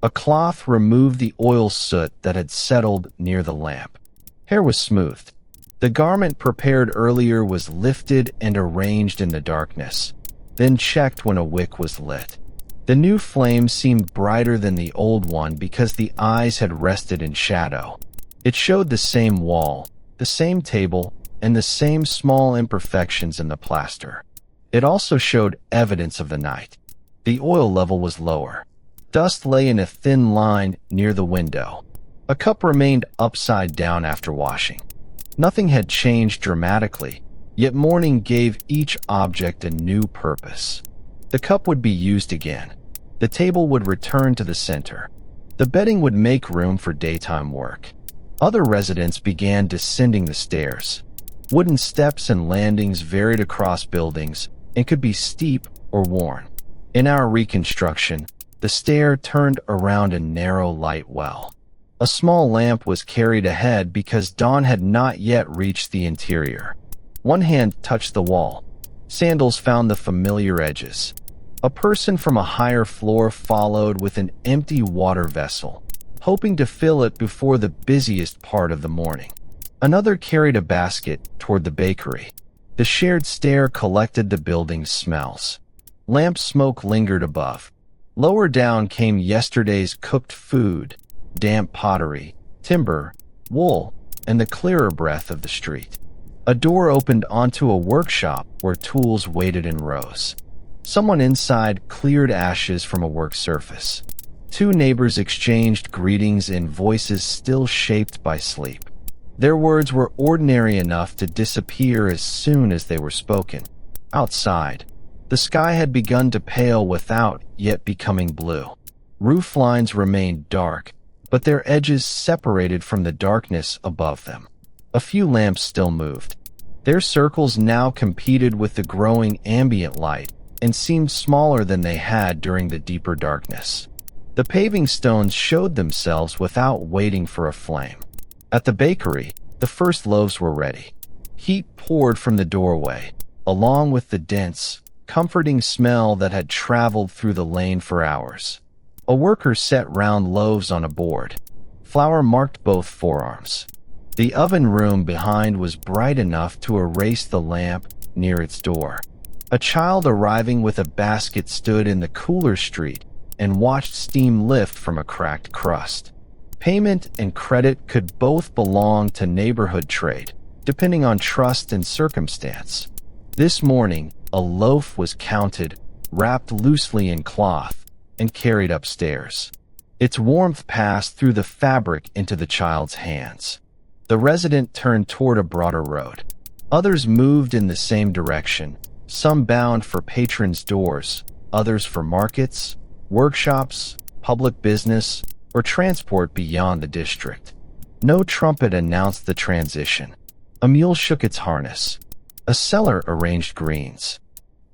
A cloth removed the oil soot that had settled near the lamp. Hair was smoothed. The garment prepared earlier was lifted and arranged in the darkness, then checked when a wick was lit. The new flame seemed brighter than the old one because the eyes had rested in shadow. It showed the same wall, the same table, and the same small imperfections in the plaster. It also showed evidence of the night. The oil level was lower. Dust lay in a thin line near the window. A cup remained upside down after washing. Nothing had changed dramatically, yet morning gave each object a new purpose. The cup would be used again. The table would return to the center. The bedding would make room for daytime work. Other residents began descending the stairs. Wooden steps and landings varied across buildings and could be steep or worn. In our reconstruction, the stair turned around a narrow light well. A small lamp was carried ahead because dawn had not yet reached the interior. One hand touched the wall. Sandals found the familiar edges. A person from a higher floor followed with an empty water vessel, hoping to fill it before the busiest part of the morning. Another carried a basket toward the bakery. The shared stair collected the building's smells. Lamp smoke lingered above. Lower down came yesterday's cooked food, damp pottery, timber, wool, and the clearer breath of the street. A door opened onto a workshop where tools waited in rows. Someone inside cleared ashes from a work surface. Two neighbors exchanged greetings in voices still shaped by sleep. Their words were ordinary enough to disappear as soon as they were spoken. Outside, the sky had begun to pale without yet becoming blue. Roof lines remained dark, but their edges separated from the darkness above them. A few lamps still moved. Their circles now competed with the growing ambient light and seemed smaller than they had during the deeper darkness. The paving stones showed themselves without waiting for a flame. At the bakery, the first loaves were ready. Heat poured from the doorway, along with the dense, comforting smell that had traveled through the lane for hours. A worker set round loaves on a board. Flour marked both forearms. The oven room behind was bright enough to erase the lamp near its door. A child arriving with a basket stood in the cooler street and watched steam lift from a cracked crust. Payment and credit could both belong to neighborhood trade, depending on trust and circumstance. This morning, a loaf was counted, wrapped loosely in cloth, and carried upstairs. Its warmth passed through the fabric into the child's hands. The resident turned toward a broader road. Others moved in the same direction, some bound for patrons' doors, others for markets, workshops, public business, or transport beyond the district. No trumpet announced the transition. A mule shook its harness. A seller arranged greens.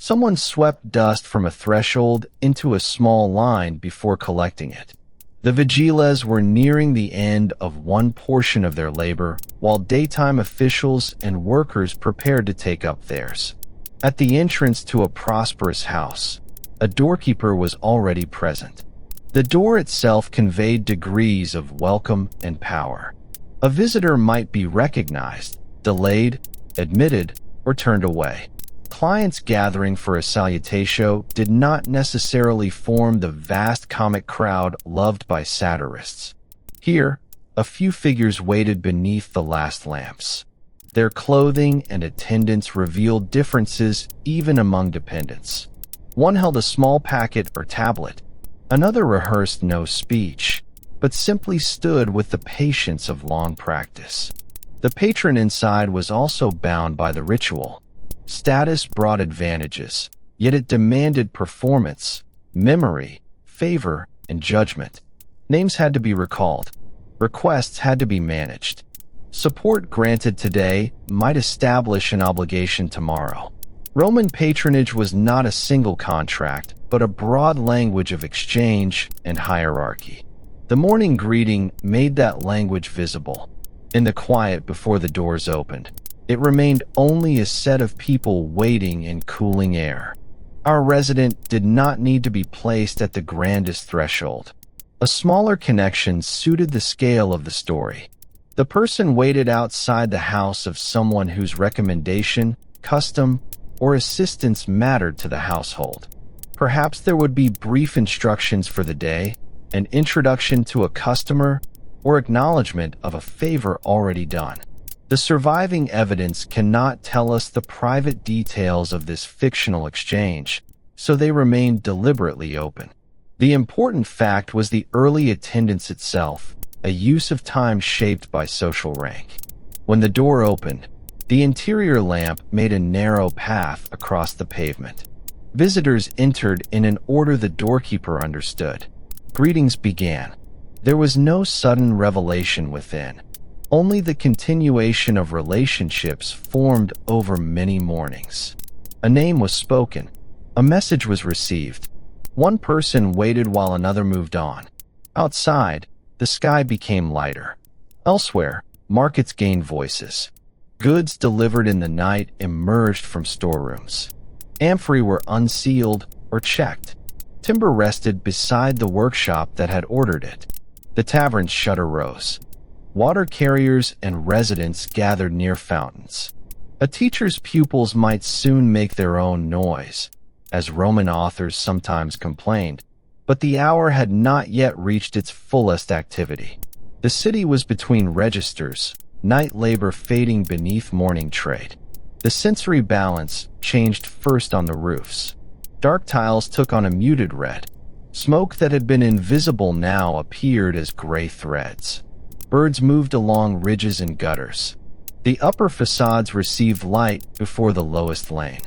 Someone swept dust from a threshold into a small line before collecting it. The vigiles were nearing the end of one portion of their labor, while daytime officials and workers prepared to take up theirs. At the entrance to a prosperous house, a doorkeeper was already present. The door itself conveyed degrees of welcome and power. A visitor might be recognized, delayed, admitted, or turned away. Clients gathering for a salutatio did not necessarily form the vast comic crowd loved by satirists. Here, a few figures waited beneath the last lamps. Their clothing and attendance revealed differences even among dependents. One held a small packet or tablet. Another rehearsed no speech, but simply stood with the patience of long practice. The patron inside was also bound by the ritual. Status brought advantages, yet it demanded performance, memory, favor, and judgment. Names had to be recalled. Requests had to be managed. Support granted today might establish an obligation tomorrow. Roman patronage was not a single contract, but a broad language of exchange and hierarchy. The morning greeting made that language visible. In the quiet before the doors opened, it remained only a set of people waiting in cooling air. Our resident did not need to be placed at the grandest threshold. A smaller connection suited the scale of the story. The person waited outside the house of someone whose recommendation, custom, or assistance mattered to the household. Perhaps there would be brief instructions for the day, an introduction to a customer, or acknowledgement of a favor already done. The surviving evidence cannot tell us the private details of this fictional exchange, so they remain deliberately open. The important fact was the early attendance itself, a use of time shaped by social rank. When the door opened, the interior lamp made a narrow path across the pavement. Visitors entered in an order the doorkeeper understood. Greetings began. There was no sudden revelation within, only the continuation of relationships formed over many mornings. A name was spoken. A message was received. One person waited while another moved on. Outside, the sky became lighter. Elsewhere, markets gained voices. Goods delivered in the night emerged from storerooms. Amphorae were unsealed or checked. Timber rested beside the workshop that had ordered it. The tavern's shutter rose. Water carriers and residents gathered near fountains. A teacher's pupils might soon make their own noise, as Roman authors sometimes complained, but the hour had not yet reached its fullest activity. The city was between registers, night labor fading beneath morning trade. The sensory balance changed first on the roofs. Dark tiles took on a muted red. Smoke that had been invisible now appeared as gray threads. Birds moved along ridges and gutters. The upper facades received light before the lowest lane.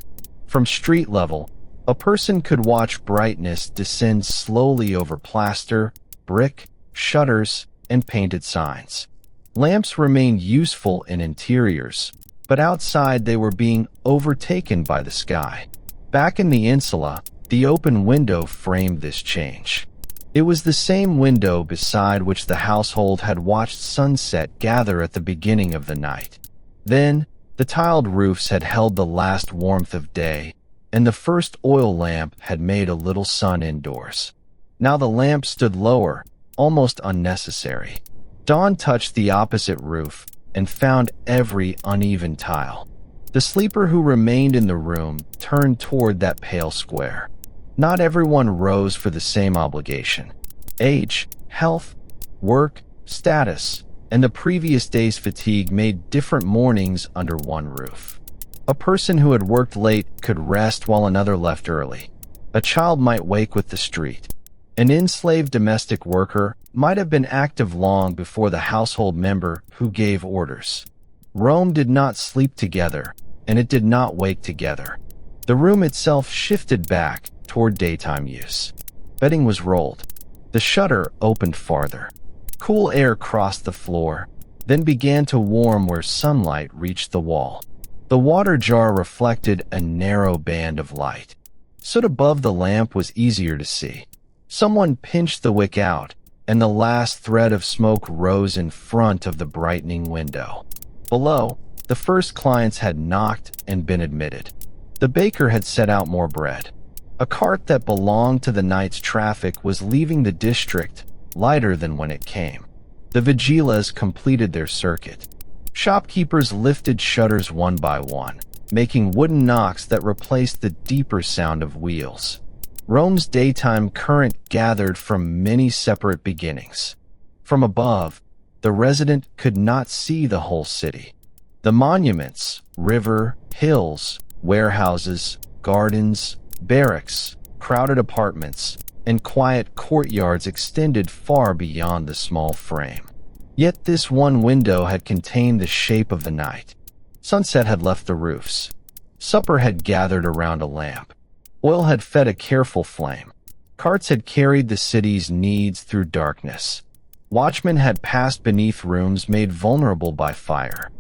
From street level, a person could watch brightness descend slowly over plaster, brick, shutters, and painted signs. Lamps remained useful in interiors, but outside they were being overtaken by the sky. Back in the insula, the open window framed this change. It was the same window beside which the household had watched sunset gather at the beginning of the night. Then, the tiled roofs had held the last warmth of day, and the first oil lamp had made a little sun indoors. Now the lamp stood lower, almost unnecessary. Dawn touched the opposite roof and found every uneven tile. The sleeper who remained in the room turned toward that pale square. Not everyone rose for the same obligation. Age, health, work, status, and the previous day's fatigue made different mornings under one roof. A person who had worked late could rest while another left early. A child might wake with the street. An enslaved domestic worker might have been active long before the household member who gave orders. Rome did not sleep together, and it did not wake together. The room itself shifted back toward daytime use. Bedding was rolled. The shutter opened farther. Cool air crossed the floor, then began to warm where sunlight reached the wall. The water jar reflected a narrow band of light. Soot above the lamp was easier to see. Someone pinched the wick out, and the last thread of smoke rose in front of the brightening window. Below, the first clients had knocked and been admitted. The baker had set out more bread. A cart that belonged to the night's traffic was leaving the district, lighter than when it came. The vigilas completed their circuit. Shopkeepers lifted shutters one by one, making wooden knocks that replaced the deeper sound of wheels. Rome's daytime current gathered from many separate beginnings. From above, the resident could not see the whole city. The monuments, river, hills, warehouses, gardens, barracks, crowded apartments, and quiet courtyards extended far beyond the small frame. Yet this one window had contained the shape of the night. Sunset had left the roofs. Supper had gathered around a lamp. Oil had fed a careful flame. Carts had carried the city's needs through darkness. Watchmen had passed beneath rooms made vulnerable by fire.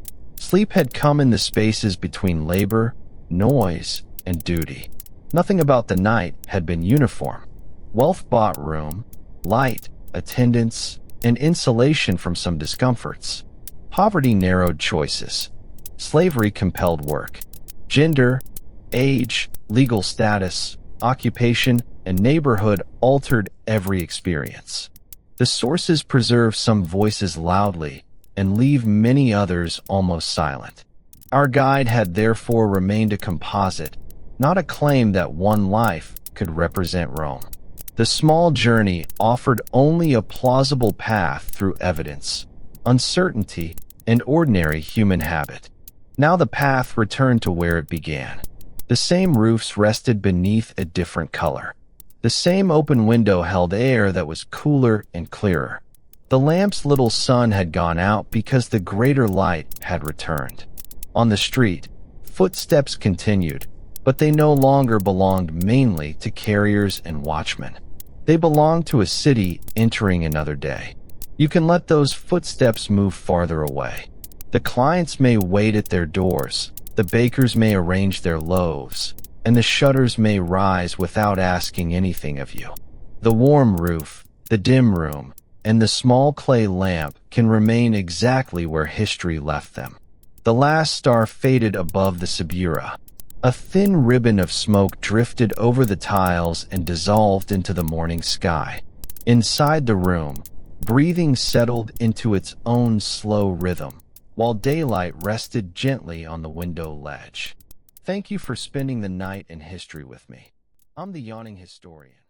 Sleep had come in the spaces between labor, noise, and duty. Nothing about the night had been uniform. Wealth bought room, light, attendance, and insulation from some discomforts. Poverty narrowed choices. Slavery compelled work. Gender, age, legal status, occupation, and neighborhood altered every experience. The sources preserve some voices loudly and leave many others almost silent. Our guide had therefore remained a composite, not a claim that one life could represent Rome. The small journey offered only a plausible path through evidence, uncertainty, and ordinary human habit. Now the path returned to where it began. The same roofs rested beneath a different color. The same open window held air that was cooler and clearer. The lamp's little sun had gone out because the greater light had returned. On the street, footsteps continued, but they no longer belonged mainly to carriers and watchmen. They belonged to a city entering another day. You can let those footsteps move farther away. The clients may wait at their doors, the bakers may arrange their loaves, and the shutters may rise without asking anything of you. The warm roof, the dim room, and the small clay lamp can remain exactly where history left them. The last star faded above the Subura. A thin ribbon of smoke drifted over the tiles and dissolved into the morning sky. Inside the room, breathing settled into its own slow rhythm, while daylight rested gently on the window ledge. Thank you for spending the night in history with me. I'm the Yawning Historian.